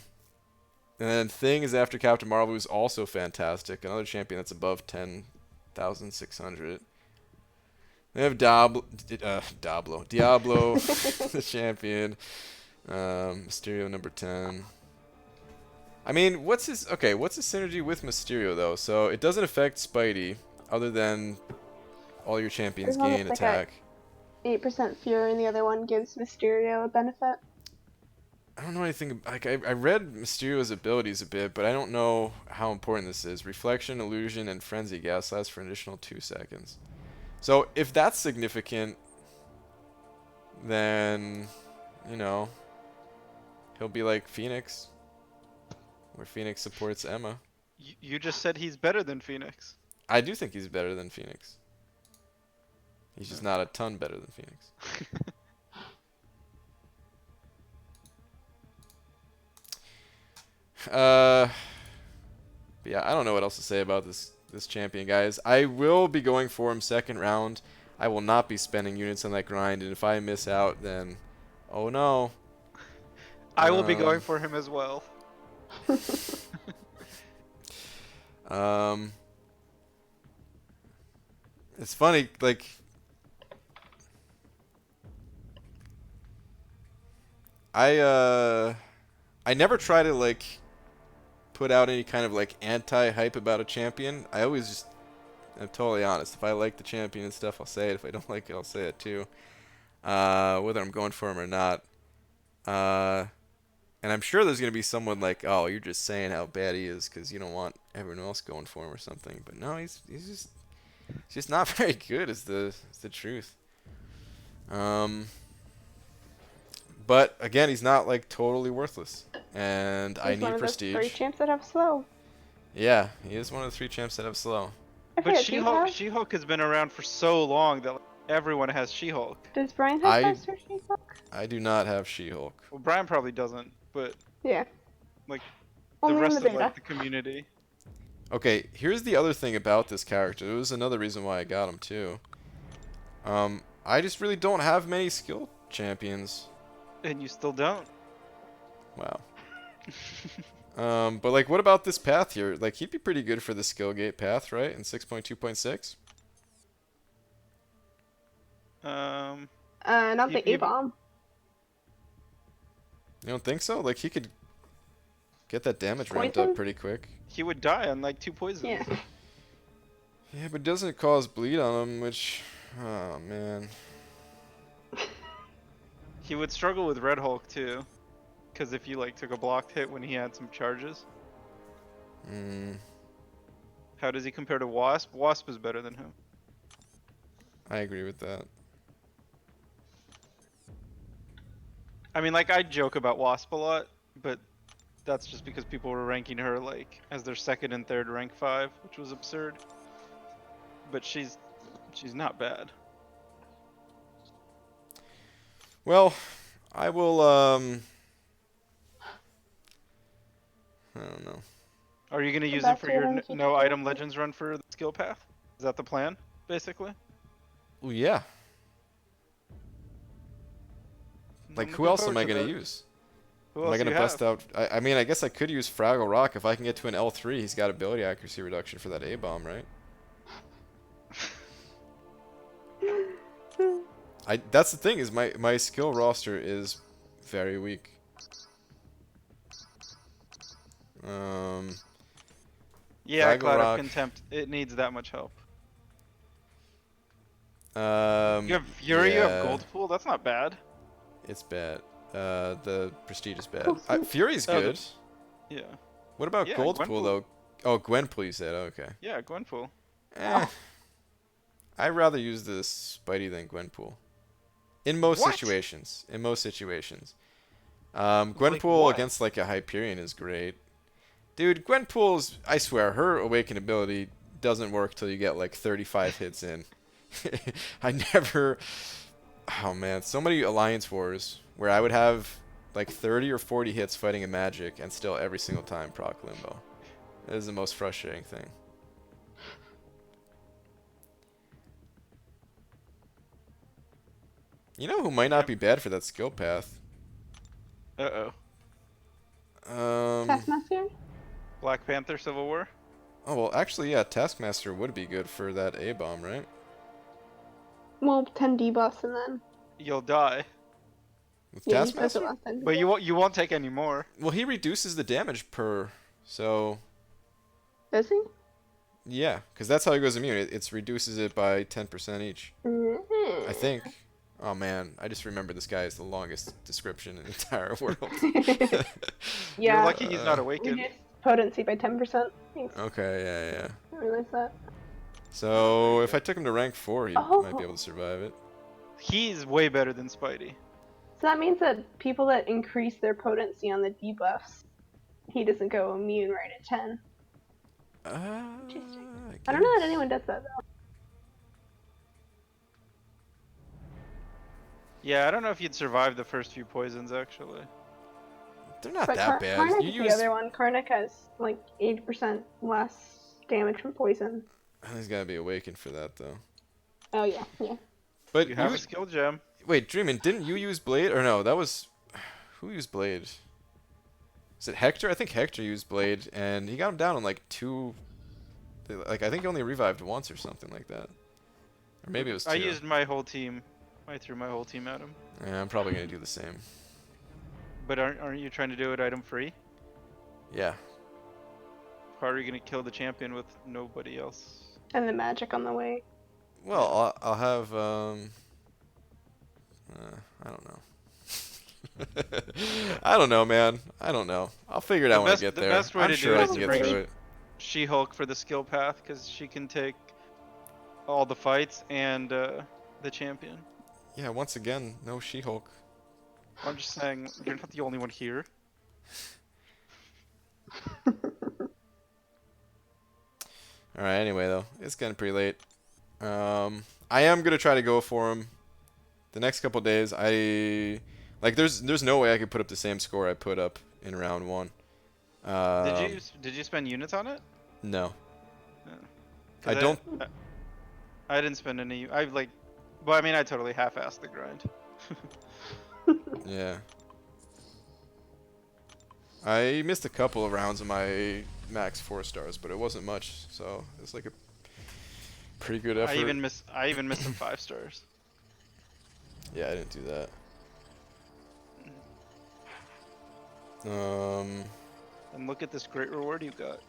then Thing is after Captain Marvel, who's also fantastic, another champion that's above 10,600. They have Diablo, the champion. Mysterio number 10. I mean, what's his synergy with Mysterio though? So it doesn't affect Spidey, other than all your champions There's one gain that's like attack. a 8% Fury, and the other one gives Mysterio a benefit. I don't know anything. Like I read Mysterio's abilities a bit, but I don't know how important this is. Reflection, illusion, and frenzy gas lasts for an additional 2 seconds. So if that's significant, then you know he'll be like Phoenix, where Phoenix supports Emma. You just said he's better than Phoenix. I do think he's better than Phoenix. He's just not a ton better than Phoenix. But yeah, I don't know what else to say about this champion, guys. I will be going for him second round. I will not be spending units on that grind, and if I miss out, then oh no. I will be going for him as well. It's funny, like I never try to like put out any kind of like anti-hype about a champion. I always just, I'm totally honest. If I like the champion and stuff, I'll say it. If I don't like it, I'll say it too. Whether I'm going for him or not. And I'm sure there's gonna be someone like, oh, you're just saying how bad he is because you don't want everyone else going for him or something. But no, he's just not very good. Is the truth. But again, he's not like totally worthless, and I He's one need of prestige. those 3 champs that have slow. Yeah, he is one of the 3 champs that have slow. I But forget, do you have- She-Hulk has been around for so long that everyone has She-Hulk. Does Brian have I- 5-star She-Hulk? I do not have She-Hulk. Well, Brian probably doesn't, but Yeah. like Only the in rest the of beta. like the community. Okay, here's the other thing about this character. It was another reason why I got him too. I just really don't have many skill champions. And you still don't. Wow. But like, what about this path here? Like, he'd be pretty good for the skill gate path, right? In 6.2.6. Not the you- A-bomb. You don't think so? Like, he could get that damage ramped Poison? up pretty quick. He would die on like 2 poisons. Yeah. Yeah, but doesn't it cause bleed on him? Which, oh man. He would struggle with Red Hulk too, because if you like took a blocked hit when he had some charges. How does he compare to Wasp? Wasp is better than him. I agree with that. I mean, like I joke about Wasp a lot, but that's just because people were ranking her like as their second and third rank 5, which was absurd. But she's not bad. Well, I will, I don't know. Are you gonna use it back for to your your no ranking. item legends run for the skill path? Is that the plan, basically? Well, yeah. Like, I'm who looking else am forward I to going to that. use? Who Am I else going do to you bust have? out... I mean, I guess I could use Fraggle Rock. If I can get to an L3, he's got ability accuracy reduction for that A-bomb, right? That's the thing, is my skill roster is very weak. Yeah, Fraggle Cloud Rock. of Contempt. It needs that much help. You You have Fury, you have Gold Pool. That's not bad. It's bad. The Prestige is bad. Cool. Fury's Oh, good. Yeah. What about Yeah, Gold Pool, Gwenpool. though? Oh, Gwenpool, you said. Okay. Yeah, Gwenpool. I'd rather use this Spidey than Gwenpool. In most What? situations. In most situations. Like Gwenpool what? against like a Hyperion is great. Dude, Gwenpool's, I swear, her awaken ability doesn't work till you get like 35 hits in. I never... Oh man, so many Alliance Wars where I would have like 30 or 40 hits fighting a magic and still every single time proc Limbo. That is the most frustrating thing. You know who might not be bad for that skill path? Uh-oh. Taskmaster? Black Panther Civil War? Oh, well, actually, yeah, Taskmaster would be good for that A-bomb, right? Well, 10 debuffs and then. You'll die. With Yeah, he says it Taskmaster? last time. But you won't take any more. Well, he reduces the damage per, so Does he? yeah, because that's how he goes immune. It reduces it by 10% each. I think. Oh man, I just remember this guy is the longest description in the entire world. Yeah. You're lucky he's not We awakened. reduced potency by 10%. Thanks. Okay, yeah. I realized that. So if I took him to rank 4, he Oh. might be able to survive it. He's way better than Spidey. So that means that people that increase their potency on the debuffs, he doesn't go immune right at 10. Interesting. I don't know that anyone does that though. Yeah, I don't know if you'd survive the first few poisons actually. They're not But that bad. Karnak You is use. the other one. Karnak has like 80% less damage from poison. He's gotta be awakened for that though. Oh yeah. But You have a skill gem. wait, Dreamin', didn't you use Blade? Or no, that was who used Blade? Is it Hector? I think Hector used Blade, and he got him down in like 2. Like I think he only revived once or something like that. Or maybe it was 2. I used my whole team. I threw my whole team at him. Yeah, I'm probably gonna do the same. But aren't you trying to do it item free? Yeah. How are you gonna kill the champion with nobody else? And the magic on the way. Well, I'll have I don't know. I don't know, man. I don't know. I'll figure it out when I get there. The best way I'm to sure do I it can is get bring through it. She-Hulk for the skill path because she can take all the fights and the champion. Yeah, once again, no She-Hulk. I'm just saying, you're not the only one here. Alright, anyway though, it's getting pretty late. I am gonna try to go for him the next couple days. There's no way I could put up the same score I put up in round 1. Did you spend units on it? No. 'Cause I don't. I didn't spend any. Well, I mean, I totally half-assed the grind. Yeah. I missed a couple of rounds of my max 4 stars, but it wasn't much, so it's like a pretty good effort. I even missed some 5 stars. Yeah, I didn't do that. And look at this great reward you got.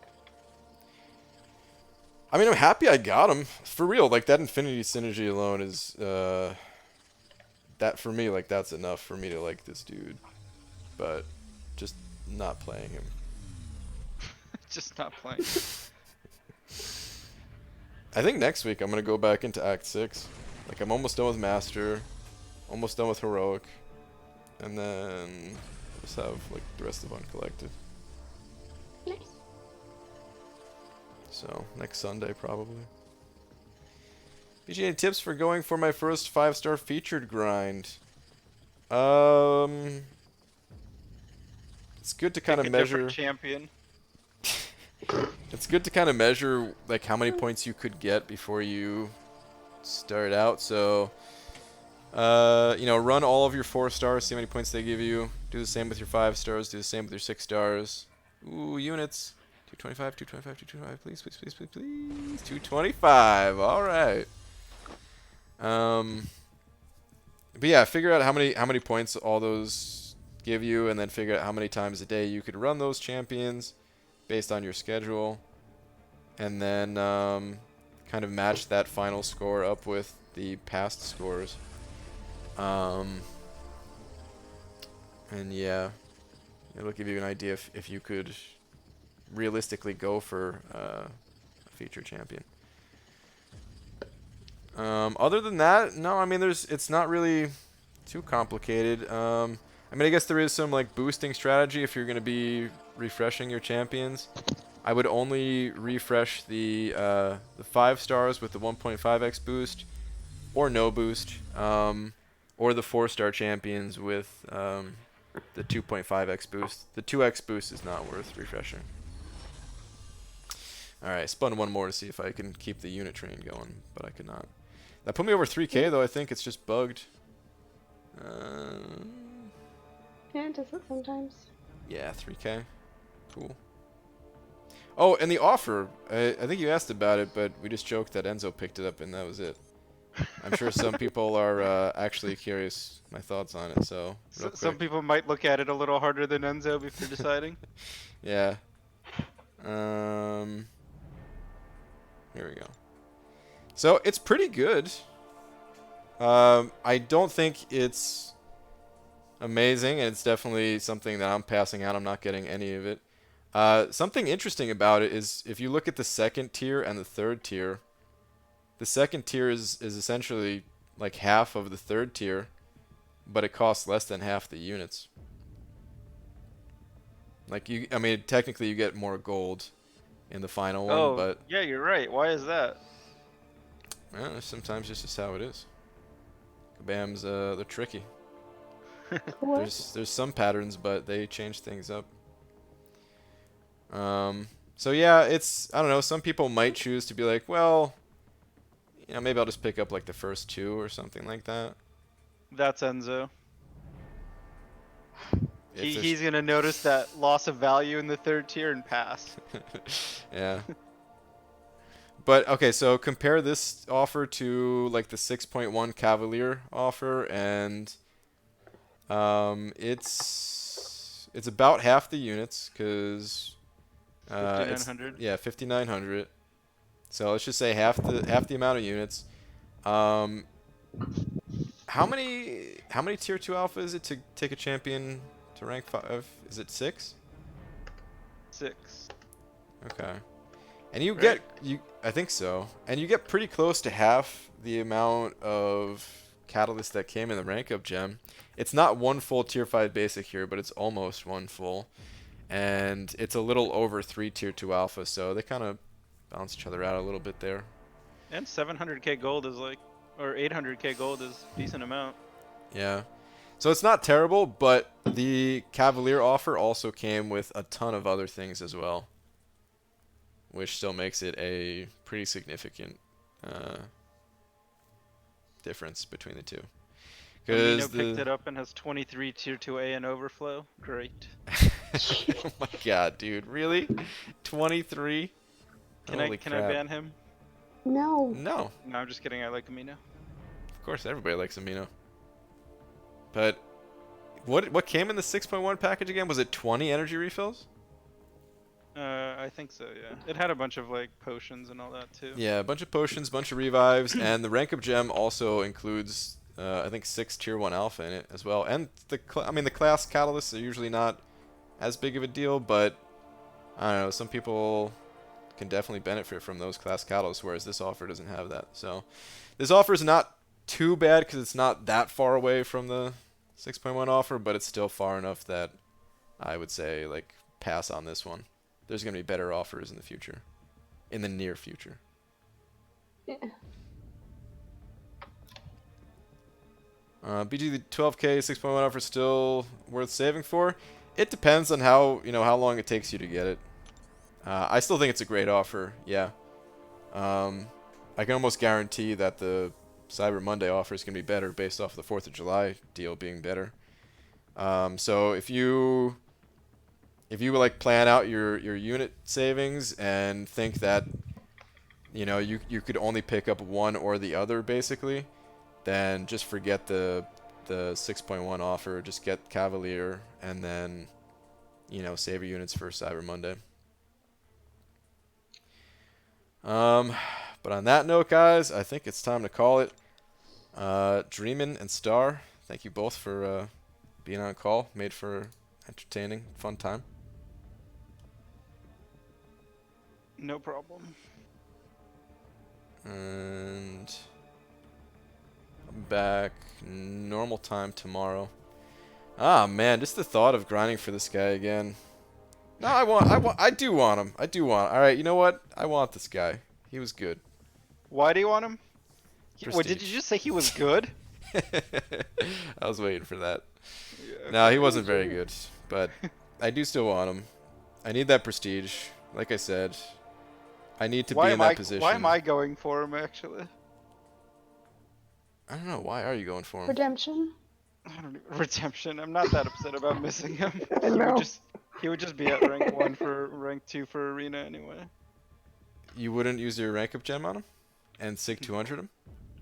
I mean, I'm happy I got him. For real, like, that Infinity Synergy alone is, that for me, like, that's enough for me to like this dude. But, just not playing him. Just not playing. I think next week I'm gonna go back into Act 6. Like, I'm almost done with Master, almost done with Heroic, and then I'll just have, like, the rest of Uncollected. Nice. So, next Sunday, probably. BG, any tips for going for my first 5-star featured grind? It's good to kind of measure. Champion. It's good to kind of measure like how many points you could get before you start out. So, run all of your 4 stars, see how many points they give you. Do the same with your 5 stars. Do the same with your 6 stars. Ooh, units. 225, 225, 225. Please, please, please, please, please. 225. All right. But yeah, figure out how many points all those give you, and then figure out how many times a day you could run those champions based on your schedule, and then kind of match that final score up with the past scores. And yeah, it'll give you an idea if you could realistically go for a feature champion. Other than that, no, I mean, it's not really too complicated. I mean, I guess there is some like boosting strategy if you're going to be refreshing your champions. I would only refresh the 5 stars with the 1.5x boost, or no boost, or the 4-star champions with the 2.5x boost. The 2x boost is not worth refreshing. Alright, spun one more to see if I can keep the unit train going, but I could not. That put me over 3k though, I think it's just bugged. Yeah, it does it sometimes. Yeah, 3k. Cool. Oh, and the offer, I think you asked about it, but we just joked that Enzo picked it up and that was it. I'm sure some people are actually curious my thoughts on it. So real Some quick, people might look at it a little harder than Enzo before deciding. yeah. Um, here we go. So it's pretty good. I don't think it's amazing, and it's definitely something that I'm passing out. I'm not getting any of it. Something interesting about it is if you look at the second tier and the third tier, the second tier is essentially like half of the third tier, but it costs less than half the units. Like I mean, technically you get more gold in the final one, Oh, but yeah, you're right. Why is that? sometimes it's just how it is. Kabams, they're tricky. What? There's some patterns, but they change things up. So yeah, I don't know. Some people might choose to be like, well, maybe I'll just pick up like the first two or something like that. That's Enzo. If He's gonna notice that loss of value in the third tier and pass. yeah. But okay, so compare this offer to like the 6.1 Cavalier offer, and it's about half the units because it's 5900. yeah 5,900. So let's just say half the amount of units. Um, how many tier 2 alpha is it to take a champion to rank 5? Is it 6? 6. Okay. And you Right? I think so. And you get pretty close to half the amount of catalyst that came in the rank up gem. It's not one full tier 5 basic here, but it's almost one full. And it's a little over 3 tier 2 alpha, so they kind of balance each other out a little bit there. And 700k gold is like, or 800k gold is decent amount. Yeah. So it's not terrible, but the Cavalier offer also came with a ton of other things as well, which still makes it a pretty significant difference between the two. Amino picked it up and has 23 tier 2A and overflow. Great. Oh my god, dude, really? 23? Can Holy I crap. ban him? No. No, No, I'm just kidding. I like Amino. of course everybody likes Amino. But what came in the 6.1 package again? Was it 20 energy refills? I think so. Yeah. It had a bunch of like potions and all that too. Yeah, a bunch of potions, bunch of revives, and the rank up gem also includes I think 6 tier 1 alpha in it as well. And the class catalysts are usually not as big of a deal, but I don't know, some people can definitely benefit from those class catalysts, whereas this offer doesn't have that. So this offer is not too bad because it's not that far away from the 6.1 offer, but it's still far enough that I would say like pass on this one. There's going to be better offers in the future, in the near future. Yeah. BG, the 12K 6.1 offer still worth saving for? It depends on how long it takes you to get it. I still think it's a great offer. Yeah. I can almost guarantee that the Cyber Monday offer is going to be better based off the 4th of July deal being better. So if you like plan out your unit savings and think that you could only pick up one or the other basically, then just forget the 6.1 offer. Just get Cavalier and then save your units for Cyber Monday. But on that note, guys, I think it's time to call it. Dreamin' and Star, thank you both for being on call. Made for entertaining, fun time. No problem. And I'm back normal time tomorrow. Ah man, just the thought of grinding for this guy again. No, I do want him. All right, you know what? I want this guy. He was good. Why do you want him? Wait, did Prestige. you just say he was good? I was waiting for that. Yeah, No, he okay. wasn't very good, but I do still want him. I need that prestige. Like I said, I need to be in that position. Why am I going for him actually? I don't know. Why are you going for him? Redemption. I don't know. Redemption. I'm not that upset about missing him. I know. He would just be at rank 1 for rank 2 for arena anyway. You wouldn't use your rank up gem on him? And Sig 200 him?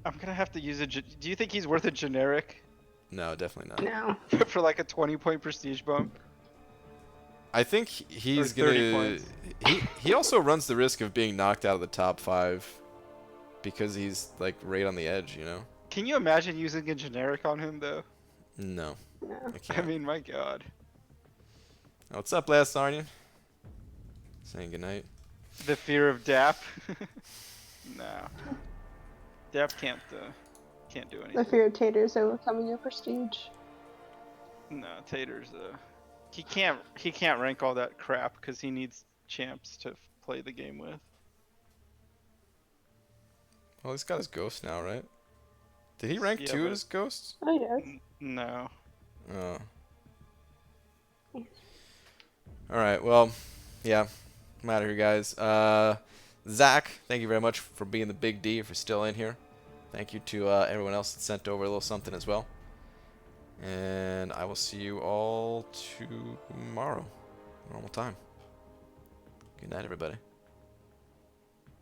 I'm gonna have to use a. Do you think he's worth a generic No, definitely not. No. for like a 20-point prestige bump? I think he's 30 gonna. points. He also runs the risk of being knocked out of the top 5 because he's like right on the edge, you know. Can you imagine using a generic on him though? No, No. I I can't. mean, my God. What's up, Last Arnian? Saying goodnight. The fear of Dap. No. Dap can't do The anything. fear of taters overcoming your prestige. No, Tater's he can't rank all that crap because he needs champs to play the game with. Well, he's got his ghost now, right? Did he rank Yeah, 2 but- as ghost? Oh, yes. No. Oh. Alright, well, yeah. I'm out of here, guys. Zach, thank you very much for being the big D, if you're still in here. Thank you to everyone else that sent over a little something as well. And I will see you all tomorrow. Normal time. Good night, everybody.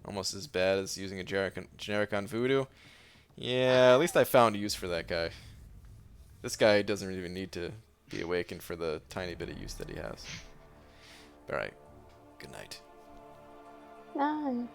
Almost as bad as using a generic on Voodoo. Yeah, at least I found a use for that guy. This guy doesn't even need to be awakened for the tiny bit of use that he has. Alright. Good night. Nice.